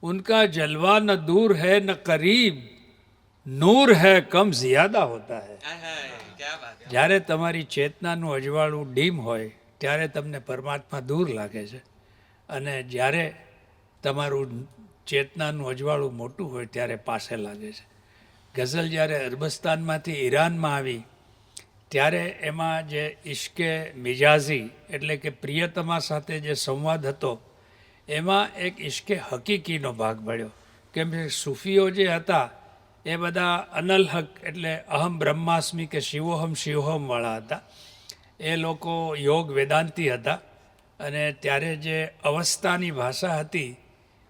उनका जलवा न दूर है न करीब, नूर है कम ज़्यादा होता है. જ્યારે તમારી ચેતનાનું અજવાળું ડીમ હોય ત્યારે તમને પરમાત્મા દૂર લાગે છે, અને જ્યારે તમારું ચેતનાનું અજવાળું મોટું હોય ત્યારે પાસે લાગે છે. ગઝલ જ્યારે અરબસ્તાનમાંથી ઈરાનમાં આવી ત્યારે એમાં જે ઇશ્કે મિજાઝી એટલે કે પ્રિયતમા સાથે જે સંવાદ હતો એમાં એક ઇશ્કે હકીકીનો ભાગ મળ્યો. કેમ કે સૂફીઓ જે હતા એ બધા અનલહક એટલે અહમ બ્રહ્માસ્મિ કે શિવોહમ શિવોહમવાળા હતા. એ લોકો યોગ વેદાંતી હતા, અને ત્યારે જે અવસ્થાની ભાષા હતી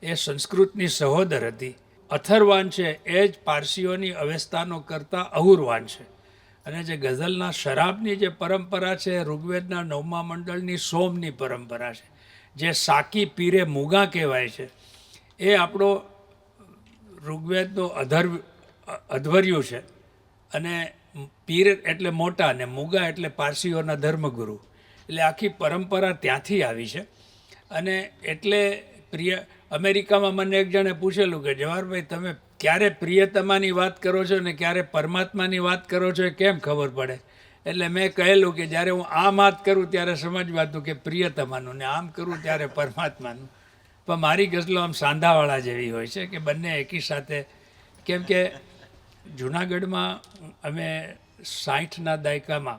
એ સંસ્કૃતની સહોદર હતી. અથર્વાન છે એ જ પારસીઓની અવસ્થાનો કરતાં અહુરવાન છે. અને જે ગઝલના શરાબની જે પરંપરા છે ઋગ્વેદના 9મા મંડળની સોમની પરંપરા છે, જે સાકી પીરે મુગા કહેવાય છે, એ આપણો ઋગ્વેદનું અધ્વર્યું છે. અને પીર એટલે મોટા ને મુગા એટલે પારસીઓના ધર્મગુરુ, એટલે આખી પરંપરા ત્યાંથી આવી છે. અને એટલે અમેરિકામાં મને એક જણે પૂછેલું કે જવાહરભાઈ તમે ક્યારે પ્રિયતમાની વાત કરો છો ને ક્યારે પરમાત્માની વાત કરો છો એ કેમ ખબર પડે? એટલે મેં કહેલું કે જ્યારે હું આમ વાત કરું ત્યારે સમજવાતું કે પ્રિયતમાનું, ને આમ કરું ત્યારે પરમાત્માનું. પણ મારી ગઝલો આમ સાંધાવાળા જેવી હોય છે કે બંને એકી સાથે. કેમ કે જૂનાગઢમાં અમે 60ના દાયકામાં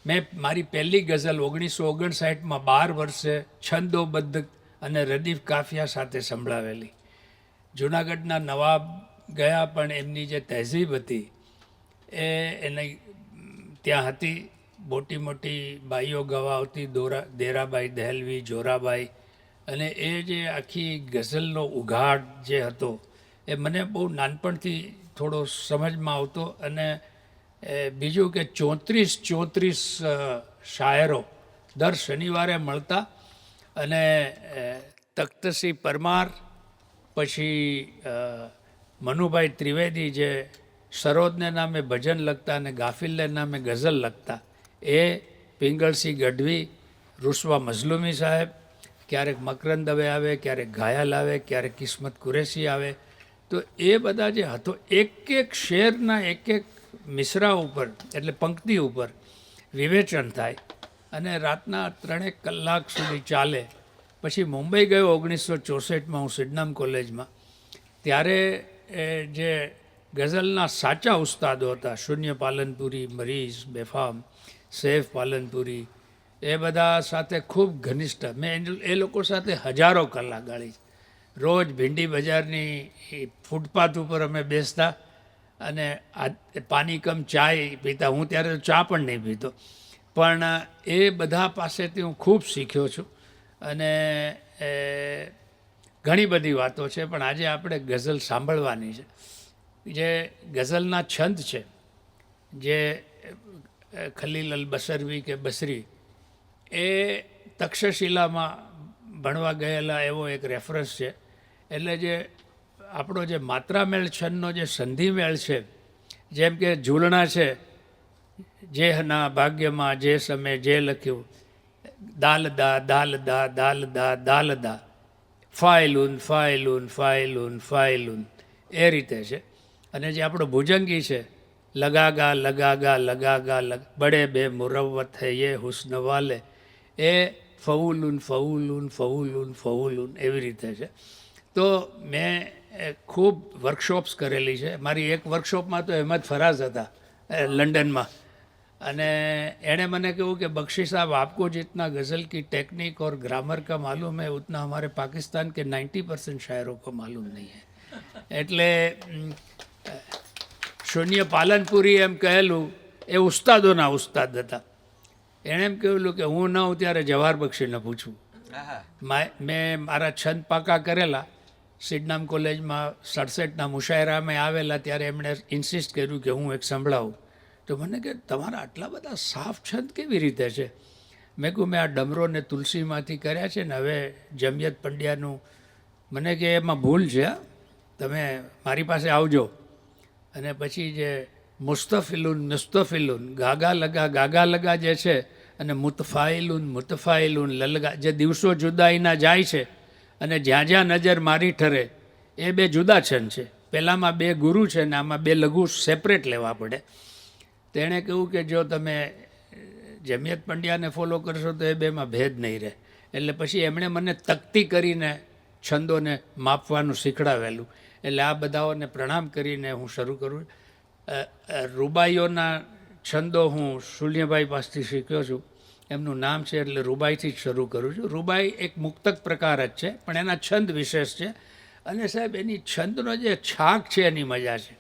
મેં મારી પહેલી ગઝલ 1959માં 12 વર્ષે છંદોબદ્ધ અને રદીફ કાફિયા સાથે સંભળાવેલી. જૂનાગઢના નવાબ ગયા પણ એમની જે તહેઝીબ હતી એને ત્યાં હતી. મોટી મોટી બાઈઓ ગવાવતી, દેરાબાઈ દહેલવી, જોરાબાઈ, અને એ જે આખી ગઝલનો ઉઘાડ જે હતો એ મને બહુ નાનપણથી થોડો સમજમાં આવતો. અને બીજું કે 34 શાયરો દર શનિવારે મળતા, અને તખ્તસિંહ પરમાર, પછી મનુભાઈ ત્રિવેદી જે સરોદને નામે ભજન લખતા અને ગાફિલને નામે ગઝલ લખતા, એ પિંગળસિંહ ગઢવી, રૂસવા મઝલુમી સાહેબ, ક્યારેક મકરંદ દવે આવે, ક્યારેક ઘાયલ આવે, ક્યારેક કિસ્મત કુરેશી આવે. તો એ બધા જે હતો એક એક શેરના એક એક મિસરા ઉપર એટલે પંક્તિ ઉપર વિવેચન થાય, અને રાતના 3 કલાક સુધી ચાલે. પછી મુંબઈ ગયો 1964માં હું સિડનમ કોલેજમાં, ત્યારે જે ગઝલના સાચા ઉસ્તાદો હતા શૂન્ય પાલનપુરી, મરીઝ, બેફામ, સૈફ પાલનપુરી, એ બધા સાથે ખૂબ ઘનિષ્ઠ. મેં એ લોકો સાથે હજારો કલાક ગાળી. રોજ ભીંડી બજારની ફૂટપાથ ઉપર અમે બેસતા અને પાણી કમ ચાય પીતા. હું ત્યારે તો ચા પણ નહીં પીતો, પણ એ બધા પાસેથી હું ખૂબ શીખ્યો છું. અને ઘણી બધી વાતો છે, પણ આજે આપણે ગઝલ સાંભળવાની છે. જે ગઝલના છંદ છે, જે ખલીલ અલ બસરવી કે બસરી, એ તક્ષશિલામાં ભણવા ગયેલા એવો એક રેફરન્સ છે. એટલે જે આપણો જે માત્રામેળ છંદનો જે સંધિમેળ છે, જેમ કે ઝૂલણા છે, જેહના ભાગ્યમાં જે સમય જે લખ્યું, દાલદા દાલદા દાલદા દાલદા, ફાયલુન ફાયલુન ફાયલુન ફાયલુન, એ રીતે છે. અને જે આપણો ભુજંગી છે, લગાગા લગાગા લગાગા બડે બે મુરવ્વત હૈ યે હુસ્ન વાલે, એ ફઉલુન ફઉલુન ફઉલુન ફઉલુન એવી રીતે છે. તો મેં ખૂબ વર્કશોપ્સ કરેલી છે. મારી એક વર્કશોપમાં તો અહેમદ ફરાઝ હતા લંડનમાં, અને એણે મને કહ્યું કે બख्शी साहब आपको जितना गज़ल की टेक्निक और ग्रामर का मालूम है उतना हमारे पाकिस्तान के 90% शायरों को मालूम नहीं है. એટલે શૂન્ય પાલનપુરી એમ કહેલું એ ઉસ્તાદોના ઉસ્તાદ હતા. એણે એમ કહેલું કે હું ન હું ત્યારે જવાહર બક્ષીને પૂછું. મેં મારા છંદ પાકા કરેલા. સિડનમ કોલેજમાં 67ના મુશાયરામાં આવેલા ત્યારે એમણે ઇન્સિસ્ટ કર્યું કે હું એક સંભળાવું. તો મને કે તમારા આટલા બધા સાફ છંદ કેવી રીતે છે? મેં કહું મેં આ ડમરો ને તુલસીમાંથી કર્યા છે ને, હવે જમિયત પંડ્યાનું. મને કે એમાં ભૂલ છે, તમે મારી પાસે આવજો. અને પછી જે મુસ્તફિલુન ગાગા લગા જે છે, અને મુતફાઇલુન લલગા, જે દિવસો જુદાઈના જાય છે અને જ્યાં જ્યાં નજર મારી ઠરે એ બે જુદા છંદ છે. પહેલામાં બે ગુરુ છે ને આમાં બે લઘુ સેપરેટ લેવા પડે. તેણે કહ્યું કે જો તમે જમિયત પંડ્યાને ફોલો કરશો તો એ બેમાં ભેદ નહીં રહે. એટલે પછી એમણે મને તકતી કરીને છંદોને માપવાનું શીખડાવેલું. એટલે આ બધાઓને પ્રણામ કરીને હું શરૂ કરું. રૂબાઈઓના છંદો હું શૂન્યભાઈ પાસેથી શીખ્યો છું. એમનું નામ છે એટલે રૂબાઈથી જ શરૂ કરું છું. રૂબાઈ એક મુક્તક પ્રકાર જ છે પણ એના છંદ વિશેષ છે. અને સાહેબ એની છંદનો જે છાક છે એની મજા છે.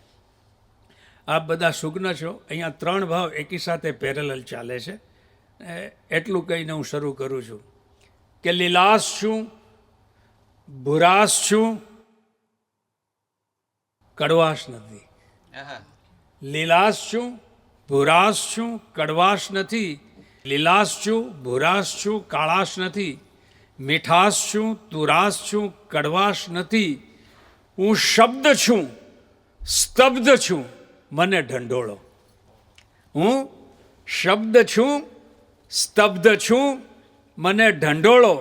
આપ બધા સુગ્ન છો. અહીંયા 3 ભાવ એકી સાથે પેરેલલ ચાલે છે. એટલું કહીને હું શરૂ કરું છું કે લીલાશ છું, ભૂરાશ છું, કડવાશ નથી. લીલાશ છું, ભૂરાશ છું, કડવાશ નથી. લીલાશ છું, ભૂરાશ છું, કાળાશ નથી. મીઠાશ છું, તુરાશ છું, કડવાશ નથી. હું શબ્દ છું, સ્તબ્ધ છું, મને ઢંઢોળો. હું શબ્દ છું, સ્તબ્ધ છું, મને ઢંઢોળો.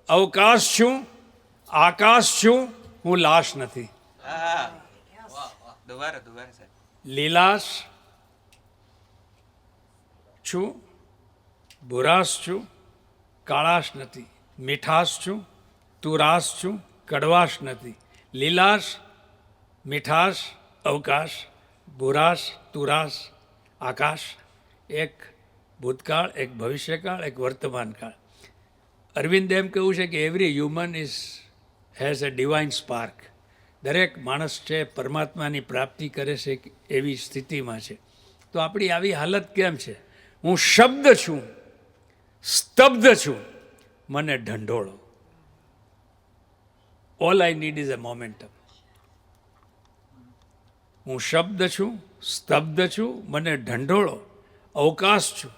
અવકાશ છું, આકાશ છું, હું લાશ નથી. લીલાશ છું, ભૂરાશ છું, કાળાશ નથી. મીઠાશ છું, તુરાશ છું, કડવાશ નથી. લીલાશ, મીઠાશ, અવકાશ, ભૂરાશ, તુરાશ, આકાશ. એક ભૂતકાળ, એક ભવિષ્યકાળ, એક વર્તમાનકાળ. અરવિંદ એમ કહ્યું છે કે every human has a divine spark. દરેક માણસ છે પરમાત્માની પ્રાપ્તિ કરે છે એવી સ્થિતિમાં છે. તો આપણી આવી હાલત કેમ છે? હું શબ્દ છું, સ્તબ્ધ છું, મને ઢંઢોળો. All I need is a momentum. હું શબ્દ છું, સ્તબ્ધ છું, મને ઢંઢોળો. અવકાશ છું,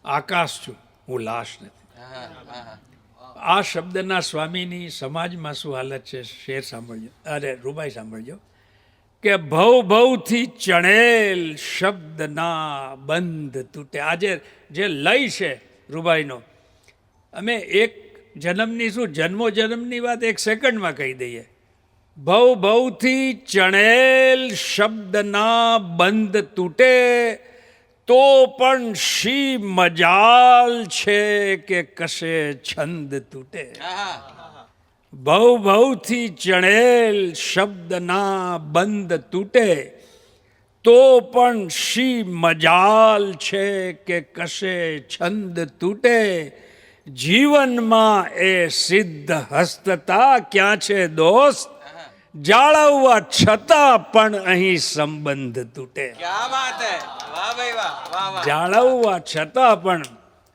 આકાશ છું, હું લાશ નથી. આ શબ્દના સ્વામીની સમાજમાં શું હાલત છે શેર સાંભળજો. અરે રૂબાઈ સાંભળજો કે ભવ ભવથી ચણેલ શબ્દના બંધ તૂટે. આજે જે લય છે રૂબાઈનો, અમે એક જન્મની શું જન્મોજન્મની વાત 1 સેકન્ડમાં કહી દઈએ. ભવ ભવથી ચણેલ શબ્દના બંધ તૂટે તો પણ શી મજાલ છે કે કશે છંદ તૂટે. ભવ ભવથી ચણેલ શબ્દના બંધ તૂટે તો પણ શી મજાલ છે કે કશે છંદ તૂટે. જીવનમાં એ સિદ્ધ હસ્તતા ક્યાં છે દોસ્ત? જાળવવા છતાં પણ અહીં સંબંધ તૂટે. જાળવવા છતાં પણ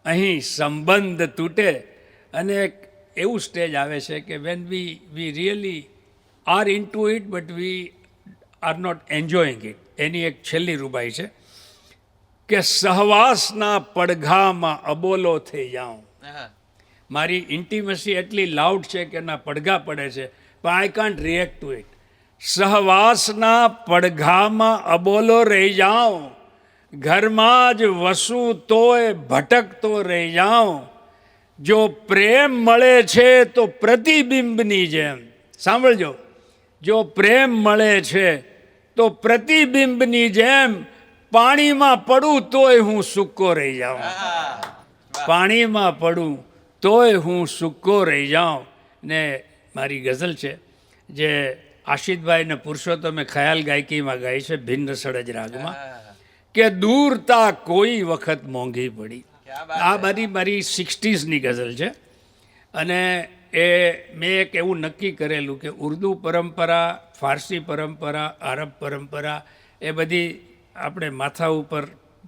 અહીં સંબંધ તૂટે. અને એક એવું સ્ટેજ આવે છે કે when we really are into it but we are not enjoying it. એની એક છેલ્લી રૂબાઈ છે કે સહવાસના પડઘામાં અબોલો થઈ જાઉં. મારી ઇન્ટિમસી એટલી લાઉડ છે કે એના પડઘા પડે છે પણ I can't react to it. સહવાસના પડઘામાં અબોલો રહી જાઉં, ઘરમાં જ વસું તોય ભટકતો રહી જાઉં. જો પ્રેમ મળે છે તો પ્રતિબિંબની જેમ, સાંભળજો, જો પ્રેમ મળે છે તો પ્રતિબિંબની જેમ પાણીમાં પડું તોય હું સૂકો રહી જાઉં. પાણીમાં પડું તોય હું સૂકો રહી જાઉં. ને મારી ગઝલ છે જે આશિતભાઈ ને પુરુષોત્તમે ખયાલ ગાયકીમાં ગાઈ છે ભિન્ન સડજ રાગમાં કે દૂરતા કોઈ વખત મોંઘી પડી. આ બધી મારી 60sની ગઝલ છે. અને એ મેં એક એવું નક્કી કરેલું કે ઉર્દુ પરંપરા, ફારસી પરંપરા, આરબ પરંપરા એ બધી આપણે માથા ઉપર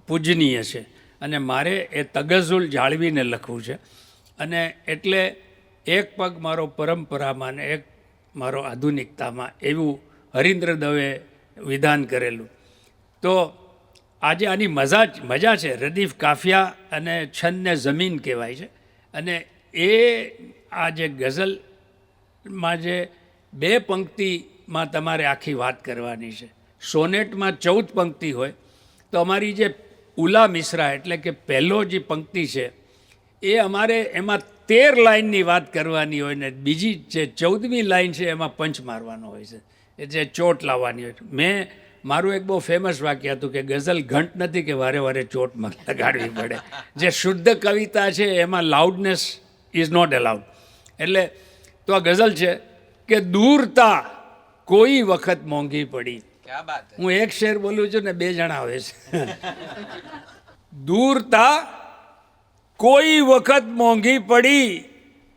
પૂજનીય છે અને મારે એ તગઝુલ જાળવીને લખવું છે. અને એટલે એક પગ મારો પરંપરામાં ને એક મારો આધુનિકતામાં એવું હરીન્દ્ર દવે વિધાન કરેલું. તો આજે આની મજા છે. રદીફ કાફિયા અને છંદને જમીન કહેવાય છે. અને એ આ જે ગઝલમાં જે 2 પંક્તિમાં તમારે આખી વાત કરવાની છે. સોનેટમાં 14 પંક્તિ હોય તો અમારી જે ઉલા મિશ્રા એટલે કે પહેલો જે પંક્તિ છે એ અમારે એમાં 13 લાઇનની વાત કરવાની હોય ને બીજી જે 14મી લાઇન છે એમાં પંચ મારવાનો હોય છે, એ જે ચોટ લાવવાની હોય. મારું એક બહુ ફેમસ વાક્ય હતું કે ગઝલ ઘંટ નથી કે વારે વારે ચોટ લગાડવી પડે. જે શુદ્ધ કવિતા છે એમાં લાઉડનેસ ઇઝ નોટ અલાઉડ. એટલે તો આ ગઝલ છે કે દૂરતા કોઈ વખત મોંઘી પડી. હું એક શેર બોલું છું ને 2 જણા આવે છે. દૂરતા કોઈ વખત મોંઘી પડી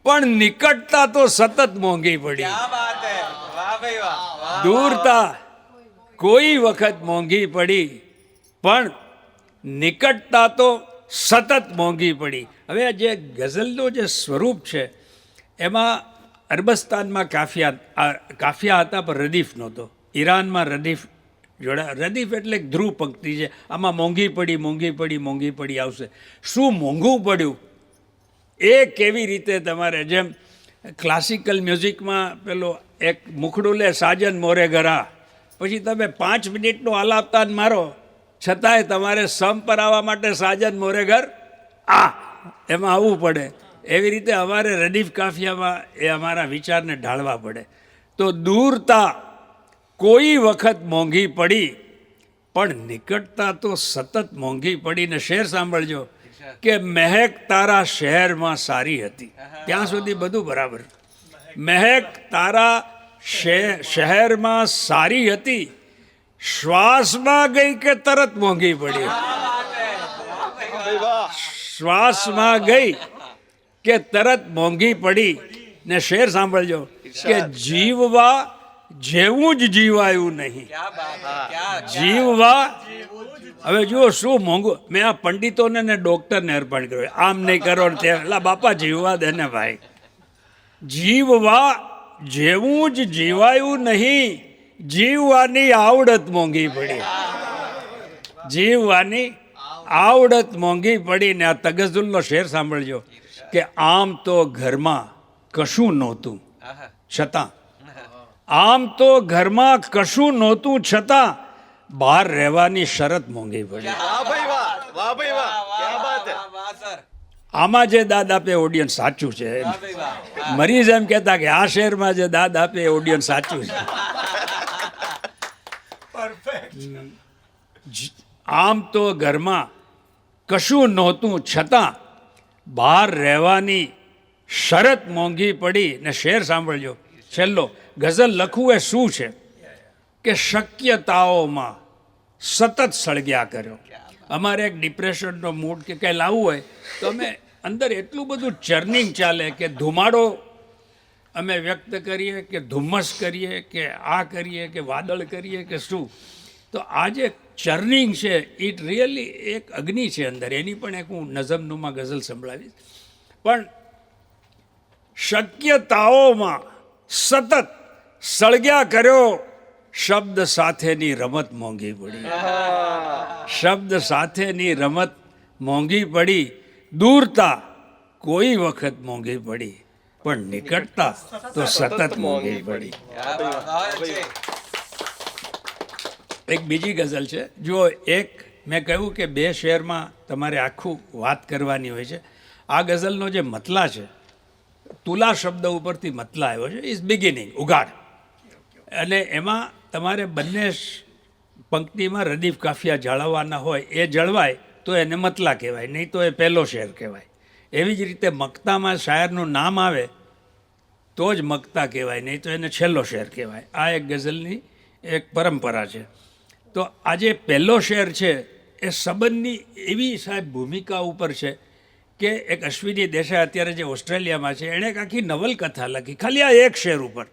પણ નિકટતા તો સતત મોંઘી પડી. દૂરતા કોઈ વખત મોંઘી પડી પણ નિકટતા તો સતત મોંઘી પડી. હવે જે ગઝલનું જે સ્વરૂપ છે એમાં અરબસ્તાનમાં કાફિયા હતા પણ રદીફ નહોતો. ઈરાનમાં રદીફ રદીફ એટલે ધ્રુવ પંક્તિ છે. આમાં મોંઘી પડી મોંઘી પડી મોંઘી પડી આવશે. શું મોંઘું પડ્યું એ કેવી રીતે તમારે, જેમ ક્લાસિકલ મ્યુઝિકમાં પેલો એક મુખડું લે સાજન મોરે ઘરા, પછી તમે 5 મિનિટનો આલાપતાન મારો છતાંય તમારે સમ પર આવવા માટે સાજન મોરે ઘર એમાં આવવું પડે. એવી રીતે અમારે રદીફ કાફિયામાં એ અમારા વિચારને ઢાળવા પડે. તો દૂરતા કોઈ વખત મોંઘી પડી પણ નિકટતા તો સતત મોંઘી પડીને શેર સાંભળજો કે મહેક તારા શહેરમાં સારી હતી. ત્યાં સુધી બધું બરાબર. મહેક તારા શહેરમાં સારી હતી, શ્વાસમાં ગઈ કે તરત મોંઘી પડી. શ્વાસમાં ગઈ કે તરત મોંઘી પડી. ને શેર સાંભળજો કે જીવવા જેવું જ જીવાયું નહીં. જીવવા, હવે જુઓ શું મોંઘું. મેં આ પંડિતોને ને ડૉક્ટરને અર્પણ કર્યું. આમ નહીં કરો ને તે બાપા જીવવા દે ને ભાઈ. જીવવા જેવું જ જીવાયું નહીં, જીવવાની આવડત મોંઘી પડી. જીવવાની આવડત મોંઘી પડી. ને આ તગઝુલનો શેર સાંભળજો કે આમ તો ઘરમાં કશું નહોતું છતાં, આમ તો ઘરમાં કશું નહોતું છતાં બહાર રહેવાની શરત મોંઘી પડી. આમાં જે દાદ આપે ઓડિયન્સ સાચું છે. મરીઝ એમ કહેતા કે આ શહેરમાં જે દાદ આપે એ ઓડિયન્સ સાચું છે. આમ તો ઘરમાં કશું નહોતું છતાં બહાર રહેવાની શરત મોંઘી પડી. ને શેર સાંભળજો છેલ્લો. ગઝલ લખવું એ શું છે કે શક્યતાઓમાં સતત સળગ્યા કર્યો. અમારે એક ડિપ્રેશનનો મૂડ કે કંઈ લાવવું હોય તો અમે અંદર એટલું બધું ચર્નિંગ ચાલે કે ધુમાડો અમે વ્યક્ત કરીએ કે ધુમ્મસ કરીએ કે આ કરીએ કે વાદળ કરીએ કે શું. તો આ જે ચર્નિંગ છે ઇટ રિયલી એક અગ્નિ છે અંદર. એની પણ એક હું નઝમનુમાં ગઝલ સંભળાવીશ. પણ શક્યતાઓમાં સતત સળગ્યા કર્યો, શબ્દ સાથેની રમત મોંઘી પડી. શબ્દ સાથેની રમત મોંઘી પડી. દૂરતા કોઈ વખત મોંઘી પડી પણ નિકટતા તો સતત મોંઘી પડી. એક બીજી ગઝલ છે. જો એક મેં કહ્યું કે 2 શેરમાં તમારે આખું વાત કરવાની હોય છે. આ ગઝલનો જે મતલા છે, તુલા શબ્દ ઉપરથી મતલા આવ્યો છે, ઇઝ બિગિનિંગ, ઉગાડ. અને એમાં તમારે બંને પંક્તિમાં રદીફ કાફિયા જાળવવાના હોય. એ જળવાય તો એને મતલા કહેવાય, નહીં તો એ પહેલો શેર કહેવાય. એવી જ રીતે મક્તામાં શાયરનું નામ આવે તો જ મક્તા કહેવાય, નહીં તો એને છેલ્લો શેર કહેવાય. આ એક ગઝલની એક પરંપરા છે. તો આ જે પહેલો શેર છે એ સંબંધની એવી સાહેબ ભૂમિકા ઉપર છે કે એક અશ્વિની દેસાઈ અત્યારે જે ઓસ્ટ્રેલિયામાં છે એણે એક આખી નવલકથા લખી ખાલી આ એક શેર ઉપર,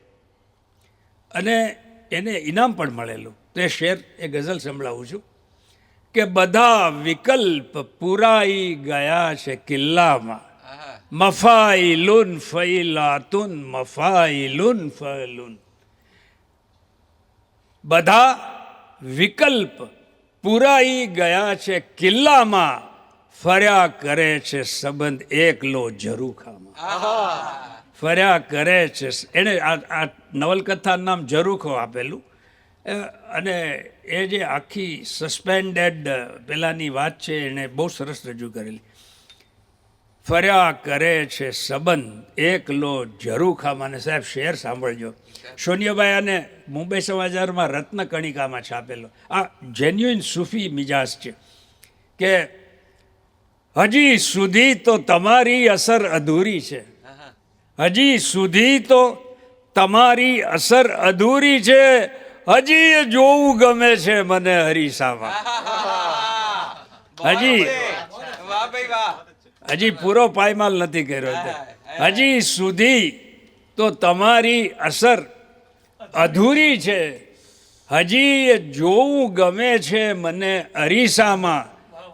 અને એને ઇનામ પણ મળેલું. તો એ શેર એ ગઝલ સંભળાવું છું કે બધા વિકલ્પ પુરાઈ ગયા છે કિલ્લામાં, મફાઈલુન ફઈલાતુન મફાઈલુન ફલુન. બધા વિકલ્પ પુરાઈ ગયા છે કિલ્લામાં, ફર્યા કરે છે સંબંધ એકલો ઝરૂખામાં. ફર્યા કરે છે. એણે આ નવલકથાનું નામ ઝરૂખો આપેલું. અને એ જે આખી સસ્પેન્ડેડ પેલાની વાત છે એણે બહુ સરસ રજૂ કરેલી. ફર્યા કરે છે સંબંધ એકલો ઝરૂખામાં. ને સાહેબ શેર સાંભળજો, સોનિયાભાઈ આને મુંબઈ સમાચારમાં રત્નકણિકામાં છાપેલો. આ જેન્યુઇન સૂફી મિજાજ છે કે હજી સુધી તો તમારી અસર અધૂરી છે, હજી સુધી તો તમારી અસર અધૂરી છે, હજી એ જોવું ગમે છે મને અરીસામાં. હજી પૂરો પાયમાલ નથી કર્યો. હજી સુધી તો તમારી અસર અધૂરી છે, હજી એ જોવું ગમે છે મને અરીસામાં.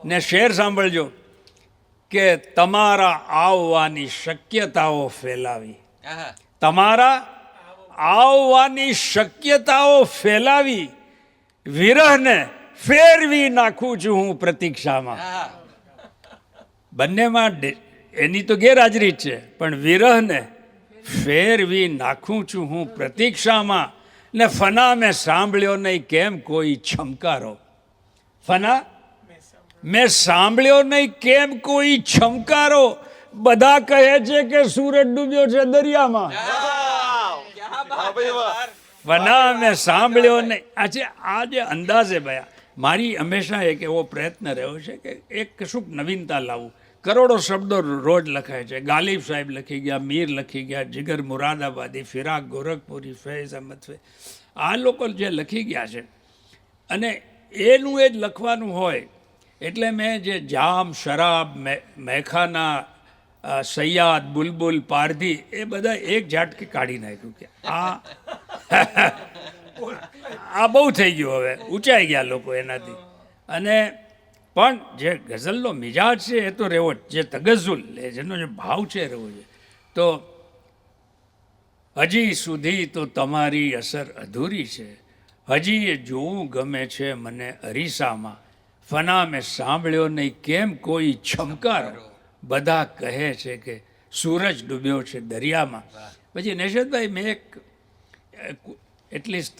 ને શેર સાંભળજો કે તમારા આવવાની શક્યતાઓ ફેલાવી, તમારા આવવાની શક્યતાઓ ફેલાવી, વિરહને ફેરવી નાખું છું હું પ્રતીક્ષામાં. બંનેમાં એની તો ગેરહાજરી જ છે, પણ વિરહને ફેરવી નાખું છું હું પ્રતીક્ષામાં. ને ફના મેં સાંભળ્યો નહીં કેમ કોઈ છમકારો, ફના મેં સાંભળ્યો નહીં કેમ કોઈ છમકારો, બધા કહે છે કે સૂરજ ડૂબ્યો છે દરિયામાં. ફના મેં સાંભળ્યો નહીં. આજે આ જે અંદાજે ભયા, મારી હંમેશા એક એવો પ્રયત્ન રહ્યો છે કે એક કશુંક નવીનતા લાવું. કરોડો શબ્દો રોજ લખાય છે. ગાલિબ સાહેબ લખી ગયા, મીર લખી ગયા, જીગર મુરાદાબાદી, ફિરાક ગોરખપુરી, ફૈઝ અહમદ ફૈઝ, આ લોકો જે લખી ગયા છે અને એનું એ જ લખવાનું હોય એટલે મેં જે જામ, શરાબ, મેખાના, સૈયાદ, બુલબુલ, પારધી એ બધા એક ઝાટકે કાઢી નાખ્યું કે આ બહુ થઈ ગયું, હવે ઊંચાઈ ગયા લોકો એનાથી. અને પણ જે ગઝલનો મિજાજ છે એ તો રહેવો જ, જે તગઝુલ જેનો જે ભાવ છે એ રહેવો છે. તો હજી સુધી તો તમારી અસર અધૂરી છે, હજી એ જોવું ગમે છે મને અરીસામાં. ફના મેં સાંભળ્યો નહીં કેમ કોઈ છમકારો, બધા કહે છે કે સૂરજ ડૂબ્યો છે દરિયામાં. પછી નેશદભાઈ, મેં એક એટલીસ્ટ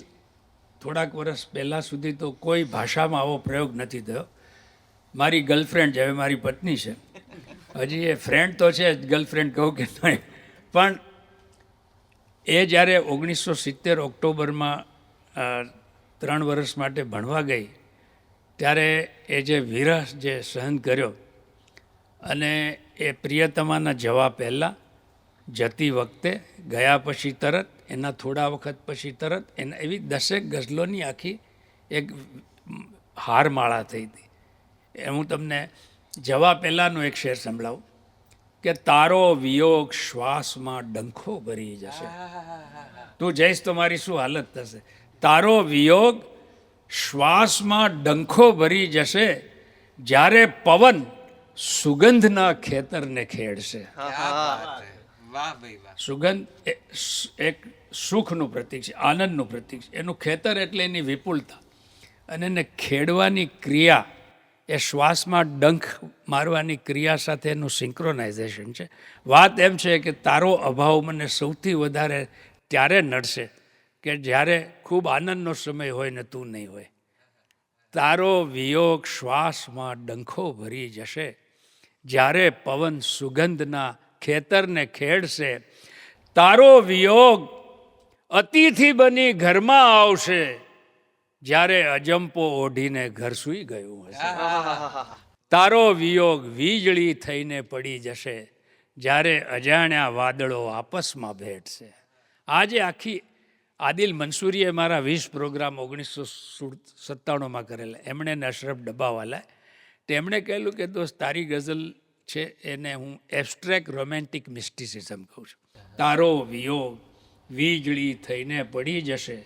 થોડાક વર્ષ પહેલાં સુધી તો કોઈ ભાષામાં આવો પ્રયોગ નથી થયો. મારી ગર્લફ્રેન્ડ છે, હવે મારી પત્ની છે, હજી એ ફ્રેન્ડ તો છે જ, ગર્લફ્રેન્ડ કહું કે નહીં, પણ એ જ્યારે 1970 ઓક્ટોબરમાં 3 વર્ષ માટે ભણવા ગઈ ત્યારે એ જે વિરહ જે સહન કર્યો અને એ પ્રિયતમાના જવા પહેલાં, જતી વખતે, ગયા પછી તરત, એના થોડા વખત પછી તરત, એના એવી 10 ગઝલોની આખી એક હારમાળા થઈ હતી. એ હું તમને જવા પહેલાંનો એક શેર સંભળાવું કે તારો વિયોગ શ્વાસમાં ડંખો ભરી જશે. તું જઈશ તો મારી શું હાલત થશે. તારો વિયોગ શ્વાસમાં ડંખો ભરી જશે, જ્યારે પવન સુગંધના ખેતરને ખેડશે. સુગંધ એક સુખનું પ્રતીક છે, આનંદનું પ્રતીક છે. એનું ખેતર એટલે એની વિપુલતા, અને એને ખેડવાની ક્રિયા એ શ્વાસમાં ડંખ મારવાની ક્રિયા સાથે એનું સિંક્રોનાઇઝેશન છે. વાત એમ છે કે તારો અભાવ મને સૌથી વધારે ત્યારે નડશે કે જ્યારે ખૂબ આનંદનો સમય હોય ને તું નહીં હોય. તારો વિયોગ શ્વાસમાં ડંખો ભરી જશે, જ્યારે પવન સુગંધના ખેતરને ખેડશે. તારો વિયોગ અતિથિ બની ઘરમાં આવશે, જ્યારે અજંપો ઓઢીને ઘર સૂઈ ગયું હશે. તારો વિયોગ વીજળી થઈને પડી જશે, જ્યારે અજાણ્યા વાદળો આપસમાં ભેટશે. આજે આખી આદિલ મંસૂરીએ મારા 20 પ્રોગ્રામ 1997માં કરેલા, એમણે ને અશરફ ડબ્બાવાલા, તેમણે કહેલું કે દોસ્ત તારી ગઝલ છે એને હું એબ્સ્ટ્રેક્ટ રોમેન્ટિક મિસ્ટિસિઝમ કહું છું. તારો વિયોગ વીજળી થઈને પડી જશે,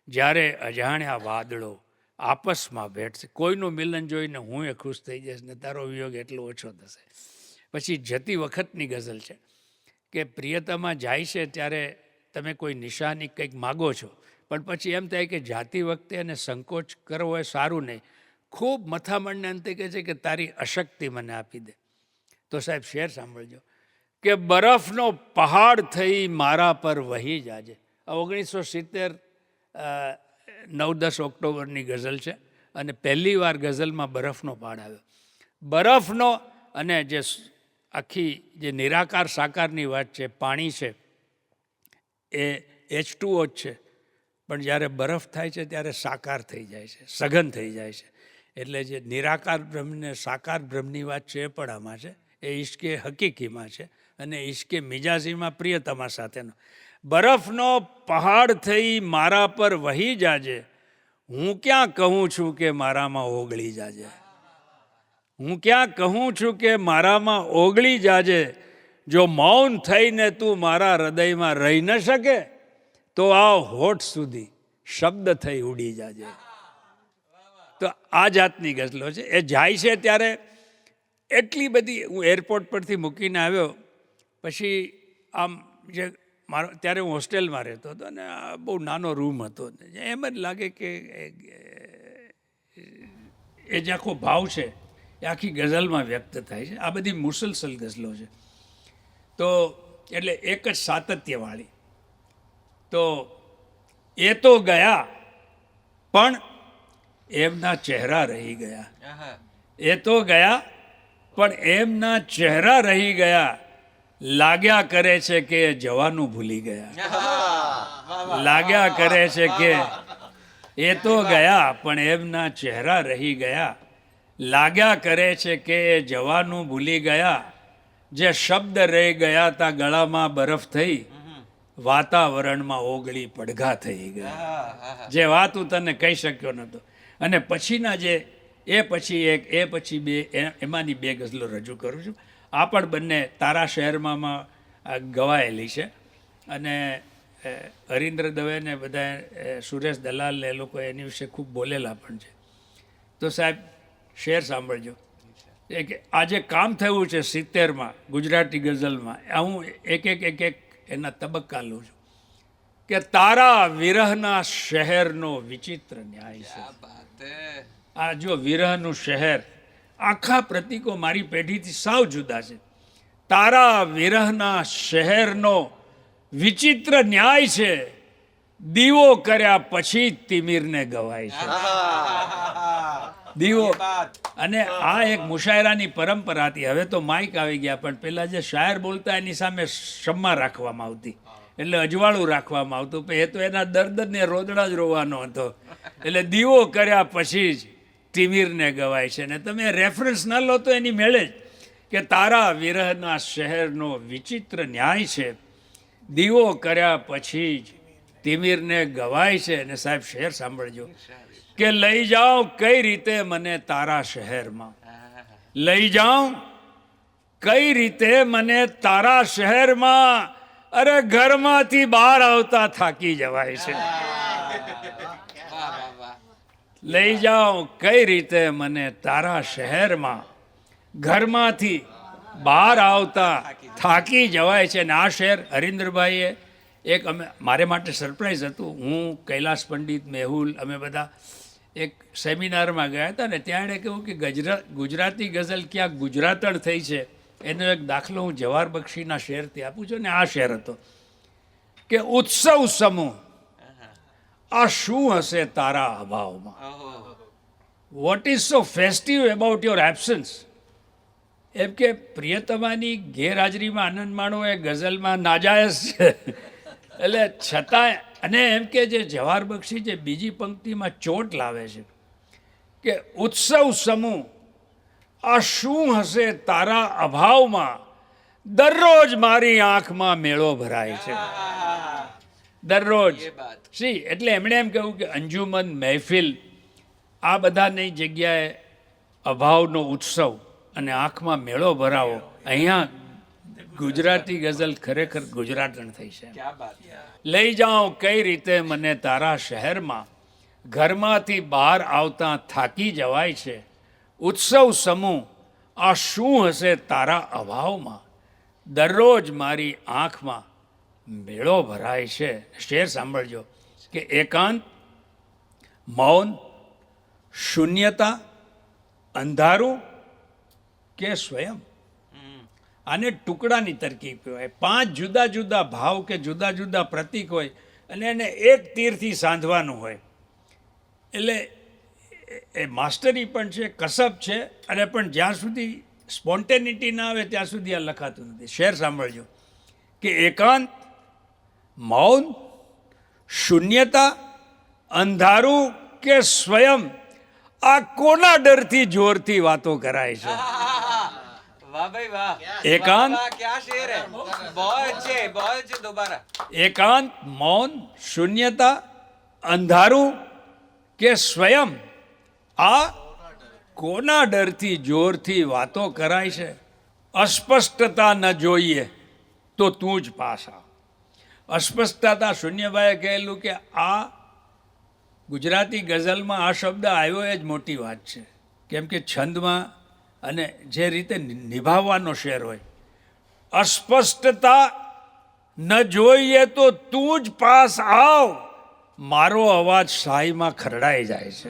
જ્યારે અજાણ્યા વાદળો આપસમાં ભેટશે. કોઈનું મિલન જોઈને હું એ ખુશ થઈ જઈશ ને તારો વિયોગ એટલો ઓછો થશે. પછી જતી વખતની ગઝલ છે કે પ્રિયતમા જાય છે ત્યારે તમે કોઈ નિશાની કંઈક માગો છો, પણ પછી એમ થાય કે જાતી વખતે એને સંકોચ કરવો એ સારું નહીં. ખૂબ મથામણને અંતે કહે છે કે તારી અશક્તિ મને આપી દે. તો સાહેબ શેર સાંભળજો કે બરફનો પહાડ થઈ મારા પર વહી જાજે. 1970 9-10 ઓક્ટોબરની ગઝલ છે અને પહેલી વાર ગઝલમાં બરફનો પહાડ આવ્યો. બરફનો, અને જે આખી જે નિરાકાર સાકારની વાત છે, પાણી છે એ H2O જ છે, પણ જ્યારે બરફ થાય છે ત્યારે સાકાર થઈ જાય છે, સઘન થઈ જાય છે. એટલે જે નિરાકાર બ્રહ્મ ને સાકાર બ્રહ્મની વાત છે એ પણ આમાં છે. એ ઈશ્કે હકીકીમાં છે અને ઈશ્કે મિજાજીમાં પ્રિયતમા સાથેનો. બરફનો પહાડ થઈ મારા પર વહી જાજે, હું ક્યાં કહું છું કે મારામાં ઓગળી જાજે. હું ક્યાં કહું છું કે મારામાં ઓગળી જાજે. જો મૌન થઈને તું મારા હૃદયમાં રહી ન શકે તો આ હોઠ સુધી શબ્દ થઈ ઉડી જાજે. તો આ જાતની ગઝલો છે. એ જાય છે ત્યારે એટલી બધી, હું એરપોર્ટ પરથી મૂકીને આવ્યો પછી આમ જે મારો, ત્યારે હું હોસ્ટેલમાં રહેતો હતો અને બહુ નાનો રૂમ હતો, એમ જ લાગે કે એ જે આખો ભાવ છે એ આખી ગઝલમાં વ્યક્ત થાય છે. આ બધી મુસલસલ ગઝલો છે. તો એટલે એક જ સાતત્યવાળી. તો એ તો ગયા પણ એમના ચહેરા રહી ગયા. એ તો ગયા પણ એમના ચહેરા રહી ગયા. લાગ્યા કરે છે કે જવાનું ભૂલી ગયા. લાગ્યા કરે છે કે એ તો ગયા પણ એમના ચહેરા રહી ગયા. લાગ્યા કરે છે કે જવાનું ભૂલી ગયા. જે શબ્દ રહી ગયા તા ગળામાં બરફ થઈ, વાતાવરણમાં ઓગળી પડઘા થઈ ગયા. જે વાત હું તને કહી શક્યો નહોતો. અને પછીના જે એ પછી એક, એ પછી બે, એમાંની બે ગઝલો રજૂ કરું છું. આ પણ બંને તારા શહેરમાં ગવાયેલી છે. અને હરીન્દ્ર દવે ને બધા, સુરેશ દલાલ ને એ લોકો એની વિશે ખૂબ બોલેલા પણ છે. તો સાહેબ શેર સાંભળજો. એ કે આજે કામ થયું છે 70માં ગુજરાતી ગઝલમાં, હું એક એના તબક્કા લઉં છું કે તારા વિરહના શહેરનો વિચિત્ર ન્યાય છે. આ જો વિરહનું શહેર, આખા પ્રતીકો મારી પેઢીથી સાવ જુદા છે. તારા વિરહના શહેરનો વિચિત્ર ન્યાય છે, દીવો કર્યા પછી તિમિરને ગવાય છે. દીવો. અને આ એક મુશાયરાની પરંપરા હતી. હવે તો માઇક આવી ગયા, પણ પેલા જે શાયર બોલતા એની સામે ક્ષમા રાખવામાં આવતી, એટલે અજવાળું રાખવામાં આવતું. એ તો એના દર્દને રોદડા જ રોવાનો હતો. એટલે દીવો કર્યા પછી જ તિમિરને ગવાય છે. ને તમે રેફરન્સ ન લો તો એની મેળે જ કે તારા વિરહના શહેરનો વિચિત્ર ન્યાય છે, દીવો કર્યા પછી જ તિમિરને ગવાય છે. અને સાહેબ શેર સાંભળજો કે લઈ જાઓ કઈ રીતે મને તારા શહેરમાં, લઈ જાઓ કઈ રીતે મને તારા શહેરમાં. અરે ઘરમાંથી બહાર આવતા થાકી જવાય છે. લઈ જાઓ કઈ રીતે મને તારા શહેરમાં, ઘરમાંથી બહાર આવતા થાકી જવાય છે. અને આ શહેર હરીન્દ્રભાઈએ એક, અમે, મારે માટે સરપ્રાઈઝ હતું. હું, કૈલાસ પંડિત, મેહુલ, અમે બધા એક સેમિનારમાં ગયા હતા ને ત્યાં એણે કહ્યું કે ગુજરાતી ગઝલ ક્યાં ગુજરાતણ થઈ છે એનો એક દાખલો હું જવાહર બક્ષીના શેરથી આપું છું. ને આ શેર હતો કે ઉત્સવ સમૂહ આ શું હશે તારા અભાવમાં. What is so festive about your absence. એમ કે પ્રિયતમાની ગેરહાજરીમાં આનંદ માણવો એ ગઝલમાં નાજાયઝ છે. એટલે છતાંય, અને એમ કે જે જવાહર બક્ષી જે બીજી પંક્તિમાં ચોટ લાવે છે કે ઉત્સવ સમૂહ આ શું હશે તારા અભાવમાં, દરરોજ મારી આંખમાં મેળો ભરાય છે. દરરોજ. સી એટલે એમણે એમ કહ્યું કે અંજુમન, મહેફિલ, આ બધાની જગ્યાએ અભાવનો ઉત્સવ અને આંખમાં મેળો ભરાવો. અહીંયા ગુજરાતી ગઝલ ખરેખર ગુજરાતણ થઈ છે. લઈ જાઓ કઈ રીતે મને તારા શહેરમાં, ઘરમાંથી બહાર આવતા થાકી જવાય છે. ઉત્સવ સમૂહ આ શું હશે તારા અભાવમાં, દરરોજ મારી આંખમાં મેળો ભરાય છે. શેર સાંભળજો કે એકાંત, મૌન, શૂન્યતા, અંધારું કે સ્વયં. આને ટુકડાની તરકીબ કહેવાય. 5 જુદા જુદા ભાવ કે જુદા જુદા પ્રતીક હોય અને એને એક તીરથી સાંધવાનું હોય. એટલે એ માસ્ટરી પણ છે, કસબ છે. અને પણ જ્યાં સુધી સ્પોન્ટેનિટી ના આવે ત્યાં સુધી આ લખાતું નથી. શેર સાંભળજો કે એકાંત, મૌન, શૂન્યતા, અંધારું કે સ્વયં, આ કોના ડરથી જોરથી વાતો કરાય છે? वाह भाई वाह, एकांत, वाह, क्या शेर है, बहुत अच्छे दोबारा. એકાંત, મૌન, શૂન્યતા, અંધારું કે સ્વયં, આ કોના ડરથી જોરથી વાતો કરાય છે? અસ્પષ્ટતા ન જોઈએ તો તું જ પાછા. અસ્પષ્ટતા, શૂન્યભાઈએ કહેલું કે આ ગુજરાતી ગઝલમાં આ શબ્દ આવ્યો એ જ મોટી વાત છે. કેમ કે છંદમાં અને જે રીતે નિભાવવાનો શેર હોય, અસ્પષ્ટતા ન જોઈએ તો તું જ પાસ આવ, મારો અવાજ શાહીમાં ખરડાઈ જાય છે.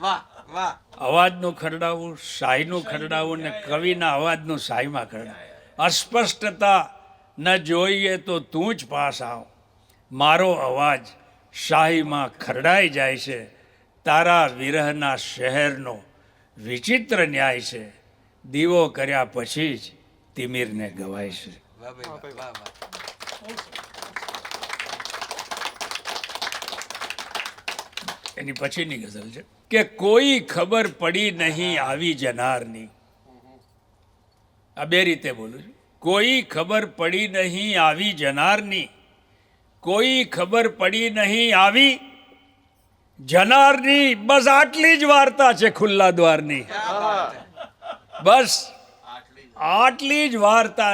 वाह वाह, અવાજનું ખરડાવવું, શાહીનું ખરડાવવું ને કવિના અવાજનું શાહીમાં ખરડાવવું. અસ્પષ્ટતા ન જોઈએ તો તું જ પાસ આવ, મારો અવાજ શાહીમાં ખરડાઈ જાય છે. તારા વિરહના શહેરનો વિચિત્ર ન્યાય છે, દીવો કર્યા પછી જ તિમિરને ગવાય છે. वाह भाई वाह वाह. એની પછીની ગઝલ છે કે કોઈ ખબર પડી નહીં આવી જનારની. આ બે રીતે બોલું છું. કોઈ ખબર પડી નહીં આવી જનારની, કોઈ ખબર પડી નહીં આવી જનારની, બસ આટલી જ વાર્તા છે ખુલ્લા દ્વારની. બસ આટલી જ વાર્તા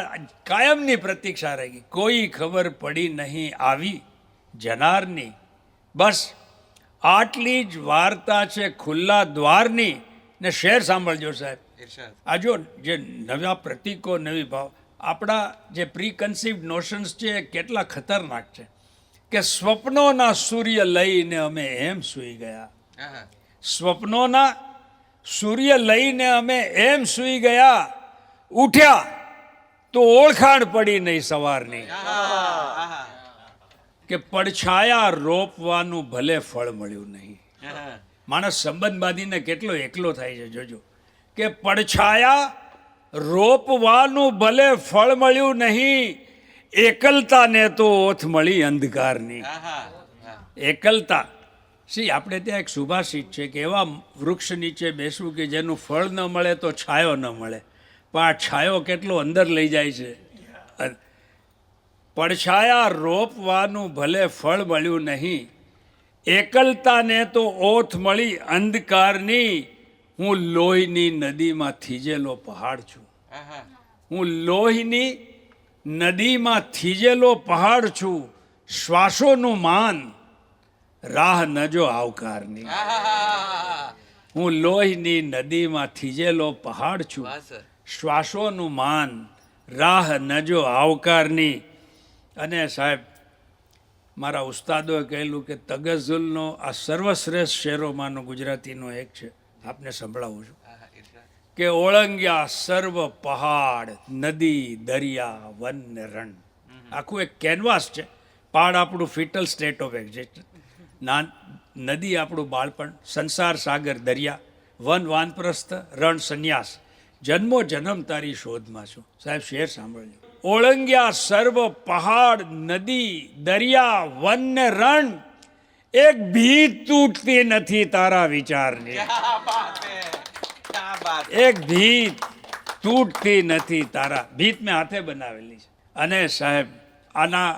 કાયમની પ્રતીક્ષા રહી. કોઈ ખબર પડી નહીં આવી જનારની, બસ આટલી જ વાર્તા છે ખુલ્લા દ્વારની. ને શેર સાંભળજો સાહેબ, इरशाद. આ જો જે નવા પ્રતીકો, નવી ભાવ, આપણા જે પ્રી કન્સીવ્ડ નોશન્સ છે એ કેટલા ખતરનાક છે. કે સ્વપ્નોના સૂર્ય લઈને અમે એમ સૂઈ ગયા, आहा, સ્વપ્નોના સૂર્ય લઈને અમે એમ સૂઈ ગયા, ઉઠ્યા તો ઓળખાણ પડી નહીં સવારની. आहा, કે પડછાયા રોપવાનું ભલે ફળ મળ્યું નહીં. आहा. માણસ સંબંધ બાંધીને કેટલો એકલો થાય છે જોજો. કે પડછાયા રોપવાનું ભલે ફળ મળ્યું નહીં, એકલતાને તો ઓથ મળી અંધકારની. आहा, वाह. એકલતા. સી આપણે ત્યાં એક સુભાષિત છે કે એવા વૃક્ષ નીચે બેસવું કે જેનું ફળ ન મળે તો છાયો ન મળે, પણ આ છાયો કેટલો અંદર લઈ જાય છે. પડછાયા રોપવાનું ભલે ફળ મળ્યું નહીં, એકલતાને તો ઓથ મળી અંધકારની. હું લોહીની નદીમાં થીજેલો પહાડ છું, आहा, હું લોહીની નદીમાં થીજેલો પહાડ છું. શ્વાસોનું માન રાહ ન જો આવકારની. आहा. હું લોહીની નદીમાં થીજેલો પહાડ છું, वाह सर. શ્વાસોનું માન રાહ ન જો આવકારની. અને સાહેબ, મારા ઉસ્તાદોએ કહેલું કે તગઝુલનો આ સર્વશ્રેષ્ઠ શેરોમાંનો ગુજરાતીનો એક છે, આપને સંભળાવું છું. आहा, इरशाद. કે ઓળંગ્યા સર્વ પહાડ, નદી, દરિયા, વન ને રણ. આખું એક કેનવાસ છે. પહાડ આપણું ફિટલ સ્ટેટ ઓફ એક્ઝિસ્ટન્સ, નદી આપણું બાળપણ, સંસાર સાગર દરિયા, વન વાનપ્રસ્થ, રણ સંન્યાસ, જન્મો જન્મ તારી શોધમાં છું. સાહેબ શેર સાંભળજો. ઓળંગ્યા સર્વ પહાડ, નદી, દરિયા, વન ને રણ, એક ભીત તૂટતી નથી તારા વિચારની. क्या बात है, क्या बात. એક ભીત તૂટતી નથી તારા. ભીત મેં હાથે બનાવેલી છે. અને સાહેબ, આના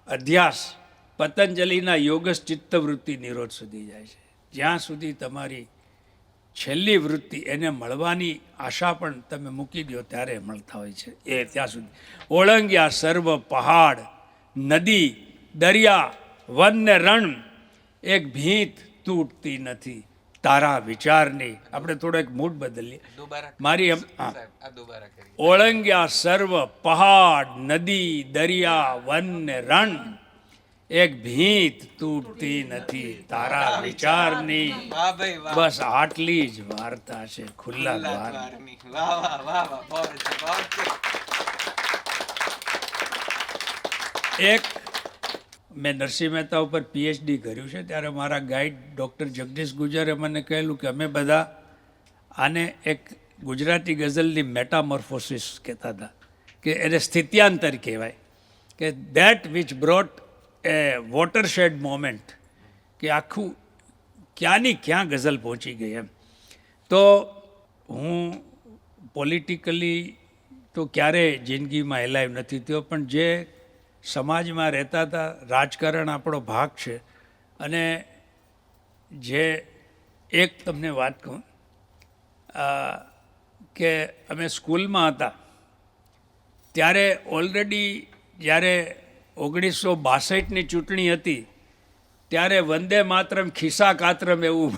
અધ્યાસ પતંજલિના યોગસ ચિત્તવૃત્તિ નિરોધ સુધી જાય છે. જ્યાં સુધી તમારી છેલ્લી વૃત્તિ એને મળવાની આશા પણ તમે મૂકી દો ત્યારે મળતા હોય છે, એ ત્યાં સુધી. ઓળંગ્યા સર્વ પહાડ, નદી, દરિયા, વન ને રણ, એક ભીત તૂટતી નથી તારા વિચારની. આપણે થોડો એક મૂડ બદલીએ. दोबारा મારી એમ હા. साहब, आप दोबारा करिए. ઓળંગ્યા સર્વ પહાડ, નદી, દરિયા, વન ને રણ, એક ભીત તૂટતી નથી તારા વિચારની. वाह भाई वाह. બસ આટલી જ વાર્તા છે ખુલ્લા अल्लाह દ્વાર. द्वारनी. वाह वाह वाह वाह, बहुत अच्छे, बहुत अच्छे. એક મેં નરસિંહ મહેતા ઉપર પીએચડી કર્યું છે, ત્યારે મારા ગાઈડ ડૉક્ટર જગદીશ ગુજરે મને કહેલું કે અમે બધા આને એક ગુજરાતી ગઝલની મેટામોર્ફોસિસ કહેતા હતા કે એને સ્થિત્યાંતર કહેવાય કે that which brought A watershed moment કે આખું ક્યાંની ક્યાં ગઝલ પહોંચી ગઈ એમ. તો હું પોલિટિકલી તો ક્યારેય જિંદગીમાં એલાઈવ નથી થયો, પણ જે સમાજમાં રહેતા હતા, રાજકારણ આપણો ભાગ છે. અને જે એક તમને વાત કહું કે અમે સ્કૂલમાં હતા ત્યારે ઓલરેડી જ્યારે 1962ની ચૂંટણી હતી ત્યારે વંદે માતરમ ખિસ્સા કાતરમ એવું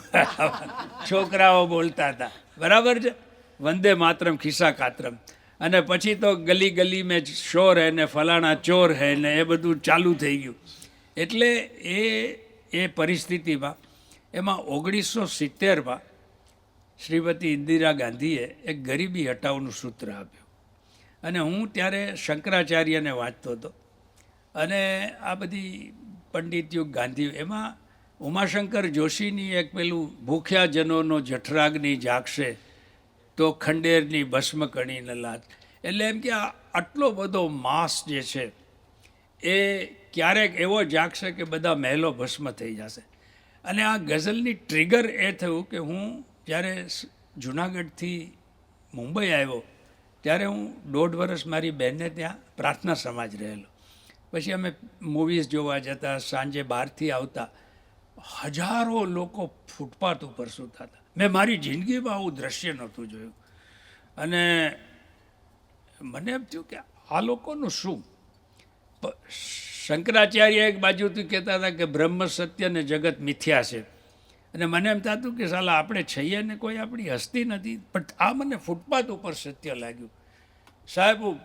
છોકરાઓ બોલતા હતા, બરાબર છે, વંદે માતરમ ખિસ્સા કાતરમ. અને પછી તો ગલી ગલી મેં શોર હે ને ફલાણા ચોર હે ને એ બધું ચાલુ થઈ ગયું. એટલે એ પરિસ્થિતિમાં એમાં 1970માં શ્રીમતી ઇન્દિરા ગાંધીએ એક ગરીબી હટાવનું સૂત્ર આપ્યું. અને હું ત્યારે શંકરાચાર્યને વાંચતો હતો અને આ બધી પંડિતયુગ ગાંધી, એમાં ઉમાશંકર જોશીની એક પેલું ભૂખ્યા જનોનો જઠરાગ્નિ જાગશે તો ખંડેરની ભસ્મ કણી ન લાત. એટલે એમ કે આટલો બધો માસ જે છે એ ક્યારેક એવો જાગશે કે બધા મહેલો ભસ્મ થઈ જશે. અને આ ગઝલની ટ્રિગર એ થયું કે હું જ્યારે જુનાગઢથી મુંબઈ આવ્યો ત્યારે હું 1.5 વર્ષ મારી બહેનને ત્યાં પ્રાર્થના સમાજ રહેલો. પછી અમે મૂવીઝ જોવા જતા, સાંજે બહારથી આવતા, હજારો લોકો ફૂટપાથ ઉપર સૂતા હતા. મેં મારી જિંદગીમાં આવું દ્રશ્ય નહોતું જોયું. અને મને એમ થયું કે આ લોકોનું શું. શંકરાચાર્ય એક બાજુથી કહેતા હતા કે બ્રહ્મ સત્ય ને જગત મિથ્યા છે. અને મને એમ થતું કે સાલા આપણે છીએ ને કોઈ આપણી હસ્તી નથી. પણ આ મને ફૂટપાથ ઉપર સત્ય લાગ્યું. સાહેબ, હું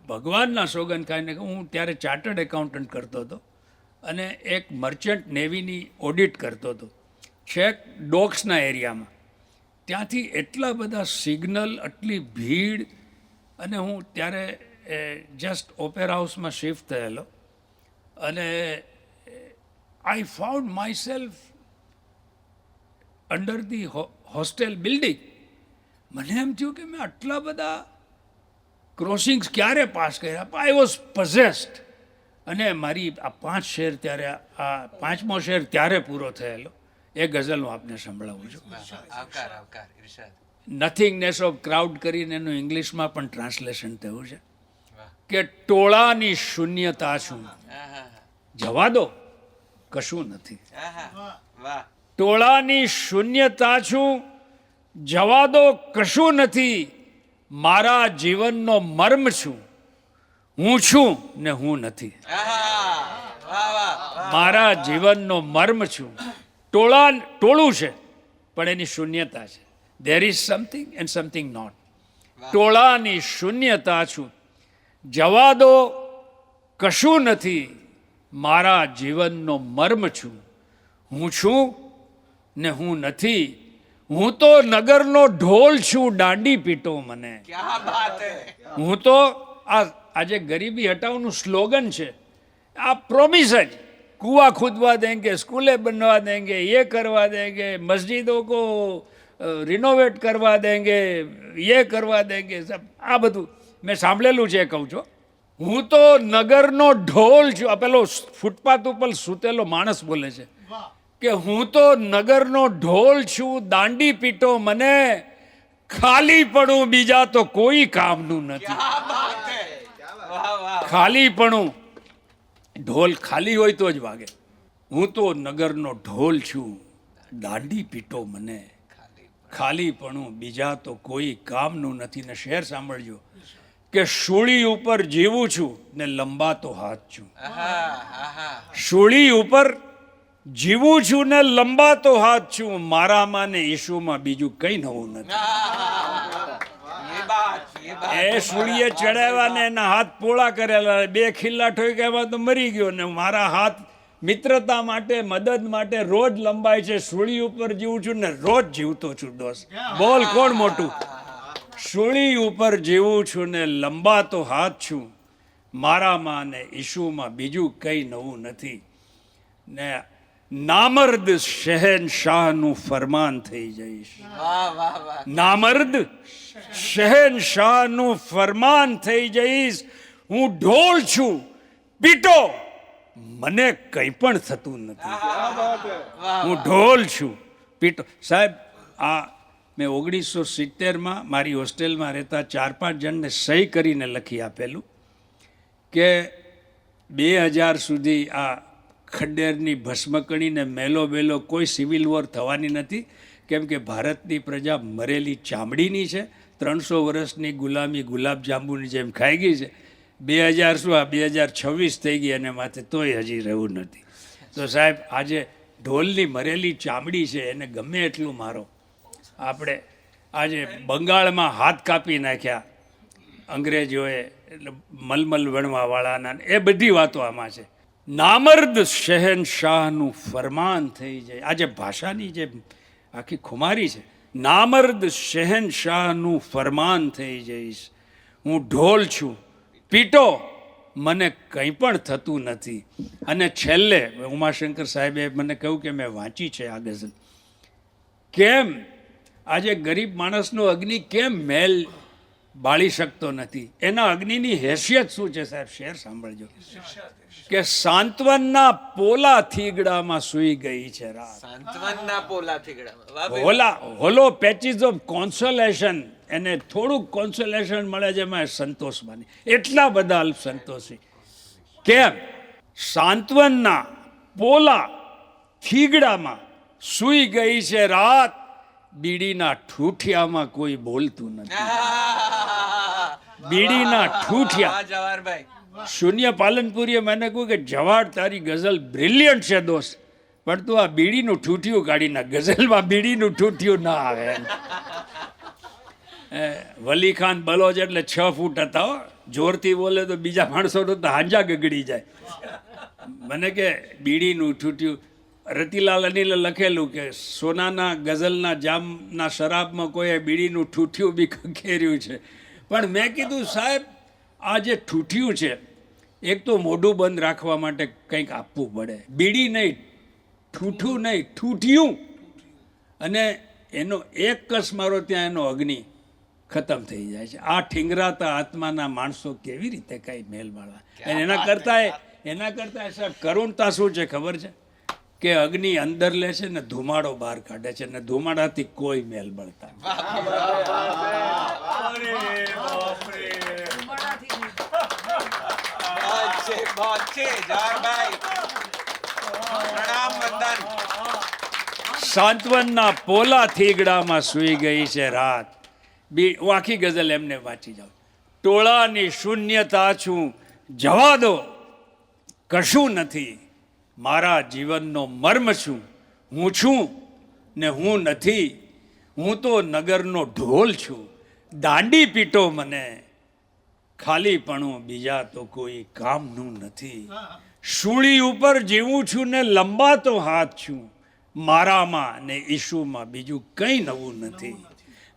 ભગવાનના સોગંદ ખાઈને હું ત્યારે ચાર્ટર્ડ એકાઉન્ટન્ટ કરતો હતો અને એક મર્ચન્ટ નેવીની ઓડિટ કરતો હતો છેક ડોક્સના એરિયામાં. ત્યાંથી એટલા બધા સિગ્નલ, આટલી ભીડ. અને હું ત્યારે જસ્ટ ઓપેરા હાઉસમાં શિફ્ટ થયેલો અને I found my self under the hostel building. મને એમ થયું કે મેં આટલા બધા ક્રોસિંગ્સ ક્યારે પાસ કર્યા. I was possessed. અને મારી આ 5 શેર ત્યારે, આ 5મો શેર ત્યારે પૂરો થયેલો. એ ગઝલ હું આપને સંભળાવું છું. આવકાર આવકાર ઇરશાદ. નથિંગનેસ ઓફ ક્રાઉડ કરીને એનું ઇંગ્લિશમાં પણ ટ્રાન્સલેશન થયું છે કે ટોળાની શૂન્યતા છું, જવા દો કશું નથી. વાહ. ટોળાની શૂન્યતા છું, જવા દો કશું નથી. મારા જીવનનો મર્મ છું, હું છું ને હું નથી. મારા જીવનનો મર્મ છું. ટોળું છે પણ એની શૂન્યતા છે. There is something and something not. ટોળાની શૂન્યતા છું, જવા દો કશું નથી. મારા જીવનનો મર્મ છું, હું છું ને હું નથી. હું તો નગરનો ઢોલ છું, દાંડી પીટો મને. ક્યા બાત હે. હું તો આજે ગરીબી હટાવનું સ્લોગન છે, આ પ્રોમિસ જ. कुआं खुदवा देंगे, स्कूलें बनवा देंगे, ये करवा देंगे, मस्जिदों को रिनोवेट करवा देंगे, ये करवा देंगे, सब આ બધું મેં સાંભળેલું છે. કહું છું હું તો નગરનો ઢોલ છું. આ પેલો ફૂટપાથ ઉપર સૂતેલો માણસ બોલે છે કે હું તો નગરનો ઢોલ છું, દાંડી પીટો મને. ખાલી પડું બીજા તો કોઈ કામનું નથી. ખાલી પડું, ઢોલ ખાલી હોય તો જ વાગે. હું તો નગરનો ઢોલ છું, દાંડી પીટો મને. ખાલીપણું બીજા તો કોઈ કામનું નથી. ને શેર સાંભળજો કે શૂળી ઉપર જીવું છું ને લંબાતો હાથ છું. શૂળી ઉપર જીવું છું ને લંબાતો હાથ છું. મારામાં ને ઈશુમાં બીજું કંઈ નવું નથી. એ શૂળીએ ચડાવ્યા ને એના હાથ પોળા કરેલા, 2 ખિલ્લા ઠોક્યા તો મરી ગયો. ને મારા હાથ મિત્રતા માટે, મદદ માટે રોજ લંબાય છે. શૂળી ઉપર જીવું છું ને રોજ જીવતો છું દોસ્ત. બોલ કોણ મોટું. શૂળી ઉપર જીવું છું ને લંબાતો હાથ છું. મારામાં ને ઈશુમાં બીજું કંઈ નવું નથી. ને નામર્દ શહેનશાહનું ફરમાન થઈ જઈશ. વાહ વાહ વાહ નામર્દ શહેનશાહનું ફરમાન થઈ જઈશ. હું ઢોલ છું, પીટો મને કંઈ પણ થતું નથી. હું ઢોલ છું, પીટો. સાહેબ, આ મેં 1970માં મારી હોસ્ટેલમાં રહેતા 4-5 જણને સહી કરીને લખી આપેલું કે 2000 સુધી આ ખંડેરની ભસ્મકણીને મેલો બેલો કોઈ સિવિલ વોર થવાની નથી, કેમ કે ભારતની પ્રજા મરેલી ચામડીની છે. 300 વર્ષની ગુલામી ગુલાબજાંબુની જેમ ખાઈ ગઈ છે. 2000 શું, આ 2026 થઈ ગઈ અને માથે તોય હજી રહ્યું નથી. તો સાહેબ, આજે ઢોલની મરેલી ચામડી છે એને ગમે એટલું મારો. આપણે આજે બંગાળમાં હાથ કાપી નાખ્યા અંગ્રેજોએ, એટલે મલમલ વણવાવાળાના, એ બધી વાતો આમાં છે. નામર્દ શહેનશાહનું ફરમાન થઈ જાય. આજે ભાષાની જે આખી ખુમારી છે, નામર્દ શહેનશાહનું ફરમાન થઈ જઈશ. હું ઢોલ છું, પીટો મને કંઈ પણ થતું નથી. અને છેલ્લે ઉમાશંકર સાહેબે મને કહ્યું કે મેં વાંચી છે આ ગઝલ. કેમ આજે ગરીબ માણસનો અગ્નિ કેમ મેલ બાળી શકતો નથી? એના અગ્નિની હેસિયત શું છે સાહેબ? શેર સાંભળજો કે સાંત્વનના પોલા થીગડામાં સૂઈ ગઈ છે રાત. સાંત્વનના પોલા થીગડામાં. વાહ ભાઈ. હોલા હોલો પેચીસ ઓફ કોન્સોલેશન, એને થોડુંક કોન્સોલેશન મળે છે એમાં સંતોષ માની. એટલા બધા અલ્પ સંતોષી. કેમ? સાંત્વનના પોલા થીગડામાં સૂઈ ગઈ છે રાત, બીડીના ઠૂઠિયામાં કોઈ બોલતું નથી. બીડીના ઠૂઠિયા. વાહ જવાહરભાઈ. શૂન્ય પાલનપુરીએ મને કહ્યું કે જવાહર, તારી ગઝલ બ્રિલિયન્ટ છે દોસ્ત, પણ તું આ બીડીનું ઠૂઠિયું કાઢી નાખ, ગઝલમાં બીડીનું ઠૂઠિયું ના આવે. વલી ખાન બલોચ એટલે 6 ફૂટ હતા હો. જોરથી બોલે તો બીજા માણસોનું તો હાંજા ગગડી જાય. મને કે બીડીનું ઠૂઠિયું. રતિલાલ અનિલે લખેલું કે સોનાના ગઝલના જામના શરાબમાં કોઈએ બીડીનું ઠૂઠિયું બી ખંખેર્યું છે. પણ મેં કીધું સાહેબ, આ જે ઠૂઠિયું છે, એક તો મોઢું બંધ રાખવા માટે કંઈક આપવું પડે. બીડી નહીં, ઠૂઠું નહીં, ઠૂઠિયું. અને એનો એક કસ મારો ત્યાં એનો અગ્નિ ખતમ થઈ જાય છે. આ ઠીંગરાતા આત્માના માણસો કેવી રીતે કાંઈ મેલ માળવા? અને એના કરતાં સાહેબ કરુણતા શું છે ખબર છે? કે અગ્નિ અંદર લે છે ને ધુમાડો બહાર કાઢે છે, ને ધુમાડાથી કોઈ મેલ બળતા નથી. बहुत अच्छे जवाहरभाई. प्रणाम वंदन. સાંત્વનના પોલા થીગડામાં સૂઈ ગઈ છે રાત. હું આખી ગઝલ એમને વાંચી જાઉં. ટોળાની શૂન્યતા છું, જવા દો, કશું નથી. મારા જીવનનો મર્મ છું. હું છું ને હું નથી. હું તો નગરનો ઢોલ છું. દાંડી પીટો મને, ખાલીપણું બીજા તો કોઈ કામનું નથી. શૂળી ઉપર જીવું છું ને લંબાતો હાથ છું. મારામાં ને ઈશુમાં બીજું કંઈ નવું નથી.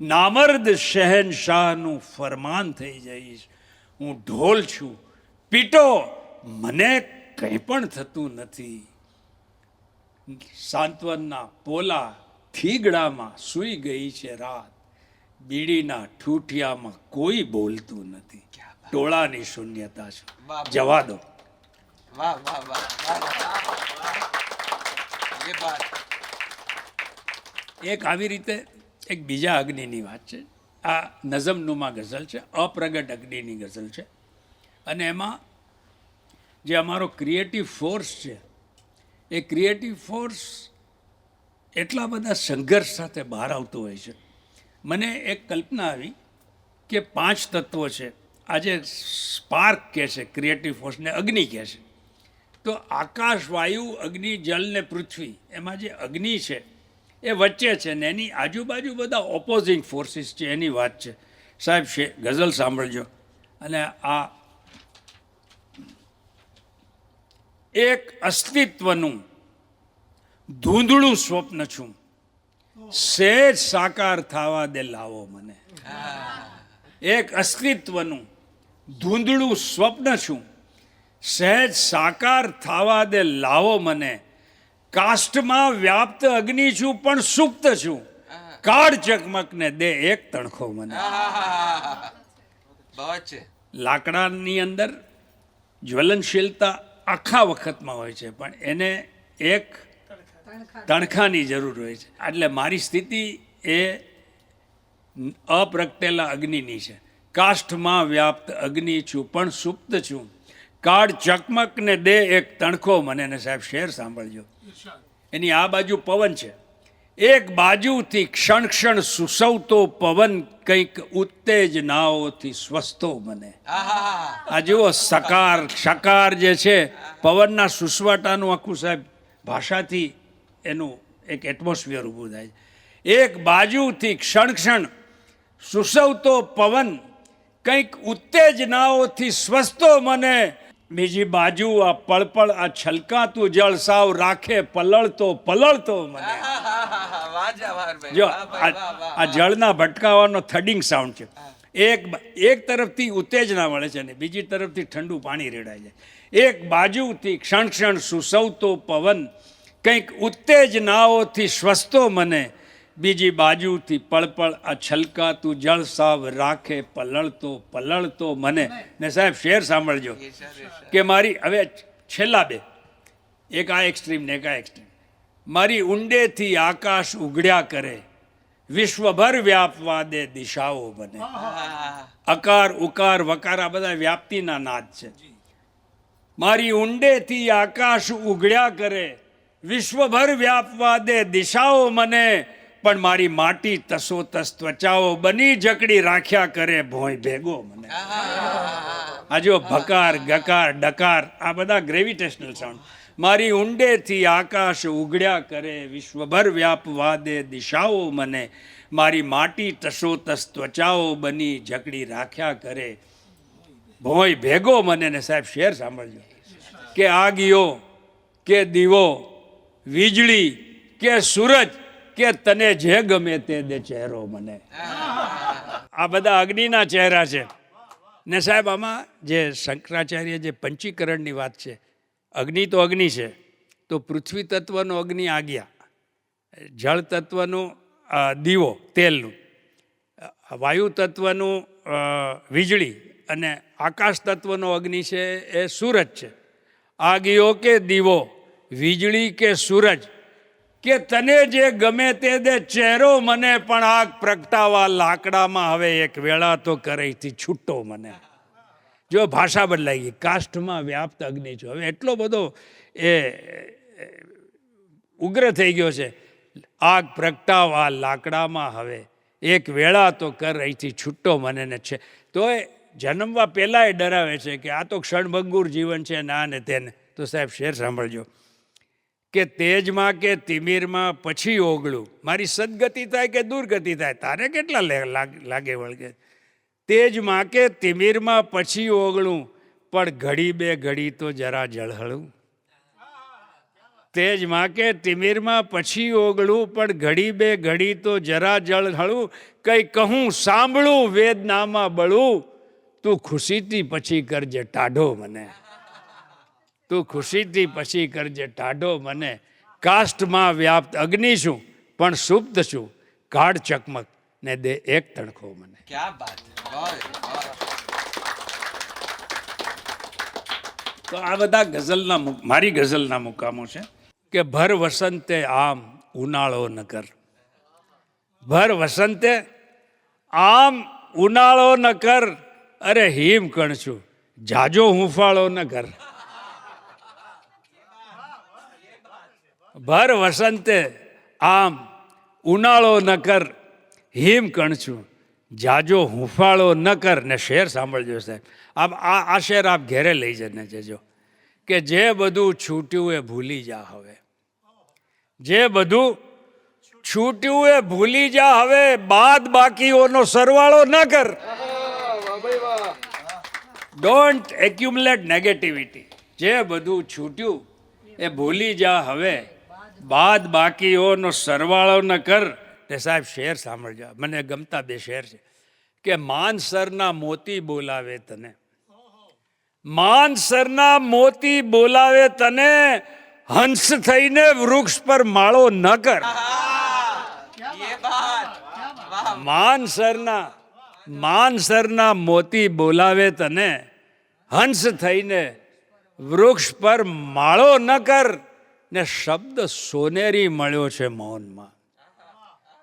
નામર્દ શહેનશાહનું ફરમાન થઈ જઈશ. હું ઢોલ છું, પીટો મને કંઈ પણ થતું નથી. સાંત્વનના પોલા થીગડામાં સૂઈ ગઈ છે રાત, બીડીના ઠૂઠિયામાં કોઈ બોલતું નથી. ટોળાની શૂન્યતા છે, જવા દો. वाह वाह वाह वाह. ये बात. એક આવી રીતે એક બીજા અગ્નિની વાત છે. આ નઝમનુમા ગઝલ છે, અપ્રગટ અગ્નિની ગઝલ છે. અને એમાં જે અમારો ક્રિએટિવ ફોર્સ છે, એ ક્રિએટિવ ફોર્સ એટલા બધા સંઘર્ષ સાથે બહાર આવતો હોય છે. મને એક કલ્પના આવી કે 5 તત્વો છે. આજે સ્પાર્ક કહે છે ક્રિએટિવ ફોર્સને, અગ્નિ કહે છે. તો આકાશ, વાયુ, અગ્નિ, જલ ને પૃથ્વી, એમાં જે અગ્નિ છે એ વચ્ચે છે ને એની આજુબાજુ બધા ઓપોઝિંગ ફોર્સિસ છે, એની વાત છે. સાહેબ ગઝલ સાંભળજો. અને આ એક અસ્તિત્વનું ધૂંધળું સ્વપ્ન છું, સહેજ સાકાર થવા દે લાવો મને. એક અસ્તિત્વનું ધૂંધળું સ્વપ્ન છું, સહેજ સાકાર થવા દે લાવો મને. કાષ્ઠમાં વ્યાપ્ત અગ્નિ છું પણ સુપ્ત છું, કાળ ચકમક ને દે એક તણખો મને. બહુ જ છે. લાકડાની અંદર જ્વલનશીલતા આખા વખતમાં હોય છે, પણ એને એક તણખાની જરૂર હોય છે. એટલે મારી સ્થિતિ એ અપ્રગટેલા અગ્નિની છે. કાષ્ઠમાં વ્યાપ્ત અગ્નિ છું પણ સુપ્ત છું, કાળ ચકમક ને દે એક તણખો મને. ને સાહેબ શેર સાંભળજો, એની આ બાજુ પવન છે, એક બાજુથી ક્ષણ ક્ષણ સુસવતો પવન કંઈક ઉત્તેજનાઓથી સ્વસ્તો મને. આ જુઓ સકાર શકાર જે છે, પવનના સુસવાટાનું આખું સાહેબ ભાષાથી એનું એક એટમોસ્ફિયર ઊભું થાય છે. એક બાજુથી ક્ષણ ક્ષણ સુસવતો પવન કંઈક ઉત્તેજનાઓથી સ્વસ્તો મને, બીજી બાજુ આ પળપળ આ છલકાતું જળ સાવ રાખે પલળતો મને. જો આ જળના ભટકાવાનો થડિંગ સાઉન્ડ છે. એક તરફથી ઉત્તેજના વળે છે ને બીજી તરફથી ઠંડુ પાણી રેડાય છે. એક બાજુથી ક્ષણ ક્ષણ સુસવતો પવન કંઈક ઉત્તેજનાઓથી સ્વસ્તો મને, બીજી બાજુથી પળપળ આ છલકાતું જળ સાવ રાખે પલળતો મને. ને સાહેબ શેર સાંભળજો કે મારી હવે છેલ્લા બે, એક આ એક્સ્ટ્રીમ ને એક આ એક્સ્ટ્રીમ. મારી ઊંડેથી આકાશ ઉઘડ્યા કરે, વિશ્વભર વ્યાપવા દે દિશાઓ મને. અકાર ઉકાર વકાર આ બધા વ્યાપ્તિના નાદ છે. મારી ઊંડેથી આકાશ ઉઘડ્યા કરે, વિશ્વભર વ્યાપવા દે દિશાઓ મને, પણ મારી માટી તસોતસ ત્વચાઓ બની જકડી રાખ્યા કરે ભોંય ભેગો મને. આ જો ભકાર ગકાર ડકાર આ બધા ગ્રેવિટેશનલ સાઉન્ડ. મારી ઊંડેથી આકાશ ઉઘડ્યા કરે, વિશ્વભર વ્યાપવા દે દિશાઓ મને, મારી માટી તસોતસ ત્વચાઓ બની જકડી રાખ્યા કરે ભોંય ભેગો મને. ને સાહેબ શેર સાંભળજો કે આગિયો કે દીવો, વીજળી કે સૂરજ કે તને જે ગમે તે દે ચહેરો મને. આ બધા અગ્નિના ચહેરા છે. ને સાહેબ આમાં જે શંકરાચાર્ય જે પંચીકરણની વાત છે, અગ્નિ તો અગ્નિ છે, તો પૃથ્વી તત્વનો અગ્નિ આગિયા, જળ તત્વનું દીવો તેલનું, વાયુ તત્વનું વીજળી, અને આકાશ તત્વનો અગ્નિ છે એ સૂરજ છે. આગિયો કે દીવો, વીજળી કે સૂરજ કે તને જે ગમે તે દે ચહેરો મને, પણ આગ પ્રગટાવા લાકડામાં હવે એક વેળા તો કરેથી છૂટો મને. જો ભાષા બદલાઈ ગઈ, કાષ્ઠમાં વ્યાપ્ત અગ્નિ છો. હવે એટલો બધો એ ઉગ્ર થઈ ગયો છે. આગ પ્રગટાવા લાકડામાં હવે એક વેળા તો કર અહીંથી છૂટો મને ને છે. તો એ જન્મવા પહેલાં એ ડરાવે છે કે આ તો ક્ષણભંગુર જીવન છે ના ને તેને. તો સાહેબ શેર સાંભળજો કે તેજમાં કે તિમિરમાં પછી ઓગળું, મારી સદગતિ થાય કે દુર્ગતિ થાય તારે કેટલા લાગે વળગે. તેજમાં કે તિમિરમાં પછી ઓગળું, પણ ઘડી બે ઘડી તો જરા જળહળું. તેજમાં કે તિમિરમાં પછી ઓગળું, પણ ઘડી બે ઘડી તો જરા જળહળું. કંઈ કહું સાંભળું વેદનામાં બળું, તું ખુશીથી પછી કરજે ટાઢો મને. તું ખુશીથી પછી કરજે ટાઢો મને. કાષ્ઠમાં વ્યાપ્ત અગ્નિ છું પણ સુપ્ત છું, કાળ ચકમક ને દે એક તણખો મને. ક્યા બાત. તો આ બધા ગઝલના મારી ગઝલના મુકામો છે કે ભર વસંતે આમ ઉનાળો ન કર, ભર વસંતે આમ ઉનાળો ન કર, અરે હિમ કણ છું જાજો હુંફાળો ન કર. ભર વસંતે આમ ઉનાળો ન કર, હિમ કણ છું જાજો હુંફાળો ન કર. ને શેર સાંભળજો સાહેબ, આ શેર આપ ઘેરે લઈ જઈને જજો કે જે બધું છૂટ્યું એ ભૂલી જા હવે, જે બધું છૂટ્યું એ ભૂલી જા હવે, બાદ બાકીઓનો સરવાળો ન કર. Don't accumulate negativity. જે બધું છૂટ્યું એ ભૂલી જા હવે, બાદ બાકીઓનો સરવાળો ન કર. તે સાહેબ શેર સાંભળજો, મને ગમતા બે શેર છે કે માનસરના મોતી બોલાવે તને, માનસરના મોતી બોલાવે તને, હંસ થઈને વૃક્ષ પર માળો ન કર. ये बात वाह માનસરના મોતી બોલાવે તને, હંસ થઈને વૃક્ષ પર માળો ન કર. ને શબ્દ સોનેરી મળ્યો છે મૌનમાં.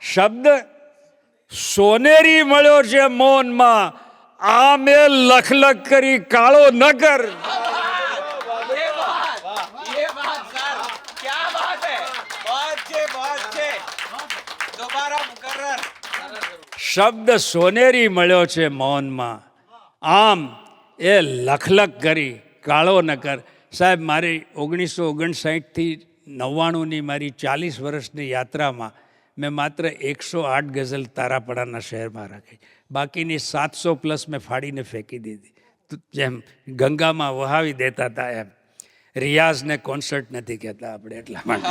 શબ્દ સોનેરી મળ્યો છે મૌનમાં. આ મેં લખલખ કરી કાળો ન કર. ये बात सर क्या बात है बहुत अच्छे दोबारा मुकर्रर શબ્દ સોનેરી મળ્યો છે મૌનમાં, આમ એ લખલખ કરી કાળો ન કર. સાહેબ, મારી 1959થી 99ની મારી 40 વર્ષની યાત્રામાં મેં માત્ર 108 ગઝલ તારાપડાના શહેરમાં રાખી. બાકીની 700+ મેં ફાડીને ફેંકી દીધી. જેમ ગંગામાં વહાવી દેતા હતા એમ. રિયાઝને કોન્સર્ટ નથી કહેતા આપણે, એટલા માટે.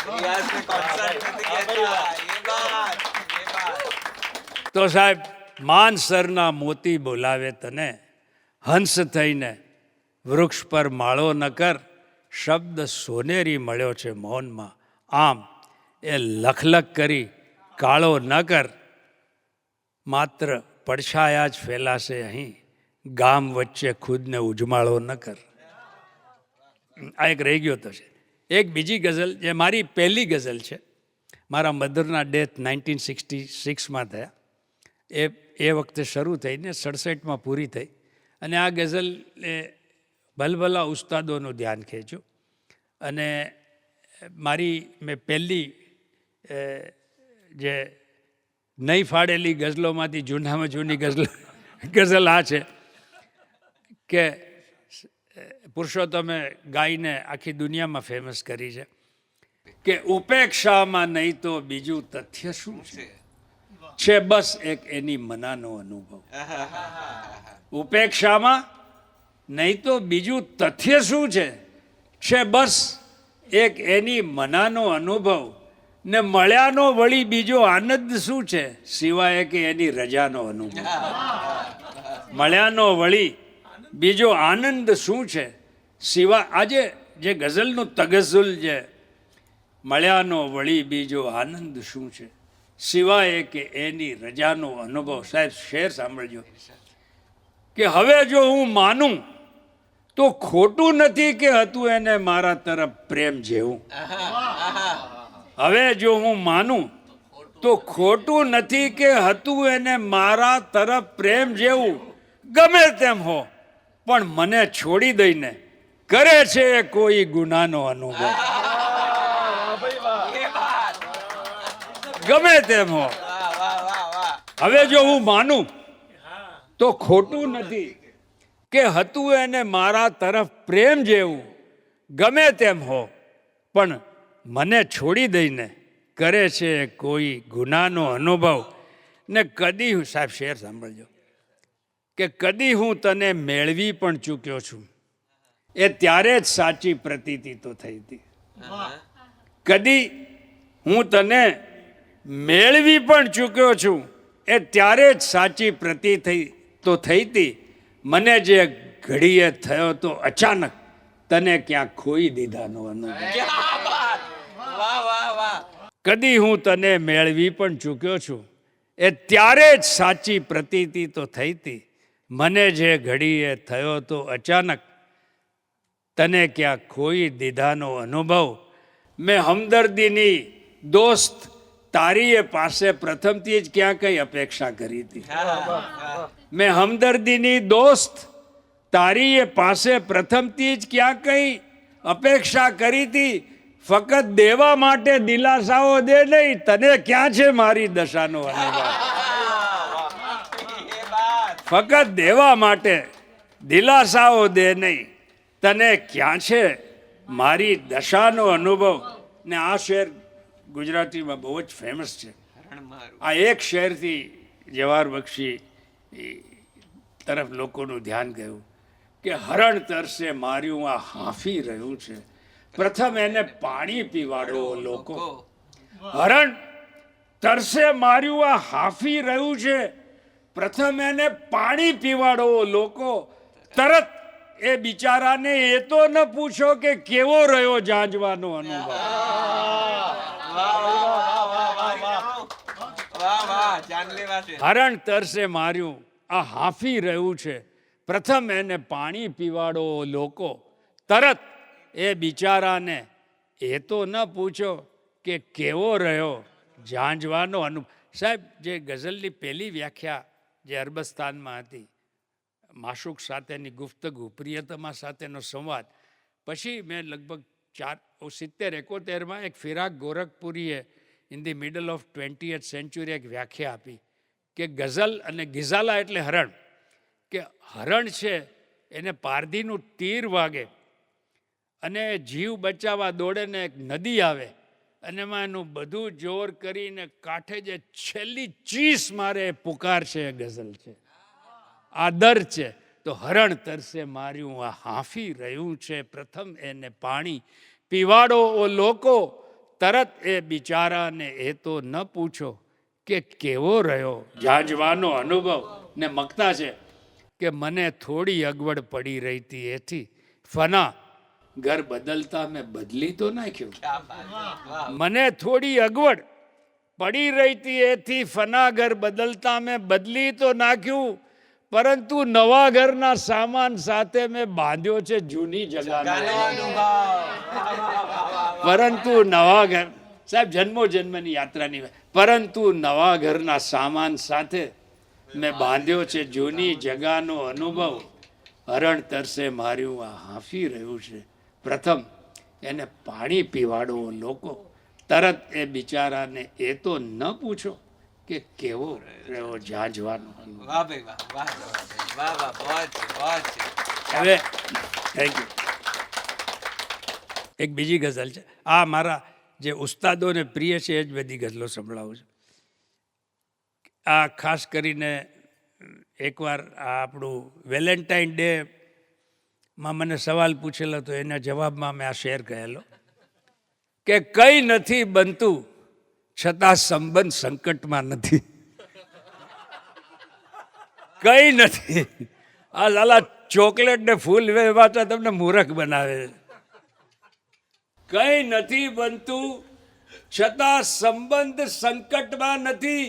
रियाज में कॉन्सर्ट करते कहता ये बात તો સાહેબ, માનસરના મોતી બોલાવે તને, હંસ થઈને વૃક્ષ પર માળો ન કર. શબ્દ સોનેરી મળ્યો છે મૌનમાં, આમ એ લખલખ કરી કાળો ન કર. માત્ર પડછાયા જ ફેલાશે અહીં, ગામ વચ્ચે ખુદને ઉજમાળો ન કર. આ એક રહી ગયો તો છે. એક બીજી ગઝલ જે મારી પહેલી ગઝલ છે. મારા મધરના ડેથ 1966માં થયા. એ વખતે શરૂ થઈને 67માં પૂરી થઈ. અને આ ગઝલ એ ભલભલા ઉસ્તાદોનું ધ્યાન ખેંચ્યું. અને મેં પહેલી જે નહીં ફાડેલી ગઝલોમાંથી જૂનામાં જૂની ગઝલ આ છે કે પુરુષોત્તમે ગાઈને આખી દુનિયામાં ફેમસ કરી છે કે ઉપેક્ષામાં નહીં તો બીજું તથ્ય શું છે બસ એક એની મનાનો અનુભવ. ઉપેક્ષામાં નહીં તો બીજું તથ્ય શું છે બસ એક એની મનાનો અનુભવ. ને મળ્યાનો વળી બીજો આનંદ શું છે સિવાય કે એની રજાનો અનુભવ. મળ્યાનો વળી બીજો આનંદ શું છે સિવાય, આજે જે ગઝલનું તગઝુલ છે, મળ્યાનો વળી બીજો આનંદ શું છે સિવાય કે એની રજાનો અનુભવ. સાહેબ, શેર સાંભળજો કે હવે જો હું માનું તો ખોટું નથી કે હતું એને મારા તરફ પ્રેમ જેવું. હવે જો હું માનું તો ખોટું નથી કે હતું એને મારા તરફ પ્રેમ જેવું. ગમે તેમ હો પણ મને છોડી દઈને કરે છે કોઈ ગુનાનો અનુભવ. ગમે તેમ હો. હવે જો હું માનું તો ખોટું નથી કે હતું એને મારા તરફ પ્રેમ જેવું. ગમે તેમ હો પણ મને છોડી દઈને કરે છે કોઈ ગુનાનો અનુભવ. ને કદી હું, સાહેબ શેર સાંભળજો, કે કદી હું તને મેળવી પણ ચૂક્યો છું એ ત્યારે જ સાચી પ્રતીતિ તો થઈ હતી. કદી હું તને મેળવી પણ ચૂક્યો છું એ ત્યારે જ સાચી પ્રતીતિ તો થઈ હતી. મને જે ઘડીએ થયો તો અચાનક તને ક્યાં ખોઈ દીધાનો અનુભવ. કદી હું તને મેળવી પણ ચૂક્યો છું એ ત્યારે જ સાચી પ્રતીતિ તો થઈ હતી. મને જે ઘડીએ થયો તો અચાનક તને ક્યાં ખોઈ દીધાનો અનુભવ. મેં હમદર્દીની દોસ્ત તારીએ પાસે પ્રથમથી જ ક્યાં કઈ અપેક્ષા કરી હતી. મેં હમદર્દીની દોસ્ત તારીએ પાસે પ્રથમથી જ ક્યાં કઈ અપેક્ષા કરી હતી. ફક્ત દેવા માટે દિલાસાઓ દે નહીં, તને ક્યાં છે મારી દશાનો અનુભવ. ફક્ત દેવા માટે દિલાસાઓ દે નહીં, તને ક્યાં છે મારી દશાનો અનુભવ. ને આ શેર ગુજરાતીમાં બહુ જ ફેમસ છે. આ એક શેરથી જવાહર બક્ષી તરફ લોકોનું ધ્યાન ગયું કે હરણ તરસે માર્યું આ હાંફી રહ્યું છે, પ્રથમ એને પાણી પીવાડો લોકો. હરણ તરસે માર્યું આ હાંફી રહ્યું છે, પ્રથમ એને પાણી પીવાડો લોકો. તરત એ બિચારાને એ તો ન પૂછો કે કેવો રહ્યો જાંજવાનો અનુભવ. વાહ વાહ જાનલેવા છે. હરણ તરસે માર્યું આ હાંફી રહ્યું છે, પ્રથમ એને પાણી પીવાડો લોકો, તરત એ બિચારાને એ તો ન પૂછો કે કેવો રહ્યો ઝાંઝવાનો અનુભવ. સાહેબ, જે ગઝલની પહેલી વ્યાખ્યા જે અરબસ્તાનમાં હતી, માશુક સાથેની ગુફ્તગુ, પ્રિયતમા સાથેનો સંવાદ, પછી મેં લગભગ 70-71માં એક ફિરાક ગોરખપુરીએ in the middle of 20th century એક વ્યાખ્યા આપી કે ગઝલ અને ગિઝાલા એટલે હરણ, કે હરણ છે એને પારધીનું તીર વાગે અને જીવ બચાવવા દોડે ને એક નદી આવે અને એમાં એનું બધું જોર કરીને કાંઠે જે છેલ્લી ચીસ મારે એ પુકાર છે, એ ગઝલ છે, આદર છે. તો હરણ તરસે માર્યું આ હાંફી રહ્યું છે, પ્રથમ એને પાણી પીવાડો ઓ લોકો, તરત એ બિચારાને એ તો ન પૂછો કે કેવો રહ્યો ઝાંઝવાનો અનુભવ. ને મકતા છે કે મને થોડી અગવડ પડી રહી હતી એથી ફના ઘર બદલતા મેં બદલી તો નાખ્યું. મને થોડી અગવડ પડી રહી હતી એથી ફના ઘર બદલતા મેં બદલી તો નાખ્યું, પરંતુ નવા ઘરના સામાન સાથે મેં બાંધ્યો છે જૂની જગાનો. પરંતુ નવા ઘર, સાહેબ જન્મો જન્મની યાત્રાની વાત, પરંતુ નવા ઘરના સામાન સાથે મેં બાંધ્યો છે જૂની જગાનો અનુભવ. હરણ તરસે માર્યું આ હાંફી રહ્યું છે, પ્રથમ એને પાણી પીવાડો લોકો, તરત એ બિચારાને એ તો ન પૂછો કે કેવો રહ્યો ઝાંઝવાનો અનુભવ. વાહ ભાઈ વાહ વાહ વાહ વાહ બહોત છે બહોત છે. હવે થેન્ક યુ. એક બીજી ગઝલ છે, આ મારા જે ઉસ્તાદોને પ્રિય છે એ જ બધી ગઝલો સંભળાવું છું. આ ખાસ કરીને એકવાર આ આપણું વેલેન્ટાઇન ડે માં મને સવાલ પૂછેલો તો એના જવાબમાં મેં આ શેર કહેલો કે કંઈ નથી બનતું છતાં સંબંધ સંકટમાં નથી. કંઈ નથી. આ લાલા ચોકલેટ ને ફૂલ વેવાતા તમને મૂરખ બનાવે. કંઈ નથી બનતું છતાં સંબંધ સંકટમાં નથી.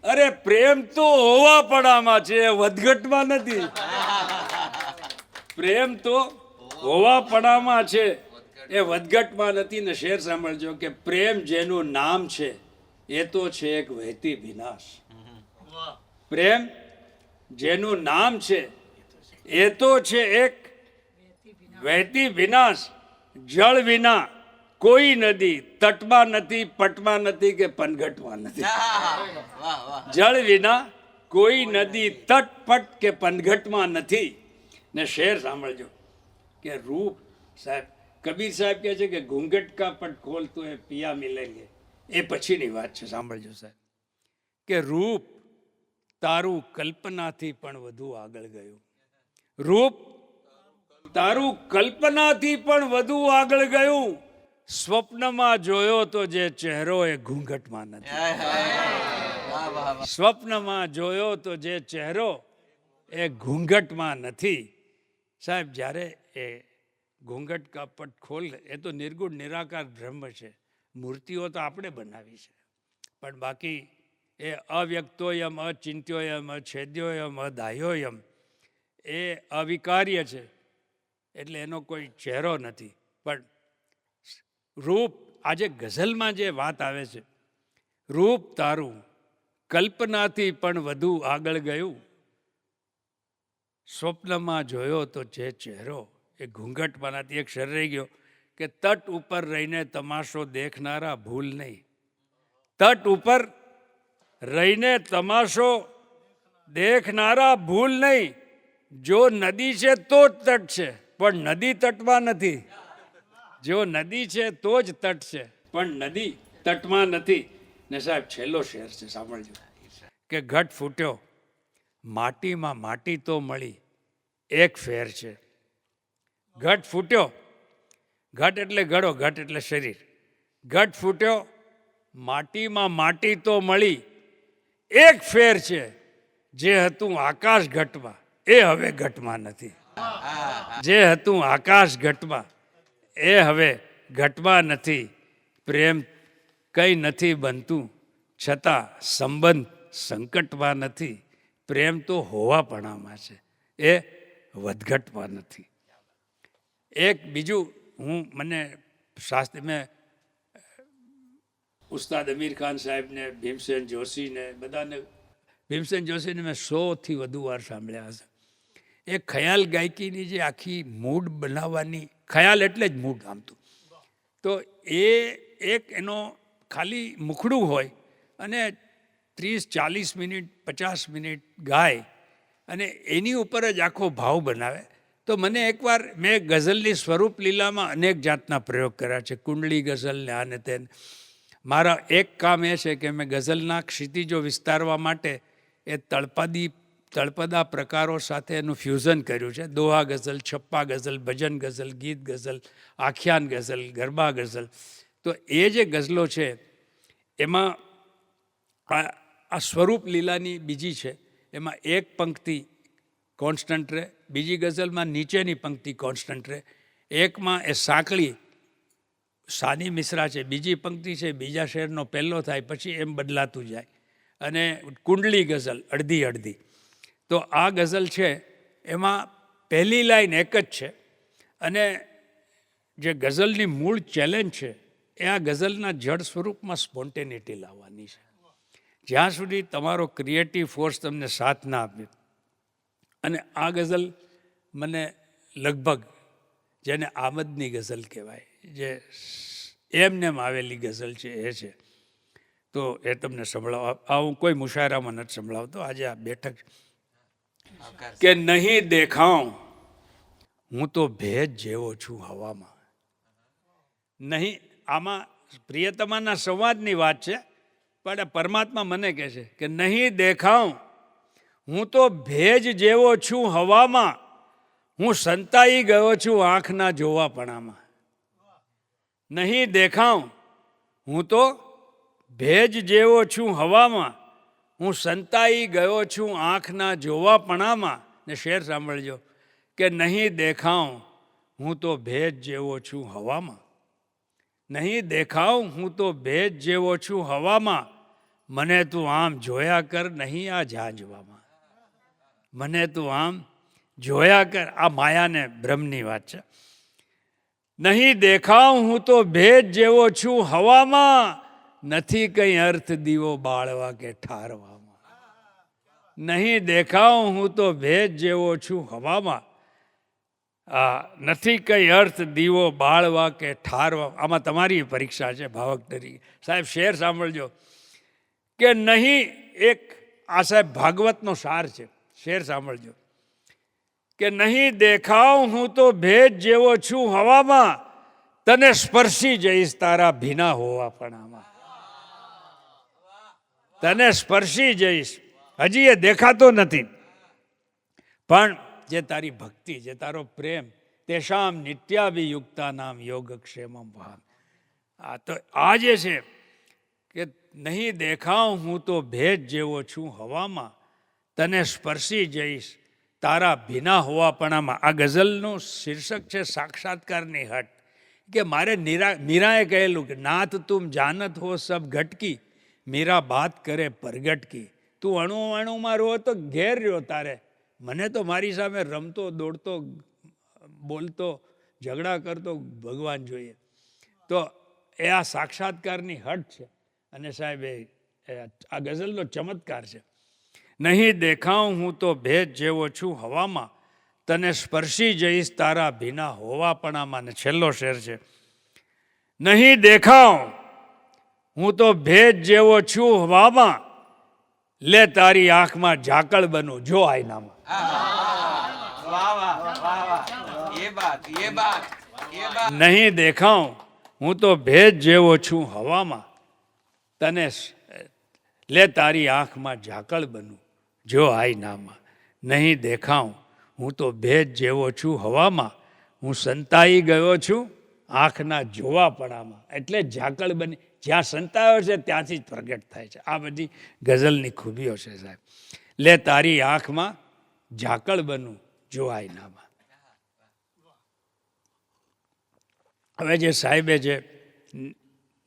અરે પ્રેમ તો હોવાપણામાં છે, વધઘટમાં નથી. પ્રેમ તો હોવાપણામાં છે, એ વધઘટમાં નથી. ને શેર સાંભળજો કે પ્રેમ જેનું નામ છે એ તો છે એક વહેતી વિનાશ. પ્રેમ જેનું નામ છે એ તો છે એક વહેતી વિનાશ. જળ વિના કોઈ નદી તટમાં નથી, પટમાં નથી કે પનઘટમાં નથી. જળ વિના કોઈ નદી તટપટ કે પનઘટમાં નથી. ને શેર સાંભળજો કે રૂપ, સાહેબ કબીર સાહેબ કહે છે કે ઘૂંઘટ કા પટ ખોલ તો એ પિયા મિલેંગે. એ પછીની વાત છે, સાંભળજો સાહેબ, કે રૂપ તારું કલ્પનાથી પણ વધુ આગળ ગયું. રૂપ તારું કલ્પનાથી પણ વધુ આગળ ગયું. સ્વપ્નમાં જોયો તો જે ચહેરો એ ઘૂંઘટમાં નથી. સ્વપ્નમાં જોયો તો જે ચહેરો એ ઘૂંઘટમાં નથી. સાહેબ જ્યારે એ ઘૂંઘટ કા પટ ખોલ, એ તો નિર્ગુણ નિરાકાર બ્રહ્મ છે. મૂર્તિઓ તો આપણે બનાવી છે, પણ બાકી એ અવ્યક્તોયમ, અચિંત્યોયમ, અછેદ્યોયમ, અદાહ્યોયમ, એ અવિકાર્ય છે, એટલે એનો કોઈ ચહેરો નથી. પણ રૂપ, આજે ગઝલમાં જે વાત આવે છે, રૂપ તારું કલ્પનાથી પણ વધુ આગળ ગયું. સ્વપ્નમાં જોયો તો જે ચહેરો એ ઘૂંઘટમાં નથી. એક શર રહી ગયો કે તટ ઉપર રહીને તમાશો દેખનારા ભૂલ નહીં. તટ ઉપર રહીને તમાશો દેખનારા ભૂલ નહીં. જો નદી છે તો જ તટ છે, પણ નદી તટમાં નથી. જો નદી છે તો જ તટ છે, પણ નદી તટમાં નથી. ને સાહેબ છેલ્લો શેર છે, સાંભળજો કે ઘટ ફૂટ્યો માટીમાં માટી તો મળી, એક ફેર છે. ઘટ ફૂટ્યો, ઘટ એટલે ઘડો, ઘટ એટલે શરીર. ઘટ ફૂટ્યો માટીમાં માટી તો મળી, એક ફેર છે. જે હતું આકાશ ઘટમાં એ હવે ઘટમાં નથી. જે હતું આકાશ ઘટમાં એ હવે ઘટમાં નથી. પ્રેમ કંઈ નથી બનતું, છતાં સંબંધ સંકટમાં નથી. પ્રેમ તો હોવાપણામાં છે, એ વધઘટમાં નથી. એક બીજું મને શાસ્ત્રી મેં ઉસ્તાદ અમીર ખાન સાહેબને, ભીમસેન જોશીને બધાને, ભીમસેન જોશીને મેં 100થી વધુ વાર સાંભળ્યા હશે. એ ખ્યાલ ગાયકીની જે આખી મૂડ બનાવવાની, ખ્યાલ એટલે જ મૂડ આમતું, તો એ એક એનો ખાલી મુખડું હોય અને 30-40 મિનિટ 50 મિનિટ ગાય અને એની ઉપર જ આખો ભાવ બનાવે. તો મને એકવાર મેં ગઝલની સ્વરૂપ લીલામાં અનેક જાતના પ્રયોગ કર્યા છે, કુંડળી ગઝલ ને આને તેને. મારા એક કામ એ છે કે મેં ગઝલના ક્ષિતિજો વિસ્તારવા માટે એ તળપદા પ્રકારો સાથે એનું ફ્યુઝન કર્યું છે. દોહા ગઝલ, છપ્પા ગઝલ, ભજન ગઝલ, ગીત ગઝલ, આખ્યાન ગઝલ, ગરબા ગઝલ. તો એ જે ગઝલો છે એમાં આ સ્વરૂપ લીલાની બીજી છે, એમાં એક પંક્તિ કોન્સ્ટન્ટ રહે, બીજી ગઝલમાં નીચેની પંક્તિ કોન્સ્ટન્ટ રહે, એકમાં એ સાંકળી સાની મિશ્રા છે, બીજી પંક્તિ છે બીજા શેરનો પહેલો થાય, પછી એમ બદલાતું જાય. અને કુંડલી ગઝલ અડધી અડધી. તો આ ગઝલ છે એમાં પહેલી લાઈન એક જ છે અને જે ગઝલની મૂળ ચેલેન્જ છે એ આ ગઝલના જડ સ્વરૂપમાં સ્પોન્ટેનિટી લાવવાની છે. જ્યાં સુધી તમારો ક્રિએટિવ ફોર્સ તમને સાથ ના આપે. અને આ ગઝલ મને લગભગ જેને આમદની ગઝલ કહેવાય, જે એમનેમ આવેલી ગઝલ છે એ છે. તો એ તમને સંભળાવ. આ હું કોઈ મુશાયરામાં નથી સંભળાવતો, આજે આ બેઠક. કે નહીં દેખાઉં હું તો ભેજ જેવો છું હવામાં. નહીં, આમાં પ્રિયતમાના સંવાદની વાત છે, પણ પરમાત્મા મને કહે છે કે નહીં દેખાઉં હું તો ભેજ જેવો છું હવામાં, હું સંતાઈ ગયો છું આંખના જોવાપણામાં. નહીં દેખાઉં હું તો ભેજ જેવો છું હવામાં, હું સંતાઈ ગયો છું આંખના જોવાપણામાં. ને શેર સાંભળજો કે નહીં દેખાઉં હું તો ભેજ જેવો છું હવામાં. નહીં દેખાઉં હું તો ભેજ જેવો છું હવામાં, મને તું આમ જોયા કર નહીં આ ઝાંઝવામાં. મને તું આમ જોયા કર. આ માયાને બ્રહ્મની વાત છે. નહીં દેખાઉં હું તો ભેજ જેવો છું હવામાં, નથી કંઈ અર્થ દીવો બાળવા કે ઠારવામાં. નહીં દેખાઉં હું તો ભેજ જેવો છું હવામાં, નથી કંઈ અર્થ દીવો બાળવા કે ઠારવા. આમાં તમારી પરીક્ષા છે ભાવક તરીકે. સાહેબ શેર સાંભળજો કે નહીં, એક આ સાહેબ ભાગવતનો સાર છે. શેર સાંભળજો કે નહીં દેખાઉં હું તો ભેજ જેવો છું હવામાં, તને સ્પર્શી જઈશ તારા ભીના હોવાપણામાં. તને સ્પર્શી જઈશ, હજી એ દેખાતો નથી, પણ જે તારી ભક્તિ, જે તારો પ્રેમ, તેષામ નિત્યાભિયુક્તા નામ યોગક્ષેમમ ભામ. તો આ જે છે કે નહીં દેખાઉં હું તો ભેજ જેવો છું હવામાં, તને સ્પર્શી જઈશ તારા ભીના હોવાપણામાં. આ ગઝલનું શીર્ષક છે સાક્ષાત્કારની હટ. કે મારે મીરાએ કહેલું કે નાથ તુમ જાનત હો સબ ઘટકી, મીરા બાત કરે પરગટ કી. તું અણુ અણુમાં રહો તો ઘેર રહ્યો તારે, મને તો મારી સામે રમતો દોડતો બોલતો ઝઘડા કરતો ભગવાન જોઈએ. તો એ આ સાક્ષાત્કારની હટ છે. અને સાહેબ આ ગઝલનો ચમત્કાર છે. નહીં દેખાઉં હું તો ભેજ જેવો છું હવામાં, તને સ્પર્શી જઈશ તારા ભીના હોવાપણામાં. ને છેલ્લો શેર છે નહીં દેખાઉં હું તો ભેજ જેવો છું હવામાં, લે તારી આંખમાં ઝાકળ બનું જો આઈનામાં. નહીં દેખાઉં હું તો ભેજ જેવો છું હવામાં, તને લે તારી આંખમાં ઝાકળ બનું જો આઈનામાં. નહીં દેખાઉં હું તો ભેજ જેવો છું હવામાં, હું સંતાઈ ગયો છું આંખના જોવાપણામાં. એટલે ઝાકળ બની, જ્યાં સંતાયો છે ત્યાંથી જ પ્રગટ થાય છે. આ બધી ગઝલની ખૂબીઓ છે સાહેબ. લે તારી આંખમાં ઝાકળ બનું જો આઈનામાં. હવે જે સાહેબે જે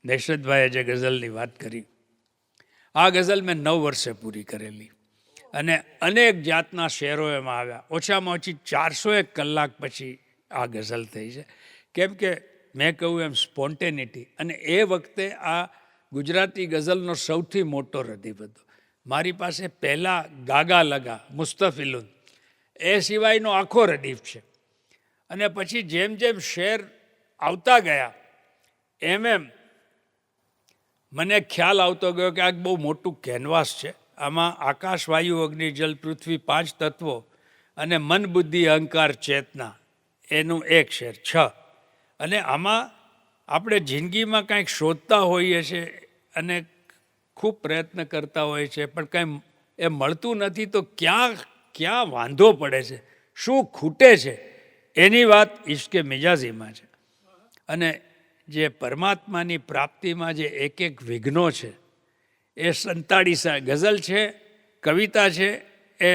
નેશરતભાઈએ જે ગઝલની વાત કરી, આ ગઝલ મેં 9 વર્ષે પૂરી કરેલી અને અનેક જાતના શેરો એમાં આવ્યા. ઓછામાં ઓછી 401 કલાક પછી આ ગઝલ થઈ છે. કેમ કે મેં કહ્યું એમ સ્પોન્ટેનિટી, અને એ વખતે આ ગુજરાતી ગઝલનો સૌથી મોટો રદીફ હતો. મારી પાસે પહેલાં ગાગા લગા, મુસ્તફિલુન, એ સિવાયનો આખો રદીફ છે. અને પછી જેમ જેમ શેર આવતા ગયા એમ એમ મને ખ્યાલ આવતો ગયો કે આ બહુ મોટું કેનવાસ છે. આમાં આકાશ, વાયુ, અગ્નિ, જલ, પૃથ્વી 5 તત્વો અને મન, બુદ્ધિ, અહંકાર, ચેતના એનું એક શેર 6. અને આમાં આપણે જિંદગીમાં કંઈક શોધતા હોઈએ છીએ અને ખૂબ પ્રયત્ન કરતા હોઈએ છીએ, પણ કંઈ એ મળતું નથી. તો ક્યાં વાંધો પડે છે, શું ખૂટે છે, એની વાત ઇશ્કે મિજાજીમાં છે. અને જે પરમાત્માની પ્રાપ્તિમાં જે એક વિઘ્નો છે એ 47 ગઝલ છે, કવિતા છે, એ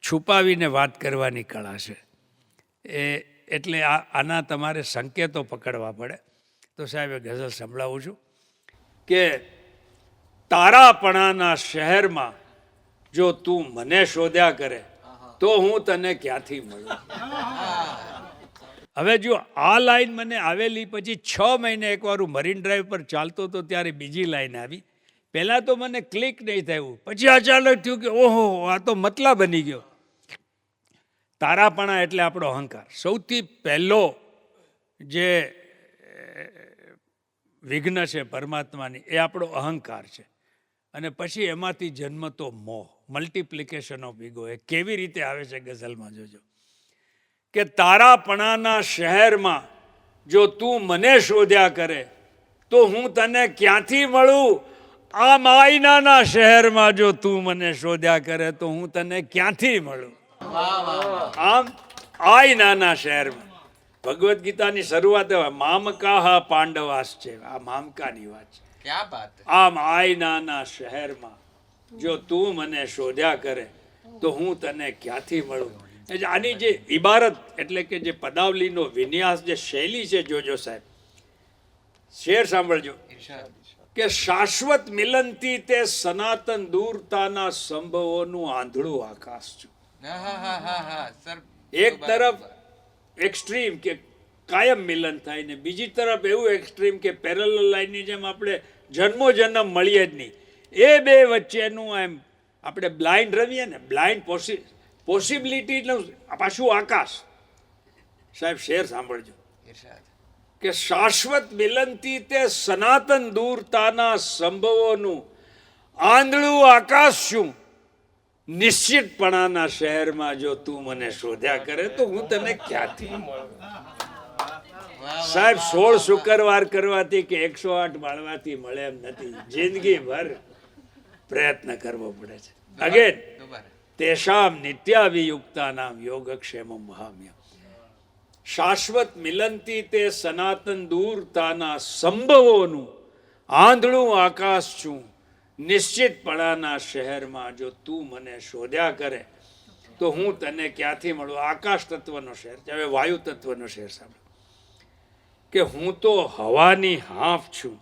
છુપાવીને વાત કરવાની કળા છે. એટલે આના તમારે સંકેતો પકડવા પડે. તો સાહેબ એ ગઝલ સંભળાવું છું કે તારાપણાના શહેરમાં જો તું મને શોધ્યા કરે તો હું તને ક્યાંથી મળું. હવે જો આ લાઈન મને આવેલી પછી 6 મહિને એકવાર હું મરીન ડ્રાઈવ પર ચાલતો હતો ત્યારે બીજી લાઈન આવી. પહેલાં તો મને ક્લિક નહીં થયું, પછી અચાનક થયું કે ઓહો, આ તો મતલબ બની ગયો. તારાપણા એટલે આપણો અહંકાર. સૌથી પહેલો જે વિઘ્ન છે પરમાત્માની એ આપણો અહંકાર છે. અને પછી એમાંથી જન્મતો મોહ, મલ્ટિપ્લિકેશન ઓફ ઈગો. એ કેવી રીતે આવે છે ગઝલમાં જોજો કે તારાપણાના શહેરમાં જો તું મને શોધ્યા કરે તો હું તને ક્યાંથી મળું. આમ આઈનાના શહેરમાં જો તું મને શોધ્યા કરે તો હું તને ક્યાંથી મળું. આમ આઈનાના શહેરમાં ભગવદ્ ગીતાની શરૂઆત મામકા પાંડવાસ છે. આ મામકાની વાત છે. क्या बात है. આમ આઈનાના શહેરમાં જો તું મને શોધ્યા કરે તો હું તને ક્યાંથી મળું. આની જે ઇબારત એટલે કે જે પદાવલીનો વિન્યાસ, જે શૈલી છે, જોજો સાહેબ, શેર સાંભળજો કે શાશ્વત મિલનથી તે સનાતન દૂરતાના સંભવોનું આંધળું આકાશ છું. સર એક તરફ એક્સ્ટ્રીમ કે કાયમ મિલન થાય ને બીજી તરફ એવું એક્સ્ટ્રીમ કે પેરેલલ લાઈનની જેમ આપણે જન્મો જન્મ મળીએ જ નહીં. એ બે વચ્ચેનું એમ આપણે બ્લાઇન્ડ રમીએ ને, બ્લાઇન્ડ પોસિબિલિટીનું પાછું આકાશ. સાહેબ શેર સાંભળજો કે શાશ્વત મિલનથી તે સનાતન દૂરતાના સંભવોનું આંધળું આકાશ શું. નિશ્ચિતપણાના શહેરમાં જો તું મને શોધ્યા કરે તો હું તને ક્યાંથી મળું. સાહેબ 16 શુક્રવાર કરવાથી કે 108 બાળવાથી મળે એમ નથી. જિંદગીભર પ્રયત્ન કરવો પડે છે. અગેન તેષામ નિત્યાવિયુક્તાનામ યોગક્ષેમમ મહામ્ય. શાશ્વત મિલનથી તે સનાતન દૂરતાના સંભવોનું આંધળું આકાશ છું. નિશ્ચિતપણાના શહેરમાં જો તું મને શોધ્યા કરે તો હું તને ક્યાંથી મળું. આકાશ તત્વનો શહેર છે. હવે વાયુ તત્વનો શહેર સાંભળો કે હું તો હવાની હાંફ છું.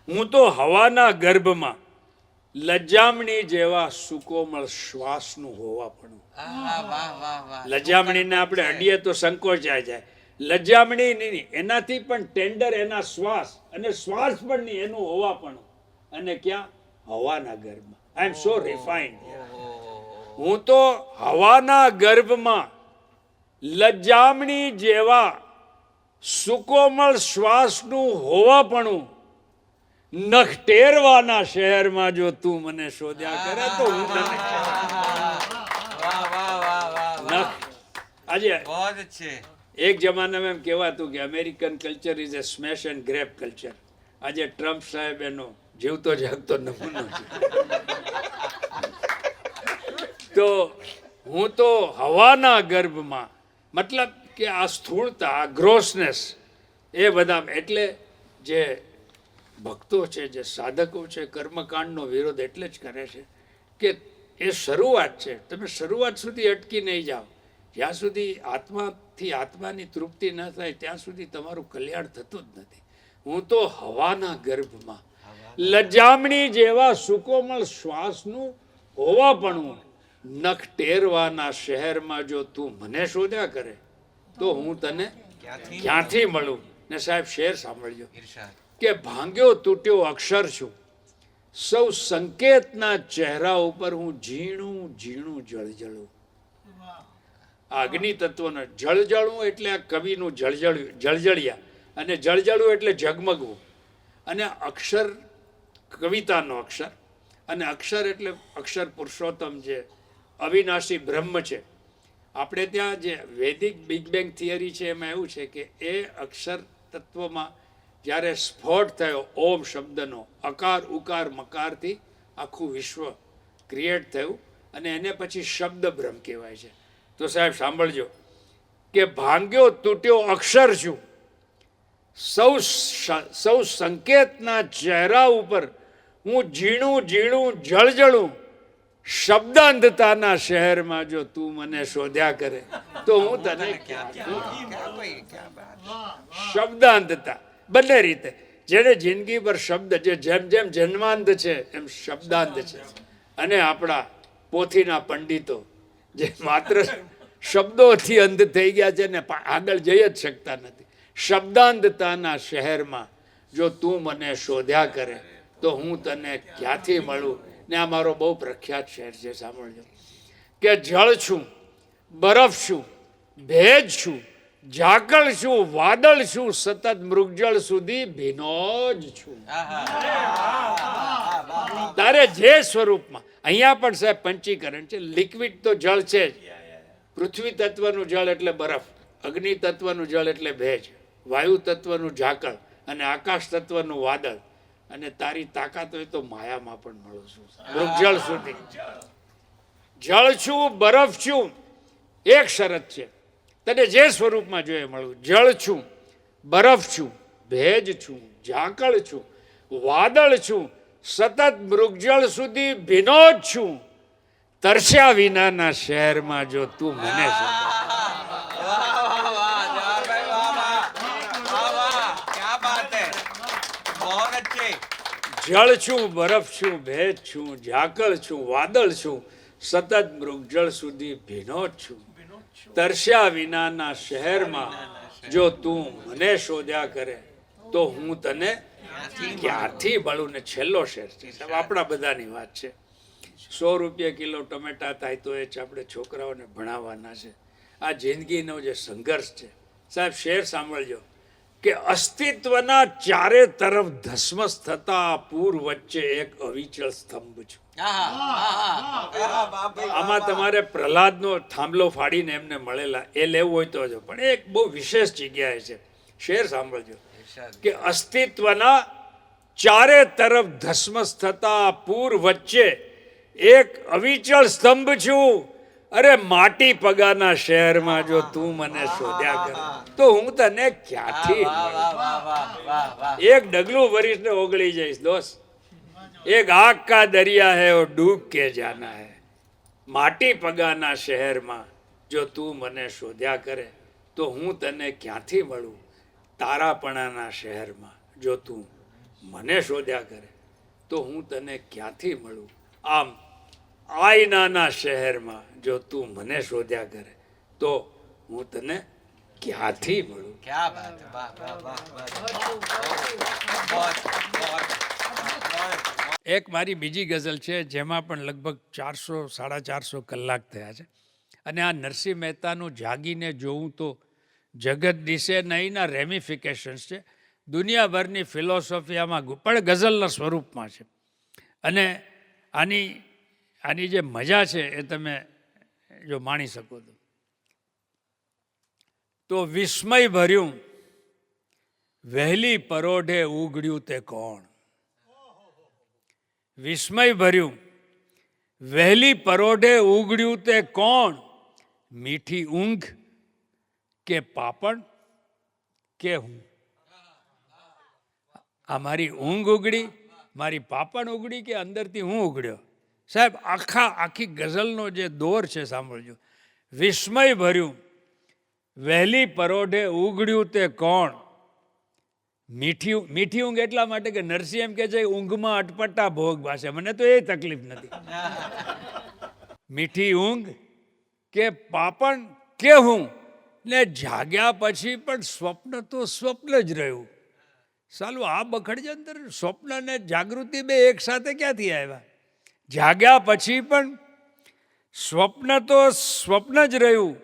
હું તો હવાના ગર્ભમાં લજામણી જેવા સુકોમળ શ્વાસનું હોવાપણું. લજામણીને આપણે અડીએ તો સંકોચાઈ જાય. લજામણી નહીં, એનાથી પણ ટેન્ડર એના શ્વાસ, અને શ્વાસ પણ નહીં એનું હોવાપણું. અને ક્યાં? હવાના ગર્ભમાં. આઈ એમ સો રિફાઇન્ડ. હું તો હવાના ગર્ભમાં લજામણી જેવા સુકોમળ શ્વાસનું હોવાપણું નખ ટેરવાના શહેરમાં જો તું મને શોધ્યા કરે તો હું તને નખ. આજે बहुत अच्छे. એક જમાનામાં એમ કહેવાતું કે American culture is A smash and grape culture. આજે ટ્રમ્પ સાહેબ એનો જીવતો જાગતો નમૂનો છે. તો હું તો હવાના ગર્ભમાં, મતલબ કે આ સ્થૂળતા, આ ગ્રોસનેસ, એ બધા. એટલે જે ભક્તો છે, જે સાધકો છે, કર્મકાંડનો વિરોધ એટલે જ કરે છે કે એ શરૂઆત છે. તમે શરૂઆત સુધી અટકી નહીં જાઓ. જ્યાં સુધી આત્મા આથી આત્માની તૃપ્તિ ન થાય ત્યાં સુધી તમારું કલ્યાણ થતું જ નથી. હું તો હવાના ગર્ભમાં લજામણી જેવા સુકોમળ શ્વાસનું હોવાપણું નખ ટેરવાના શહેરમાં જો તું મને શોધ્યા કરે તો હું તને ક્યાંથી મળું. ને સાહેબ શેર સાંભળજો ઈર્ષાદ. કે ભાંગ્યો તૂટ્યો અક્ષર છું, સૌ સંકેતના ચહેરા ઉપર હું ઝીણું ઝીણું જળજળું. આ અગ્નિ તત્વનો જળજળું એટલે આ કવિનું જળજળિયા, અને જળજળું એટલે ઝગમગવું, અને અક્ષર કવિતાનો અક્ષર, અને અક્ષર એટલે અક્ષર પુરુષોત્તમ જે અવિનાશી બ્રહ્મ છે. આપણે ત્યાં જે વૈદિક બિગ બેંગ થિયરી છે એમાં એવું છે કે એ અક્ષર તત્વમાં જ્યારે સ્ફોટ થયો ઓમ શબ્દનો, અકાર ઉકાર મકારથી આખું વિશ્વ ક્રિએટ થયું, અને એને પછી શબ્દ બ્રહ્મ કહેવાય છે. તો સાહેબ સાંભળજો કે ભાંગ્યો તૂટ્યો અક્ષર છું, સૌ સંકેતના ચહેરા ઉપર હું ઝીણું ઝીણું જળજળું. શબ્દાંતતાના શહેરમાં જો તું મને શોધ્યા કરે તો હું તને શબ્દાંતતા બંને રીતે, જેને જિંદગી પર શબ્દ, જે જેમ જેમ જન્માંત છે એમ શબ્દાંત છે, અને આપણા પોથીના પંડિતો જે માત્ર શબ્દોથી અંધ થઈ ગયા છે ને આગળ જઈ જ શકતા નથી. શબ્દાંતતાના શહેરમાં જો તું મને શોધ્યા કરે તો હું તને ક્યાંથી મળું. ને આ મારો બહુ પ્રખ્યાત શહેર છે, સાંભળજો કે જળ છું, બરફ છું, ભેજ છું, ઝાકળ છું, વાદળ છું, સતત મૃગજળ સુધી ભીનો જ છું. તારે જે સ્વરૂપમાં, અહીંયા પણ સાહેબ પંચીકરણ છે. લિક્વિડ તો જળ છે જ, પૃથ્વી તત્વનું જળ એટલે બરફ, અગ્નિ તત્વનું જળ એટલે ભેજ, વાયુ તત્વનું ઝાકળ, અને આકાશ તત્વનું વાદળ, અને તારી તાકાત હોય તો માયામાં પણ મળું છું મૃગજળ સુધી. જળ છું, બરફ છું, એક શરત છે, તને જે સ્વરૂપમાં જોઈએ મળું. જળ છું, બરફ છું, ભેજ છું, ઝાકળ છું, વાદળ છું, સતત મૃગજળ સુધી ભીનો જ છું. તરસ્યા વિનાના શહેરમાં જો તું મને જળ છું, બરફ છું, ભેજ છું, ઝાકળ છું, વાદળ છું, સતત મૃગજળ સુધી ભીનો જ છું. તરસ્યા વિનાના શહેરમાં જો તું મને શોધ્યા કરે તો હું તને ક્યાંથી મળું. ને છેલ્લો શેર છે, આપણા બધાની વાત છે. 100 રૂપિયા કિલો ટમેટા થાય તો એ જ આપણે છોકરાઓને ભણાવવાના છે. આ જિંદગીનો જે સંઘર્ષ છે સાહેબ, શેર સાંભળજો કે અસ્તિત્વના ચારે તરફ ધસમસ થતા પૂર વચ્ચે એક અવિચળ સ્તંભ છું. આમાં તમારે પ્રહલાદનો થાંભલો ફાડીને એમને મળેલા એ લેવું હોય તો જો, પણ એક બહુ વિશેષ જગ્યાએ છે. શેર સાંભળજો કે અસ્તિત્વના ચારે તરફ ધસમસ થતા પૂર વચ્ચે એક અવિચળ સ્તંભ છું. અરે માટી પગાના શહેરમાં જો તું મને શોધ્યા કરે તો હું તને ક્યાંથી મળું. એક ડગલું ભરીને ઓગળી જઈશ દોસ્ત. એક આગ કા દરિયા હૈ ઓ ડૂબ કે જાના હૈ. માટી પગાના શહેરમાં જો તું મને શોધ્યા કરે તો હું તને ક્યાંથી મળું. તારાપણાના શહેરમાં જો તું મને શોધ્યા કરે તો હું તને ક્યાંથી મળું. આમ આઈનાના શહેરમાં જો તું મને શોધ્યા કરે તો હું તને ક્યાંથી મળું. એક મારી બીજી ગઝલ છે જેમાં પણ લગભગ 400-450 કલાક થયા છે, અને આ નરસિંહ મહેતાનું જાગીને જોવું તો જગત દિશે નહીંના રેમિફિકેશન્સ છે. દુનિયાભરની ફિલોસોફી આમાં પણ ગઝલના સ્વરૂપમાં છે. અને આની જે મજા છે એ તમે જો માણી શકો તો વિસ્મય ભર્યું વહેલી પરોઢે ઉગડ્યું તે કોણ. વિસ્મય ભર્યું વહેલી પરોઢે ઉગડ્યું તે કોણ. મીઠી ઊંઘ કે પાપણ કે હું. આ મારી ઊંઘ ઉગડી, મારી પાપણ ઉગડી કે અંદરથી હું ઉગડ્યો. સાહેબ આખી ગઝલનો જે દોર છે સાંભળજો. વિસ્મય ભર્યું વહેલી પરોઢે ઉગડ્યું તે કોણ? મીઠી ઊંઘ એટલા માટે કે નરસિંહ એમ કે છે ઊંઘમાં અટપટા ભોગ વાસે. મને તો એ તકલીફ નથી. મીઠી ઊંઘ કે પાપણ કે હું ને જાગ્યા પછી પણ સ્વપ્ન તો સ્વપ્ન જ રહ્યું. સાલું આ બખડજે અંદર સ્વપ્ન ને જાગૃતિ બે એક સાથે ક્યાંથી આવ્યા? જાગ્યા પછી પણ સ્વપ્ન તો સ્વપ્ન જ રહ્યું.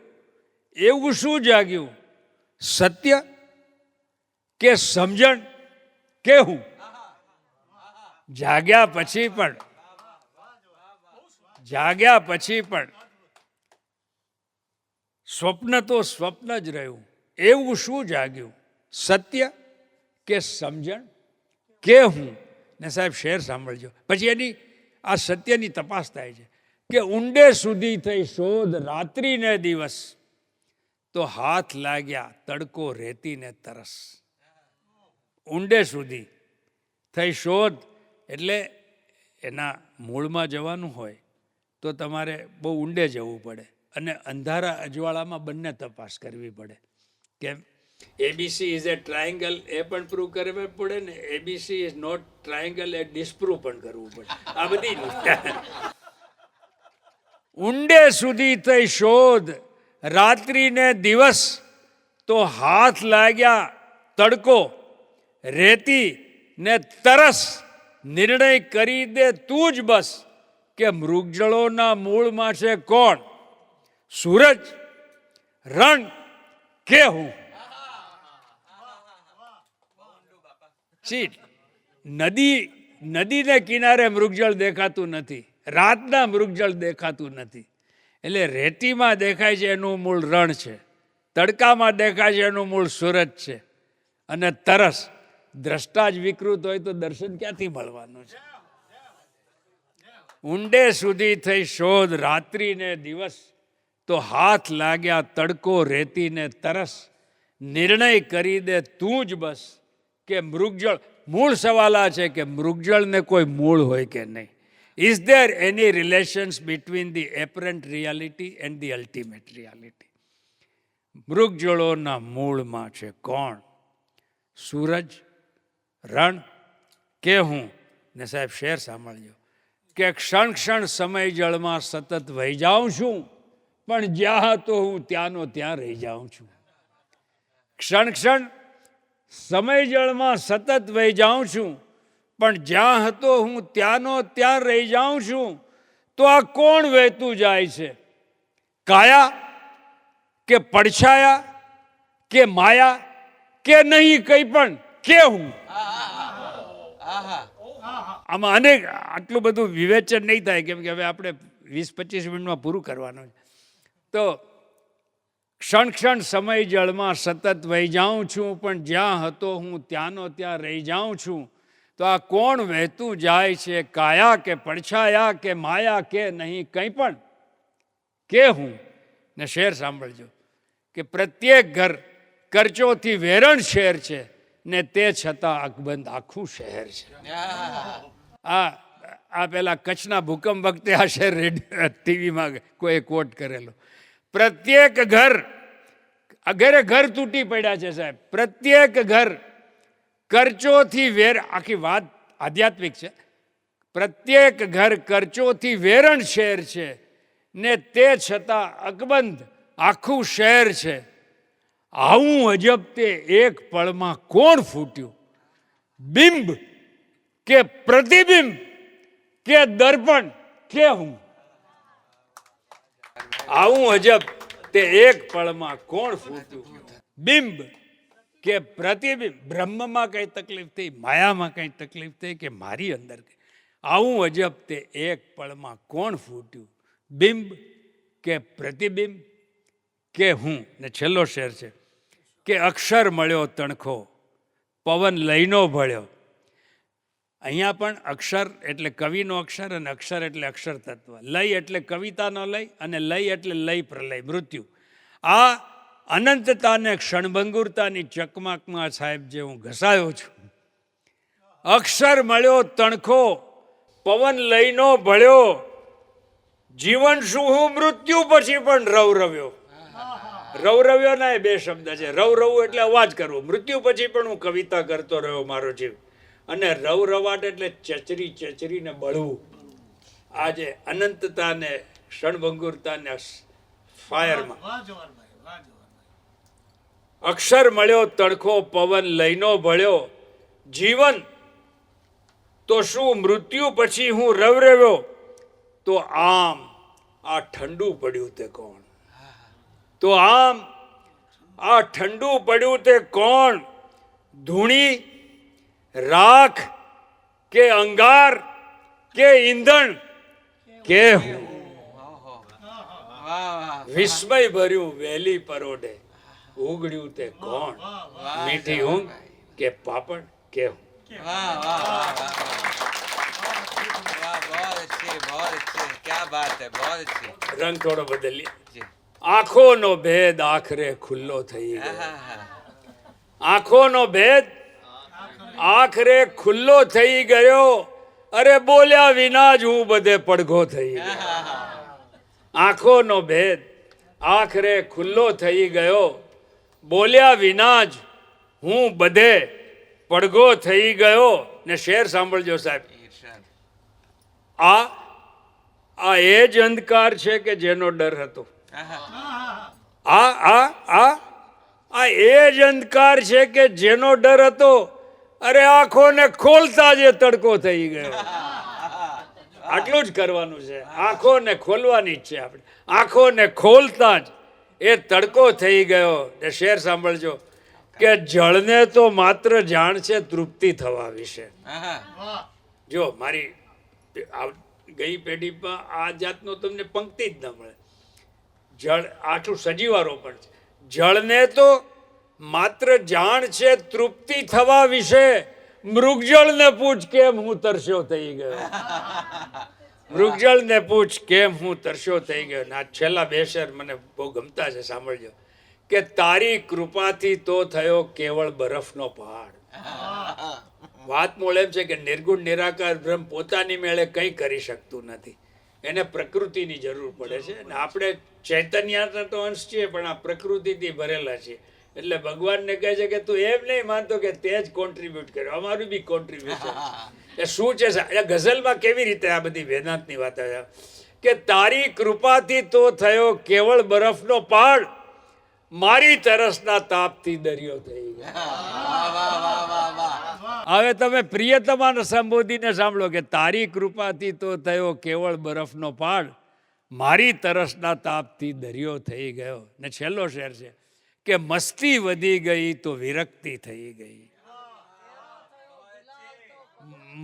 એવું શું જાગ્યું? સત્ય કે સમજણ કે હું? જાગ્યા પછી પણ સ્વપ્ન તો સ્વપ્ન જ રહ્યું. એવું શું જાગ્યું? સત્ય કે સમજણ કે હું? ને સાહેબ શેર સાંભળજો, પછી એની આ સત્યની તપાસ થાય છે કે ઊંડે સુધી થઈ શોધ રાત્રિ ને દિવસ, તો હાથ લાગ્યા તડકો રેતી ને તરસ. ઊંડે સુધી થઈ શોધ એટલે એના મૂળમાં જવાનું હોય તો તમારે બહુ ઊંડે જવું પડે અને અંધારા અજવાળામાં બંને તપાસ કરવી પડે. કેમ? એબીસી ઇઝ એ ટ્રાયંગલ એ પણ પ્રૂવ કરવું પડે ને એબીસી ઇઝ નોટ ટ્રાયંગલ એ ડિસ્પ્રૂવ પણ કરવું પડે. આ બધી ઊંડે સુધી થઈ શોધ રાત્રિ ને દિવસ, તો હાથ લાગ્યા તડકો રેતી ને તરસ. નિર્ણય કરી દે તું જ બસ કે મૃગજળોના મૂળમાં છે કોણ? સૂરજ, રણ કે હું? નદીને કિનારે મૃગજળ દેખાતું નથી, રાતના મૃગજળ દેખાતું નથી. એટલે રેતીમાં દેખાય છે એનું મૂળ રણ છે, તડકામાં દેખાય છે એનું મૂળ સૂરજ છે, અને તરસ દ્રષ્ટા જ વિકૃત હોય તો દર્શન ક્યાંથી મળવાનું છે? ઊંડે સુધી થઈ શોધ રાત્રિ ને દિવસ, તો હાથ લાગ્યા તડકો રેતી ને તરસ. નિર્ણય કરી દે તું જ બસ કે મૃગજળ. મૂળ સવાલ આ છે કે મૃગજળને કોઈ મૂળ હોય કે નહીં? Is there any relations between the apparent reality and the ultimate reality? મૃગજળોના મૂળમાં છે કોણ? સૂરજ, રણ કે હું? ને સાહેબ શેર સાંભળજો કે ક્ષણ ક્ષણ સમય જળમાં સતત વહી જાઉં છું, પણ જ્યાં તો હું ત્યાંનો ત્યાં રહી જાઉં છું. ક્ષણ ક્ષણ સમય જળમાં સતત વહી જાઉં છું, પણ જ્યાં હતો હું ત્યાંનો ત્યાં રહી જાઉં છું. તો આ કોણ વહેતું જાય છે? કાયા કે પડછાયા કે માયા કે નહીં કંઈ પણ કે હું? આમાં અનેક આટલું બધું વિવેચન નહીં થાય, કેમ કે હવે આપણે 20-25 મિનિટમાં પૂરું કરવાનું છે. તો ક્ષણ ક્ષણ સમય જળમાં સતત વહી જાઉં છું, પણ જ્યાં હતો હું ત્યાંનો ત્યાં રહી જાઉં છું. તો આ કોણ વહેતું જાય છે? કાયા કે પડછાયા કે માયા કે નહીં કંઈ પણ કે હું? ને શેર સાંભળજો કે પ્રત્યેક ઘર કરચોથી વેરણ શહેર છે, ને તે છતાં અકબંધ આખું શહેર છે. આ પેલા કચ્છના ભૂકંપ વખતે આ શહેર ટીવીમાં કોઈ કોટ કરેલો. પ્રત્યેક ઘર, ઘરે ઘર તૂટી પડ્યા છે સાહેબ. પ્રત્યેક ઘર કરચોથી આખી વાત આધ્યાત્મિક છે. પ્રત્યેક ઘર કરચોથી વેરણ શહેર છે, ને તે છતાં અકબંધ આખું શહેર છે. આવું અજબ તે એક પળમાં કોણ ફૂટ્યું? બિંબ કે પ્રતિબિંબ કે દર્પણ કે હું? આવું અજબ તે એક પળમાં કોણ ફૂટ્યું? બિંબ કે પ્રતિબિંબ? બ્રહ્મમાં કઈ તકલીફ થઈ, માયામાં કઈ તકલીફ થઈ કે મારી અંદર? આવું અજબ તે એક પળમાં કોણ ફૂટ્યું? બિંબ કે પ્રતિબિંબ કે હું? ને છેલ્લો શેર છે કે અક્ષર મળ્યો તણખો, પવન લઈનો ભળ્યો. અહીંયા પણ અક્ષર એટલે કવિનો અક્ષર, અને અક્ષર એટલે અક્ષર તત્વ. લય એટલે કવિતાનો લય, અને લય એટલે લય પ્રલય મૃત્યુ. આ અનંતતાને ક્ષણભંગુરતાની ચકમાકમાં સાહેબ જે હું ઘસાયો છું. અક્ષર મળ્યો તણખો, પવન લઈનો ભળ્યો. જીવન શું હું મૃત્યુ પછી પણ રવરવ્યો. રવરવ્યોના એ બે શબ્દ છે. રવરવું એટલે અવાજ કરવો. મૃત્યુ પછી પણ હું કવિતા કરતો રહ્યો મારો જીવ. અને રવરવાટ એટલે ચચરી ચચરીને બળવું. આજે અનંતતા ને ક્ષણભંગુરતા ને ફાયરમાં અક્ષર મળ્યો તડકો પવન લઈનો ભળ્યો. જીવન તો શું મૃત્યુ પછી હું રવરવ્યો. તો આમ આ ઠંડુ પડ્યું તે કોણ. તો આમ આ ઠંડુ પડ્યું તે કોણ. ધૂણી રાખ કે અંગાર કે ઈંધણ કે હું. વિસ્મય ભર્યું વેલી પરોઢે ઉગડ્યું તે કોણ. મીઠી ઊંઘ કે પાપડ કે હું. वाह वाह वाह वाह बहुत अच्छे क्या बात है बहुत अच्छी રંગ થોડો બદલીએ. जी આંખોનો ભેદ આખરે ખુલ્લો થઈ ગયો. આંખોનો ભેદ આખરે ખુલ્લો થઈ ગયો. અરે બોલ્યા વિના જ હું બધે પડઘો થઈ ગયો. આંખોનો ભેદ આખરે ખુલ્લો થઈ ગયો. બોલ્યા વિના જ હું બધે પડઘો થઈ ગયો. ને શેર સાંભળજો સાહેબ. ઈર્ષાદ આ એ જ અંધકાર છે કે જેનો ડર હતો. આ એ જ અંધકાર છે કે જેનો ડર હતો. અરે આંખોને ખોલતા જ એ તડકો થઈ ગયો. આટલું જ કરવાનું છે. આંખોને ખોલવાની જ છે આપણે. આંખોને ખોલતા જ એ તડકો થઈ ગયો. ને શેર સાંભળજો કે જળને તો માત્ર જાણ છે તૃપ્તિ થવા વિશે. જો મારી ગઈ પેઢીમાં આ જાતનો તમને પંક્તિ જ ન મળે. જળ આટલું સજીવારોપણ છે. જળને તો માત્ર જાણ છે તૃપ્તિ થવા વિશે. મૃગજળને પૂછ કેમ હું તરસ્યો થઈ ગયો. મૃગજળને પૂછ કેમ હું તરસ્યો થઈ ગયો. આ છેલ્લા બે શેર મને બહુ ગમતા છે, સાંભળજો. કે તારી કૃપાથી તો થયો કેવળ બરફનો પહાડ. વાત મૂળ એમ છે કે નિર્ગુણ નિરાકાર બ્રહ્મ પોતાની મેળે કંઈ કરી શકતું નથી. એને પ્રકૃતિની જરૂર પડે છે. અને આપણે ચૈતન્યના તો અંશ છીએ પણ આ પ્રકૃતિથી ભરેલા છીએ. એટલે ભગવાનને કહે છે કે તું એમ નહીં માનતો કે તે જ કોન્ટ્રીબ્યુટ કર્યો, અમારું બી કોન્ટ્રીબ્યુશન. એ શું છે એ ગઝલમાં કેવી રીતે આ બધી વેદાંતની વાત આવે કે તારી કૃપાથી તો થયો કેવળ બરફનો પહાડ. મારી તરસના તાપથી દરિયો થઈ ગયો. હવે તમે પ્રિયતમાને સંબોધીને સાંભળો કે તારી કૃપાથી તો થયો કેવળ બરફનો પહાડ. મારી તરસના તાપથી દરિયો થઈ ગયો. ને છેલ્લો શેર છે કે મસ્તી વધી ગઈ તો વિરક્તિ થઈ ગઈ.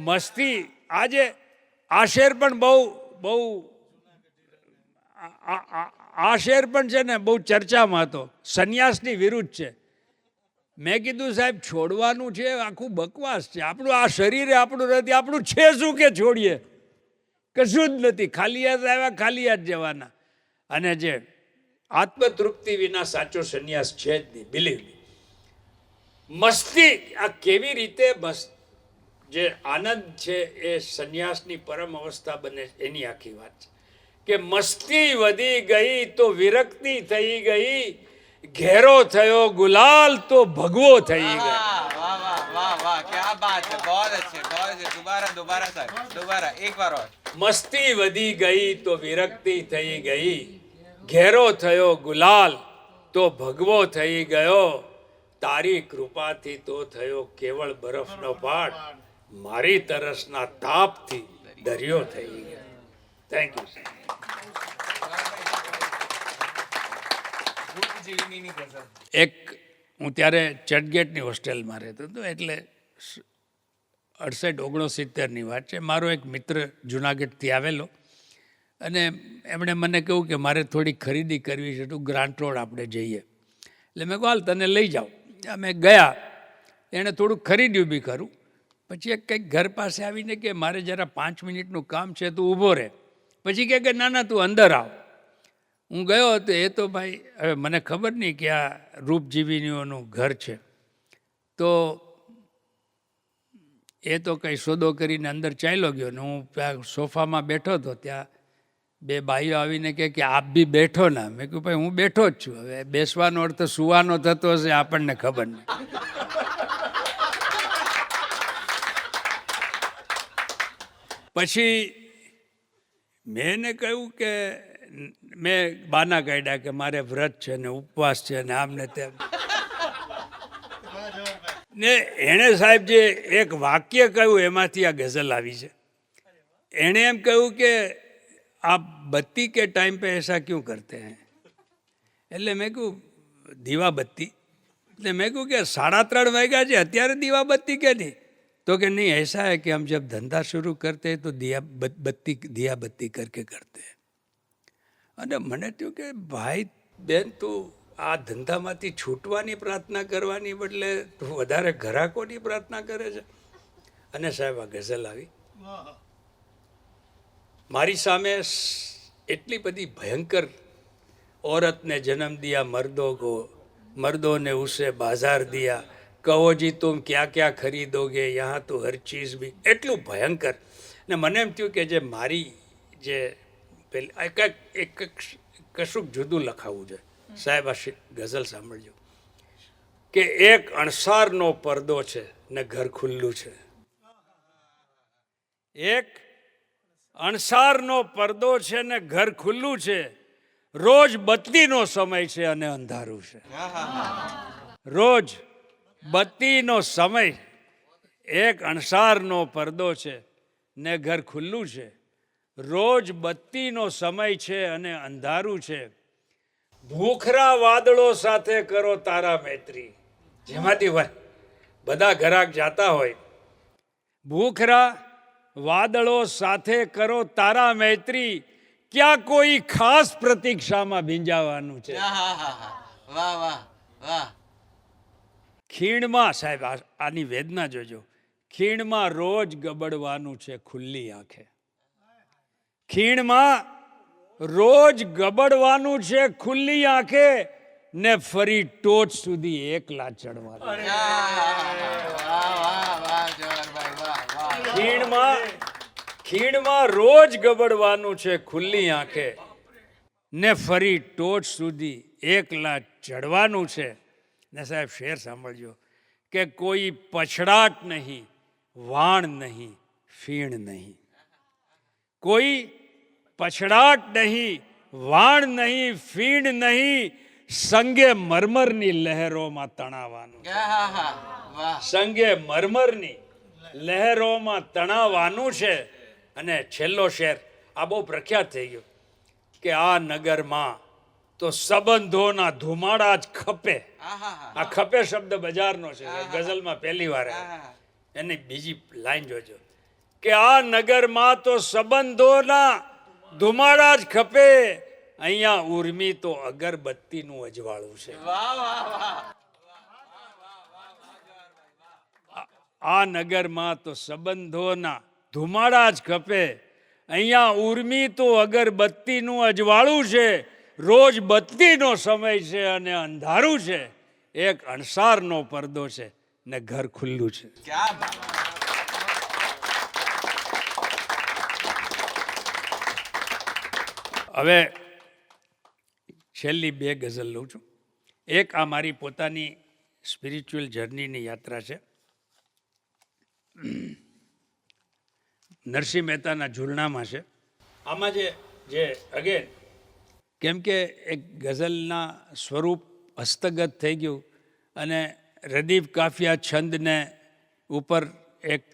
મસ્તી આજે આ શેર પણ બહુ આ શેર પણ છે ને બહુ ચર્ચામાં હતો. સંન્યાસની વિરુદ્ધ છે. મેં કીધું સાહેબ છોડવાનું છે આખું બકવાસ છે. આપણું આ શરીરે આપણું નથી. આપણું છે શું કે છોડીએ? કશું જ નથી. ખાલી હાથ આવ્યા ખાલી હાથ જવાના. અને જે આત્મતૃપ્તિ વિના સાચો સંન્યાસ છે જ નહીં. Believe me. મસ્તી આ કેવી રીતે જે આનંદ છે એ સંન્યાસની પરમ અવસ્થા બને એની આખી વાત છે. કે મસ્તી વધી ગઈ તો વિરક્તિ થઈ ગઈ. ઘેરો થયો ગુલાલ તો ભગવો થઈ ગયો. वाह वाह वाह वाह क्या बात है बहुत अच्छे दोबारा सर दोबारा एक बार और. મસ્તી વધી ગઈ તો વિરક્તિ થઈ ગઈ. ઘેરો થયો ગુલાલ તો ભગવો થઈ ગયો. તારી કૃપાથી તો થયો કેવળ બરફનો પહાડ. મારી તરસના તાપથી દરિયો થઈ ગયો. Thank you. એક હું ત્યારે ચર્ચગેટની હોસ્ટેલમાં રહેતો હતો. એટલે 68-69ની વાત છે. મારો એક મિત્ર જુનાગઢથી આવેલો અને એમણે મને કહ્યું કે મારે થોડી ખરીદી કરવી છે, તું ગ્રાન્ટ રોડ આપણે જઈએ. એટલે મેં કહું હાલ તને લઈ જાઉં. અમે ગયા. એણે થોડુંક ખરીદ્યું બી ખરું. પછી એક કંઈક ઘર પાસે આવીને કે મારે જરા 5 મિનિટનું કામ છે, તું ઊભો રહે. પછી કહે કે ના ના તું અંદર આવ. હું ગયો હતો. એ તો ભાઈ હવે મને ખબર નહીં કે આ રૂપજીવીનીઓનું ઘર છે. તો એ તો કંઈ સોદો કરીને અંદર ચાલ્યો ગયો. ને હું ત્યાં સોફામાં બેઠો હતો. ત્યાં બે ભાઈઓ આવીને કહે કે આપ બી બેઠો ના. મેં કહ્યું ભાઈ હું બેઠો જ છું. હવે બેસવાનો અર્થ સુવાનો થતો હશે આપણને ખબર નહીં. પછી મેં એને કહ્યું કે મેં બાના કાઢ્યા કે મારે વ્રત છે ને ઉપવાસ છે ને આમ ને તેમ. ને એણે સાહેબ જે એક વાક્ય કહ્યું એમાંથી આ ગઝલ આવી છે. એણે એમ કહ્યું કે आप बत्ती के टाइम पे ऐसा क्यों करते हैं. એટલે મેં કહ્યું દીવા બત્તી. એટલે મેં કહ્યું કે 3:30 વાગ્યા છે અત્યારે દીવા બત્તી કે નહીં. तो कि नहीं ऐसा है कि हम जब धंधा शुरू करते हैं तो दिया बत्ती करके करते हैं. અને મને થયું કે ભાઈ બેન તું આ ધંધામાંથી છૂટવાની પ્રાર્થના કરવાની બદલે તું વધારે ગ્રાહકોની પ્રાર્થના કરે છે. અને સાહેબ આ ગઝલ આવી. મારી સામે એટલી બધી ભયંકર औरत ने जन्म दिया मर्दों को, मर्दों ने उसे बाजार दिया, कहो जी तुम क्या क्या खरीदोगे यहाँ तो हर चीज़ भी. એટલું ભયંકર. ને મને એમ થયું કે જે મારી જે પેલી એક કશુંક જુદું લખાવવું છે. સાહેબ આ ગઝલ સાંભળજો કે એક અણસારનો પડદો છે ને ઘર ખુલ્લું છે. એક અણસારનો પડદો છે ને ઘર ખુલ્લું છે. રોજ બત્તીનો સમય છે અને અંધારું છે. રોજ બત્તીનો સમય. એક અણસારનો પડદો છે ને ઘર ખુલ્લું છે. રોજ બત્તીનો સમય છે અને અંધારું છે. ભૂખરા વાદળો સાથે કરો તારા મૈત્રી. જેમાંથી બધા ઘરાક જાતા હોય. ભૂખરા વાદળો સાથે કરો તારા મૈત્રી. ક્યાં કોઈ ખાસ પ્રતીક્ષામાં ભીંજાવાનું છે. વાહ વાહ વાહ. ખીણમાં સાહેબ આની વેદના જોજો. ખીણમાં રોજ ગબડવાનું છે ખુલ્લી આંખે. ખીણમાં રોજ ગબડવાનું છે ખુલ્લી આંખે ને ફરી ટોચ સુધી એકલા ચડવાનું. ખીણમાં રોજ ગબડવાનું છે ખુલ્લી આંખે ને ફરી ટોચ સુધી એકલા ચડવાનું છે. ને સાહેબ શેર સાંભળજો કે કોઈ પછડાટ નહીં, વાણ નહીં, ફીણ નહીં. કોઈ પછડાટ નહીં, વાણ નહીં, ફીણ નહીં. સંગે મરમરની લહેરોમાં તણાવાનું. સંગે મરમરની લહેરોમાં તણાવાનું છે. અને છેલ્લો શેર આ બહુ પ્રખ્યાત થઈ ગયો કે આ નગરમાં તો સંબંધોના ધુમાડા જ ખપે. આ ખપે શબ્દ બજારનો છે ગઝલમાં પહેલી વાર. એની બીજી લાઈન જોજો કે આ નગરમાં તો સંબંધોના ધુમાડા જ ખપે. અહીંયા ઉર્મી તો અગરબત્તીનું અજવાળું છે. આ નગરમાં તો સંબંધોના ધુમાડા જ ખપે. અહીંયા ઉર્મી તો અગરબત્તીનું અજવાળું છે. રોજ બત્તીનો સમય છે અને અંધારું છે. એક અણસારનો પડદો છે ને ઘર ખુલ્લું છે. હવે છેલ્લી બે ગઝલ લઉં છું. એક આ મારી પોતાની સ્પિરિચ્યુઅલ જર્નીની યાત્રા છે. નરસિંહ મહેતાના ઝૂલણામાં છે. આમાં જે અગેન કેમ કે એક ગઝલના સ્વરૂપ હસ્તગત થઈ ગયું અને રદીફ કાફિયા છંદને ઉપર એક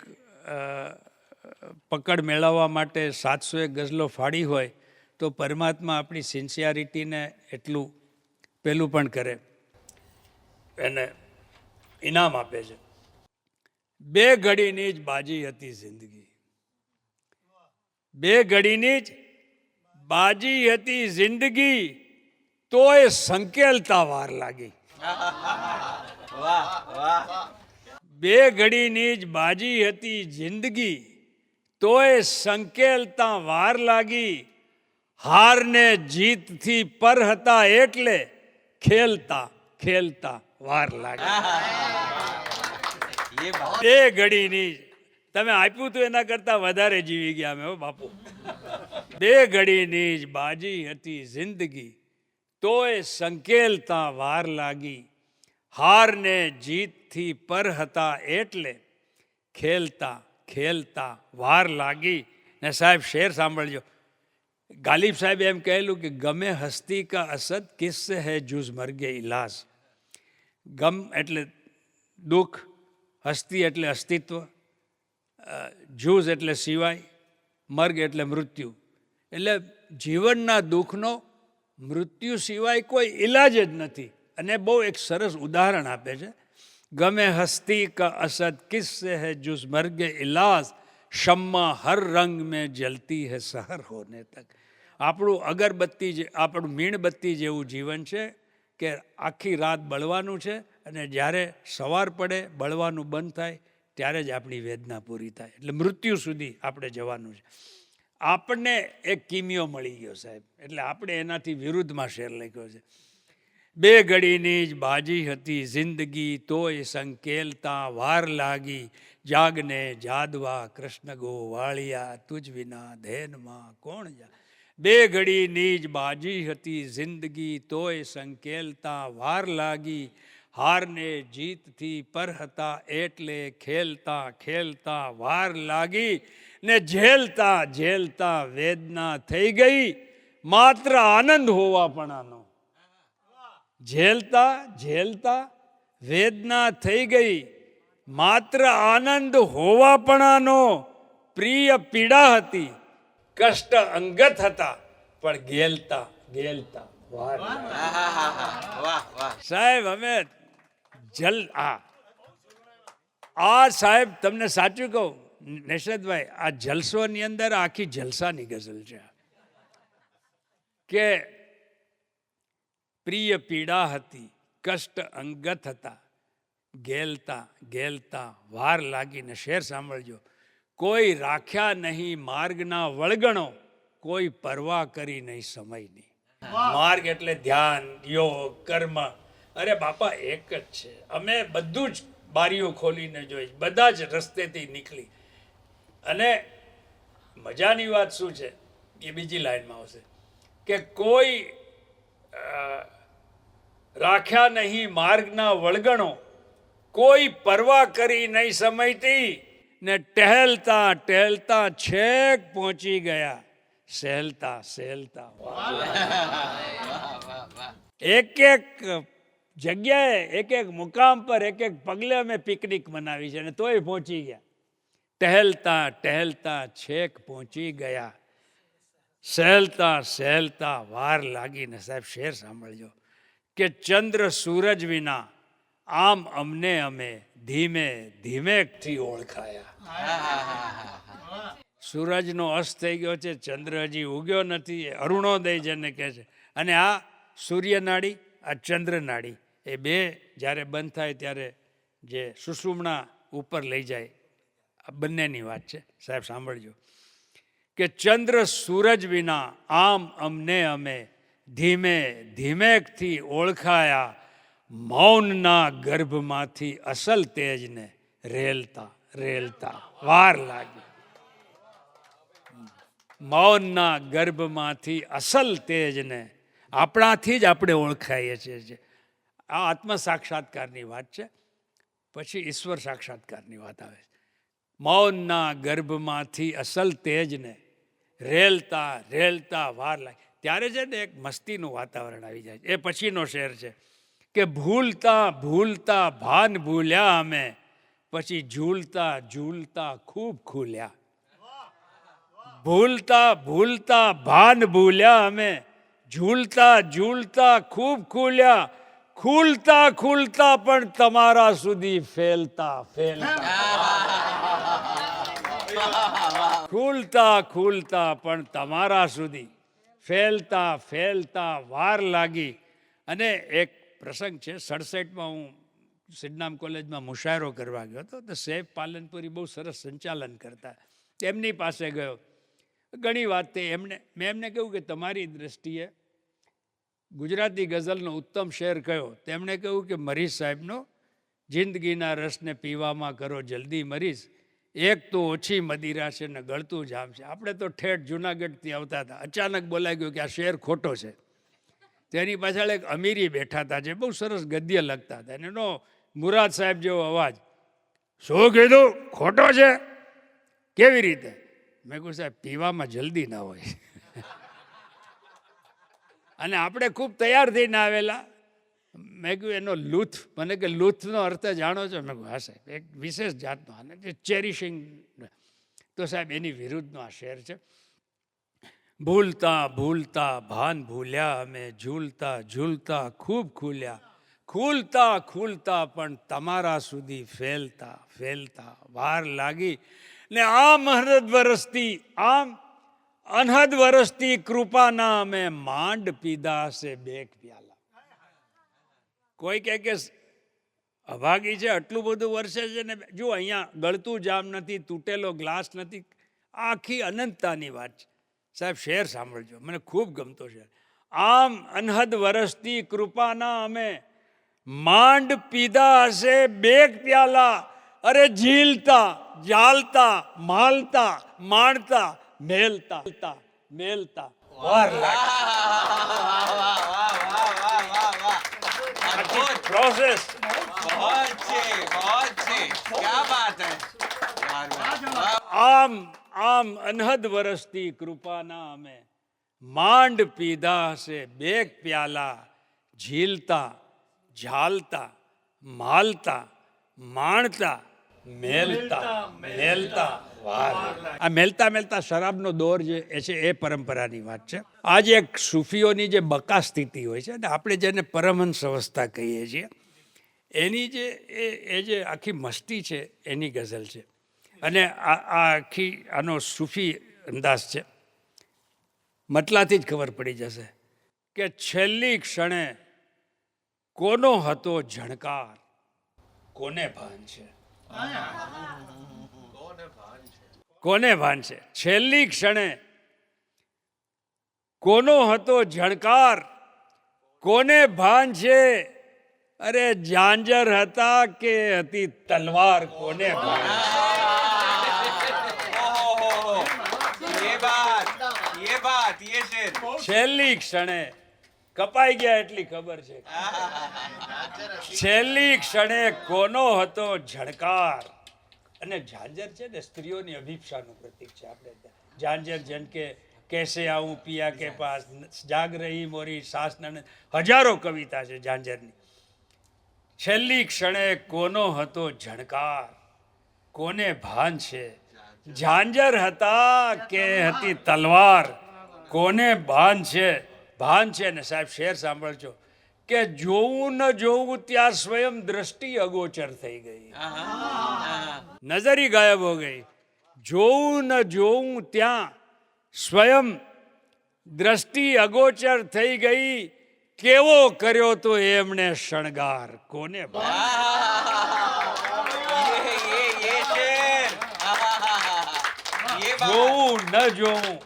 પકડ મેળવવા માટે 701 ગઝલો ફાડી હોય તો પરમાત્મા આપણી સિન્સિયરિટીને એટલું પેલું પણ કરે, એને ઇનામ આપે છે. બે ઘડીની જ બાજી હતી જિંદગી. બે ઘડીની જ બાજી હતી જિંદગી તોય સંકેલતા વાર લાગી. બે ઘડીની જ બાજી હતી જિંદગી તોય સંકેલતા વાર લાગી. હારને જીતથી પર હતા એટલે ખેલતા ખેલતા વાર લાગી. બે ઘડીની તમે આપ્યું તો એના કરતા વધારે જીવી ગયા અમે. બાપુ બે ઘડીની જ બાજી હતી જિંદગી, તોય સંકેલતા વાર લાગી. હારને જીતથી પર હતા એટલે ખેલતા ખેલતા વાર લાગી. ને સાહેબ શેર સાંભળજો, ગાલિબ સાહેબ એમ કહેલું કે ગમે હસ્તી કા અસદ કિસ્સે હૈ જુઝ મર્ગે ઇલાજ. ગમ એટલે દુઃખ, હસ્તી એટલે અસ્તિત્વ, જૂઝ એટલે સિવાય, મર્ગ એટલે મૃત્યુ. એટલે જીવનના દુઃખનો મૃત્યુ સિવાય કોઈ ઇલાજ જ નથી. અને બહુ એક સરસ ઉદાહરણ આપે છે, ગમે હસ્તી કા અસદ કિસ્સે હૈ જુઝ મર્ગે ઇલાજ, શમ્મા હર રંગ મેં જલતી હૈ સહર હોને તક. આપણું અગરબત્તી, આપણું મીણબત્તી જેવું જીવન છે કે આખી રાત બળવાનું છે, અને જ્યારે સવાર પડે બળવાનું બંધ થાય ત્યારે જ આપણી વેદના પૂરી થાય. એટલે મૃત્યુ સુધી આપણે જવાનું છે. આપણને એક કિમિયો મળી ગયો સાહેબ, એટલે આપણે એનાથી વિરુદ્ધમાં શેર લખ્યો છે. બે ઘડીની જ બાજી હતી જિંદગી, તોય સંકેલતા વાર લાગી. જાગને જાદવા કૃષ્ણ ગો વાળિયા, તુજ વિના ધેનમાં કોણ જા. બે ઘડીની જ બાજી હતી જિંદગી, તોય સંકેલતા વાર લાગી. હારને જીતથી પર હતા એટલે ખેલતા ખેલતા વાર લાગી. ને ઝેલતા ઝેલતા વેદના થઈ ગઈ, માત્ર આનંદ હોવાપણાનો. ઝેલતા ઝેલતા વેદના થઈ ગઈ, માત્ર આનંદ હોવાપણાનો. પ્રિય પીડા હતી, કષ્ટ અંગત હતા, પણ ગેલતા ગેલતા વાર લાગી. વાહ વાહ. સાહેબ અમે આ સાહેબ તમને સાચું કહું નેશદભાઈ, આ જલસોની અંદર આખી જલસાની ગઝલ છે કે પ્રિય પીડા હતી, કષ્ટ અંગત હતા, ગેલતા ગેલતા વાર લાગીને. શેર સાંભળજો, કોઈ રાખ્યા નહીં માર્ગના વળગણો, કોઈ પરવા કરી નહીં સમયની. માર્ગ એટલે ધ્યાન, યોગ, કર્મ. અરે બાપા એક જ છે. અમે બધું જ બારીઓ ખોલીને જોઈ, બધા જ રસ્તેથી નીકળી. અને મજાની વાત શું છે એ બીજી લાઈનમાં આવશે કે કોઈ રાખ્યા નહીં માર્ગના વળગણો, કોઈ પરવા કરી નહીં સમયથી. ને ટહેલતા ટહેલતા છેક પહોંચી ગયા, સહેલતા સહેલતા. એક એક જગ્યાએ, એક એક મુકામ પર, એક એક પગલે અમે પિકનિક મનાવી છે, અને તોય પહોંચી ગયા. ટહેલતા ટહેલતા છેક પહોંચી ગયા, સહેલતા સહેલતા વાર લાગીને. સાહેબ શેર સાંભળજો કે ચંદ્ર સૂરજ વિના આમ અમને અમે ધીમે ધીમેથી ઓળખાયા. સૂરજનો અસ્ત થઈ ગયો છે, ચંદ્ર હજી ઉગ્યો નથી, એ અરુણોદય જેને કહે છે. અને આ સૂર્યનાડી, આ ચંદ્રનાડી, એ બે જ્યારે બંધ થાય ત્યારે જે સુષુમ્ણા ઉપર લઈ જાય, આ બંનેની વાત છે. સાહેબ સાંભળજો કે ચંદ્ર સૂરજ વિના આમ અમને અમે ધીમે ધીમેકથી ઓળખાયા. મૌનના ગર્ભમાંથી અસલ તેજને રેલતા રેલતા વાર લાગી. મૌનના ગર્ભમાંથી અસલ તેજને આપણાથી જ આપણે ઓળખાઈએ છીએ. આ આત્મ સાક્ષાત્કારની વાત છે, પછી ઈશ્વર સાક્ષાત્કારની વાત આવે છે. મૌનના ગર્ભમાંથી અસલ તેજને રેલતા રેલતા વાર લાગી. ત્યારે છે ને એક મસ્તીનું વાતાવરણ આવી જાય. એ પછીનો શેર છે કે ભૂલતા ભૂલતા ભાન ભૂલ્યા અમે, પછી ઝૂલતા ઝૂલતા ખૂબ ખુલ્યા. ભૂલતા ભૂલતા ભાન ભૂલ્યા અમે, ઝૂલતા ઝૂલતા ખૂબ ખુલ્યા. ખુલતા ખુલતા પણ તમારા સુધી ફેલતા ફેલતા. ખુલતા ખુલતા પણ તમારા સુધી ફેલતા ફેલતા વાર લાગી. અને એક પ્રસંગ છે, 67માં હું સિડનામ કોલેજમાં મુશાયરો કરવા ગયો હતો, તો સૈફ પાલનપુરી બહુ સરસ સંચાલન કરતા. તેમની પાસે ગયો, ઘણી વાત તે મેં એમને કહ્યું કે તમારી દૃષ્ટિએ ગુજરાતી ગઝલનો ઉત્તમ શેર કયો? તેમણે કહ્યું કે મરીઝ સાહેબનો જિંદગીના રસને પીવામાં કરો જલ્દી મરીઝ, એક તો ઓછી મદિરા છે ને ગળતું જામ છે. આપણે તો ઠેઠ જુનાગઢથી આવતા હતા, અચાનક બોલાઈ ગયું કે આ શેર ખોટો છે. તેની પાછળ એક અમીરી બેઠા હતા જે બહુ સરસ ગદ્ય લખતા હતા, અને એનો મુરાદ સાહેબ જેવો અવાજ, શું કીધું ખોટો છે, કેવી રીતે? મેં કહ્યું સાહેબ પીવામાં જલ્દી ના હોય. અને આપણે ખૂબ તૈયાર થઈને આવેલા. મેં કહ્યું એનો લૂથ, મને કે લૂથનો અર્થ જાણો છો? મેં કહ્યું હા સાહેબ, એક વિશેષ જાતનો, આને જે ચેરિશિંગ. તો સાહેબ એની વિરુદ્ધનો આ શેર છે. ભૂલતા ભૂલતા ભાન ભૂલ્યા અમે, ઝૂલતા ઝૂલતા ખૂબ ખુલ્યા, ખુલતા ખુલતા પણ તમારા સુધી ફેલતા ફેલતા વાર લાગી. ને આમ અનહદ વરસતી કૃપાના અમે, માંડ પીધા છે બેક પ્યાલા. કોઈ કહે કે અભાગી છે, આટલું બધું વરસે છે ને જો અહીંયા ગળતું જામ નથી, તૂટેલો ગ્લાસ નથી, આખી અનંતતાની વાત છે. સાહેબ શેર સાંભળજો, મને ખૂબ ગમતો છે. આમ અનહદ વરસતી કૃપાના અમે, માંડ પીધા હશે બેક પ્યાલા. અરે ઝીલતા જાલતા માલતા માણતા મેલતા મેલતા વાર લાગે. પ્રોસેસ આમ અનહદ વરસતી કૃપાના અમે, માંડ પીધા હશે બેક પ્યાલા. ઝીલતા ઝાલતા માલતા માણતા મેલતા મેલતા વાર. આ મેલતા મેલતા શરાબનો દોર જે છે એ પરંપરાની વાત છે. આજે એક સૂફીઓની જે બકા સ્થિતિ હોય છે ને, આપણે જેને પરમહંસ અવસ્થા કહીએ છીએ, એની જે એ જે આખી મસ્તી છે એની ગઝલ છે. અને આનો સૂફી અંદાજ છે. મતલાથી જ ખબર પડી જશે કે છેલ્લી ક્ષણે કોનો હતો ઝણકાર, કોને ભાન છે? કોને ભાન છે? છેલ્લી ક્ષણે કોનો હતો ઝણકાર, કોને ભાન છે? અરે ઝાંઝર હતા કે હતી તલવાર, કોને ભાન છે? છેલ્લી ક્ષણે કપાઈ ગયા એટલી ખબર છે. છેલ્લી ક્ષણે કોનો હતો ઝણકાર. અને ઝાંઝર છે ને સ્ત્રીઓની અભિપ્સાનું પ્રતીક છે. આપણે ઝાંઝર જેમ કે કેસે આવું પિયા કે પાસ, જાગ રહી મોરી સાસ નણંદ, હજારો કવિતા છે ઝાંઝરની. છેલ્લી ક્ષણે કોનો હતો ઝણકાર, કોને ભાન છે? ઝાંઝર હતા કે હતી તલવાર, કોને ભાન છે? ભાન છે. ને સાહેબ શેર સાંભળજો કે જોવું ન જોવું ત્યાં સ્વયં દ્રષ્ટિ અગોચર થઈ ગઈ, નજરી ગાયબ હો ગઈ. જોવું ન જોવું ત્યાં સ્વયં દ્રષ્ટિ અગોચર થઈ ગઈ, કેવો કર્યો તો એમણે શણગાર, કોને ભાન? જોવું ન જોવું,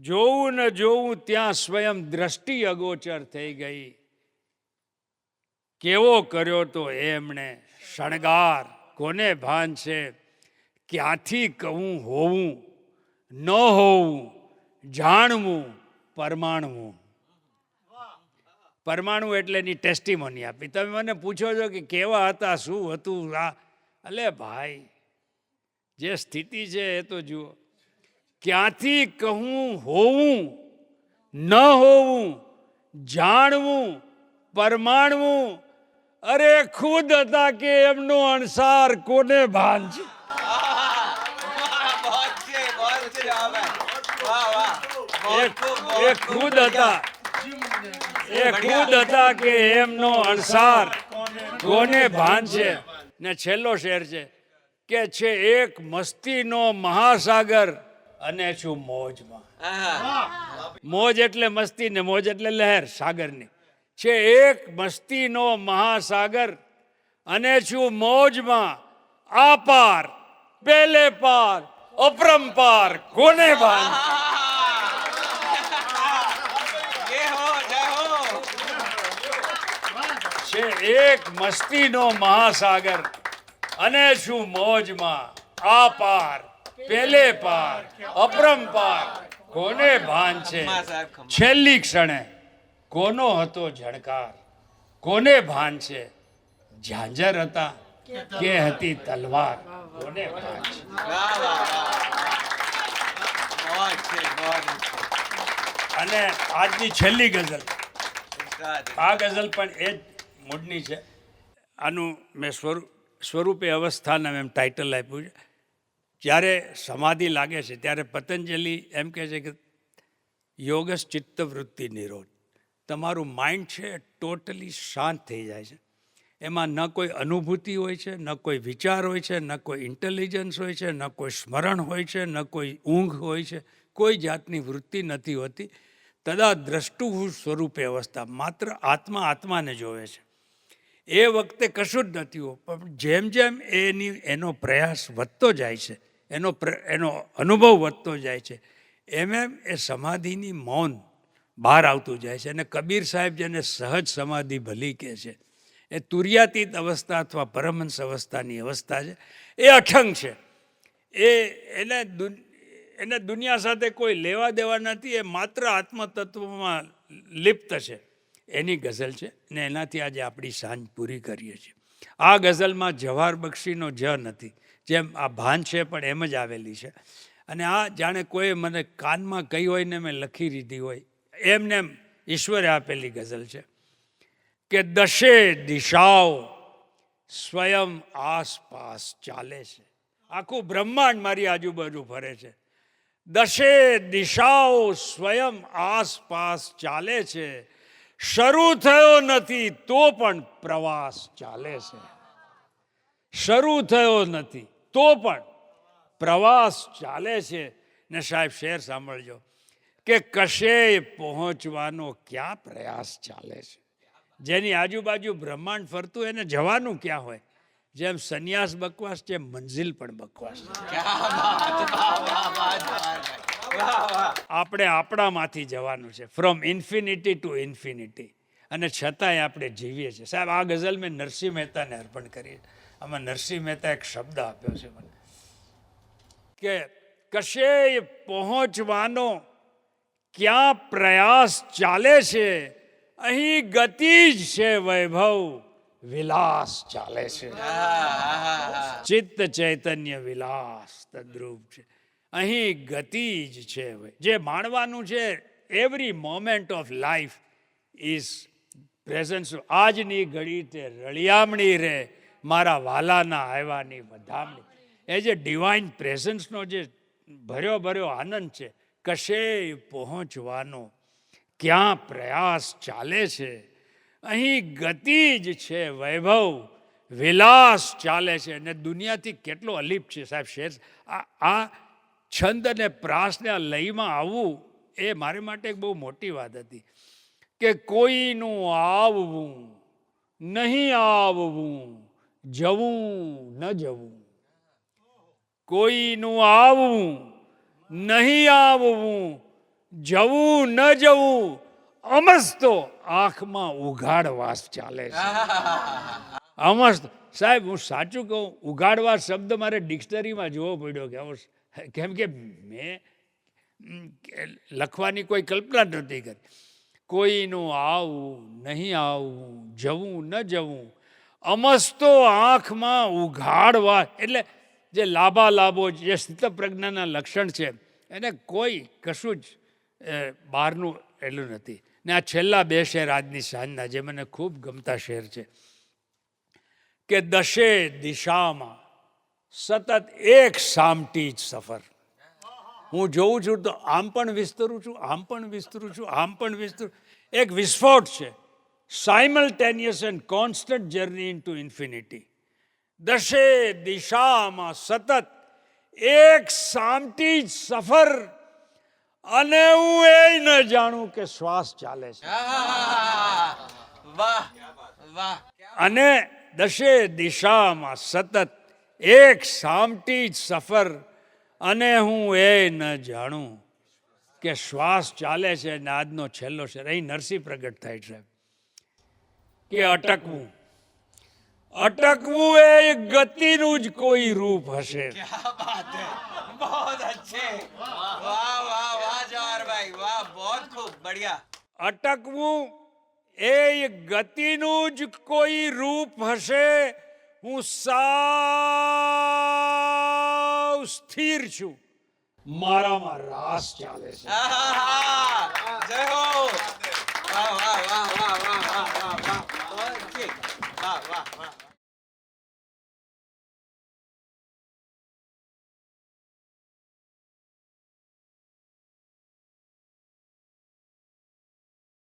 જોવું ન જોવું ત્યાં સ્વયં દ્રષ્ટિ અગોચર થઈ ગઈ, કેવો કર્યો તો એમણે શણગાર, કોને ભાન છે? ક્યાંથી કહું હોવું ન હોવું, જાણવું પરમાણવું. પરમાણુ એટલે એની ટેસ્ટિમોની આપી. તમે મને પૂછો છો કે કેવા હતા, શું હતું? અલે ભાઈ જે સ્થિતિ છે એ તો જુઓ. ક્યાંથી કહું હોવું ન હોવું, જાણવું પરમાણવું. અરે ખુદ હતા કે એમનો અણસાર, કોને ભાન છે? એ ખુદ હતા કે એમનો અણસાર, કોને ભાન છે? ને છેલ્લો શેર છે કે છે એક મસ્તીનો મહાસાગર અને છું મોજમાં. મોજ એટલે મસ્તી ને મોજ એટલે લહેર સાગરની. છે એક મસ્તીનો મહાસાગર અને છું મોજમાં. આ પાર પેલે પાર અપરંપાર, કોને ભાન? છે એક મસ્તીનો મહાસાગર અને શું મોજમાં આ પાર પેલે પાર અપરંપાર કોને ભાન છે ખમ્મા સાહેબ, ખમ્મા. છેલ્લી ક્ષણે કોનો હતો ઝણકાર કોને ભાન છે ઝાંઝર હતા કે હતી તલવાર કોને ભાન છે વાહ, વાહ, વાહ. મોજ છે, મોજ છે. અને આજની છેલ્લી ગઝલ ઉસ્તાદ. આ ગઝલ પણ એ જ મૂડની છે આનું મેં સ્વરૂપે અવસ્થાના એમ ટાઇટલ આપ્યું છે જ્યારે સમાધિ લાગે છે ત્યારે પતંજલિ એમ કહે છે કે યોગસ ચિત્ત વૃત્તિ નિરોધ તમારું માઇન્ડ છે ટોટલી શાંત થઈ જાય છે એમાં ન કોઈ અનુભૂતિ હોય છે ન કોઈ વિચાર હોય છે ન કોઈ ઇન્ટેલિજન્સ હોય છે ન કોઈ સ્મરણ હોય છે ન કોઈ ઊંઘ હોય છે કોઈ જાતની વૃત્તિ નથી હોતી તદા દ્રષ્ટુ સ્વરૂપે અવસ્થા માત્ર આત્મા આત્માને જોવે છે એ વખતે કશું જ નથી હોતું પણ જેમ જેમ એનો પ્રયાસ વધતો જાય છે એનો અનુભવ વધતો જાય છે એમ એમ એ સમાધિની મૌન બહાર આવતું જાય છે અને કબીર સાહેબ જેને સહજ સમાધિ ભલી કહે છે એ તુર્યાતીત અવસ્થા અથવા પરમહંસ અવસ્થાની અવસ્થા છે એ અઠંગ છે એને દુનિયા સાથે કોઈ લેવા દેવા નથી એ માત્ર આત્મતત્વમાં લિપ્ત છે એની ગઝલ છે ને એનાથી આજે આપણી સાંજ પૂરી કરીએ છીએ આ ગઝલમાં જવાહર બક્ષીનો જ નથી જેમ આ ભાન છે પણ એમ જ આવેલી છે અને આ જાણે કોઈ મને કાનમાં કહી હોય ને મેં લખી દીધી હોય એમને એમ ઈશ્વરે આપેલી ગઝલ છે કે દશે દિશાઓ સ્વયં આસપાસ ચાલે છે આખું બ્રહ્માંડ મારી આજુબાજુ ફરે છે દશે દિશાઓ સ્વયં આસપાસ ચાલે છે શરૂ થયો નથી તો પણ પ્રવાસ ચાલે છે શરૂ થયો નથી તો પણ પ્રવાસ ચાલે છે ને સાહેબ શેર સાંભળજો કે કશે પહોંચવાનો ક્યાં પ્રયાસ ચાલે છે જેની આજુબાજુ બ્રહ્માંડ ફરતું એને જવાનું ક્યાં હોય જેમ સંન્યાસ બકવાસ છે મંઝિલ પણ બકવાસ છે ક્યા બાત, વાહ, વાહ, વાહ, જવાહરભાઈ. વાહ, વાહ. આપણે આપણામાંથી જવાનું છે ફ્રોમ ઇન્ફિનિટી ટુ ઇન્ફિનિટી અને છતાંય આપણે જીવીએ છીએ સાહેબ આ ગઝલ મેં નરસિંહ મહેતાને અર્પણ કરી આમાં નરસિંહ મહેતા એક શબ્દ આપ્યો છે મને કે કશે પહોંચવાનો ક્યાં પ્રયાસ ચાલે છે અહીં ગતિ જ છે વૈભવ વિલાસ ચાલે છે ચિત્ત ચૈતન્ય વિલાસ તદ્રુપ છે અહીં ગતિ જ છે જે માણવાનું છે every moment of life is presence આજની ઘડી તે રળિયામણી રે મારા વાલાના આવ્યાની વધામણી એ જે ડિવાઇન પ્રેઝન્સનો જે ભર્યો આનંદ છે કશે પહોંચવાનો ક્યાં પ્રયાસ ચાલે છે અહીં ગતિ જ છે વૈભવ વિલાસ ચાલે છે અને દુનિયાથી કેટલો અલિપ છે સાહેબ શેર આ છંદ અને પ્રાસને આ લયમાં આવવું એ મારી માટે એક બહુ મોટી વાત હતી કે કોઈનું આવવું નહીં આવવું જવું ન જવું કોઈનું આવવું નહીં આવવું જવું ન જવું અમસ્તો આંખમાં ઉઘાડવાસ ચાલે છે અમસ્ત સાહેબ હું સાચું કહું ઉઘાડવાસ શબ્દ મારે ડિક્શનરીમાં જોવો પડ્યો કેમ કે મેં લખવાની કોઈ કલ્પના જ નથી કરી કોઈનું આવવું નહીં આવવું જવું ન જવું અમસ્તો આંખમાં ઉઘાડવા એટલે જે લાભાલાભો જે સ્થિતપ્રજ્ઞાના લક્ષણ છે એને કોઈ કશું જ બહારનું એટલું નથી ને આ છેલ્લા બે શેર આજની સાંજના જે મને ખૂબ ગમતા શેર છે કે દશે દિશામાં સતત એક સામટી જ સફર હું જોઉં છું તો આમ પણ વિસ્તરું છું આમ પણ વિસ્તરું છું આમ પણ વિસ્તરું એક વિસ્ફોટ છે simultaneous and constant journey into infinity દશે દિશામાં સતત એક સામટી જ સફર અને હું એ ન જાણું કે શ્વાસ ચાલે છે વાહ, વાહ. અને દશે દિશામાં સતત એક સામટી જ સફર અને હું એ ન જાણું કે શ્વાસ ચાલે છે અને આજનો છેલ્લો છે અહીં નરસિંહ પ્રગટ થાય છે કે અટકવું અટકવું એ ગતિનું જ કોઈ રૂપ હશે. क्या बात है बहुत अच्छे वाह वाह वाह जवाहर भाई वाह बहुत खूब बढ़िया અટકવું એ ગતિનું જ કોઈ રૂપ હશે. હું સાવ સ્થિર છું, મારામાં રાસ ચાલે છે. आहा, जय हो वाह वाह वाह वाह वाह वाह वाह बहुत अच्छे वाह वाह वाह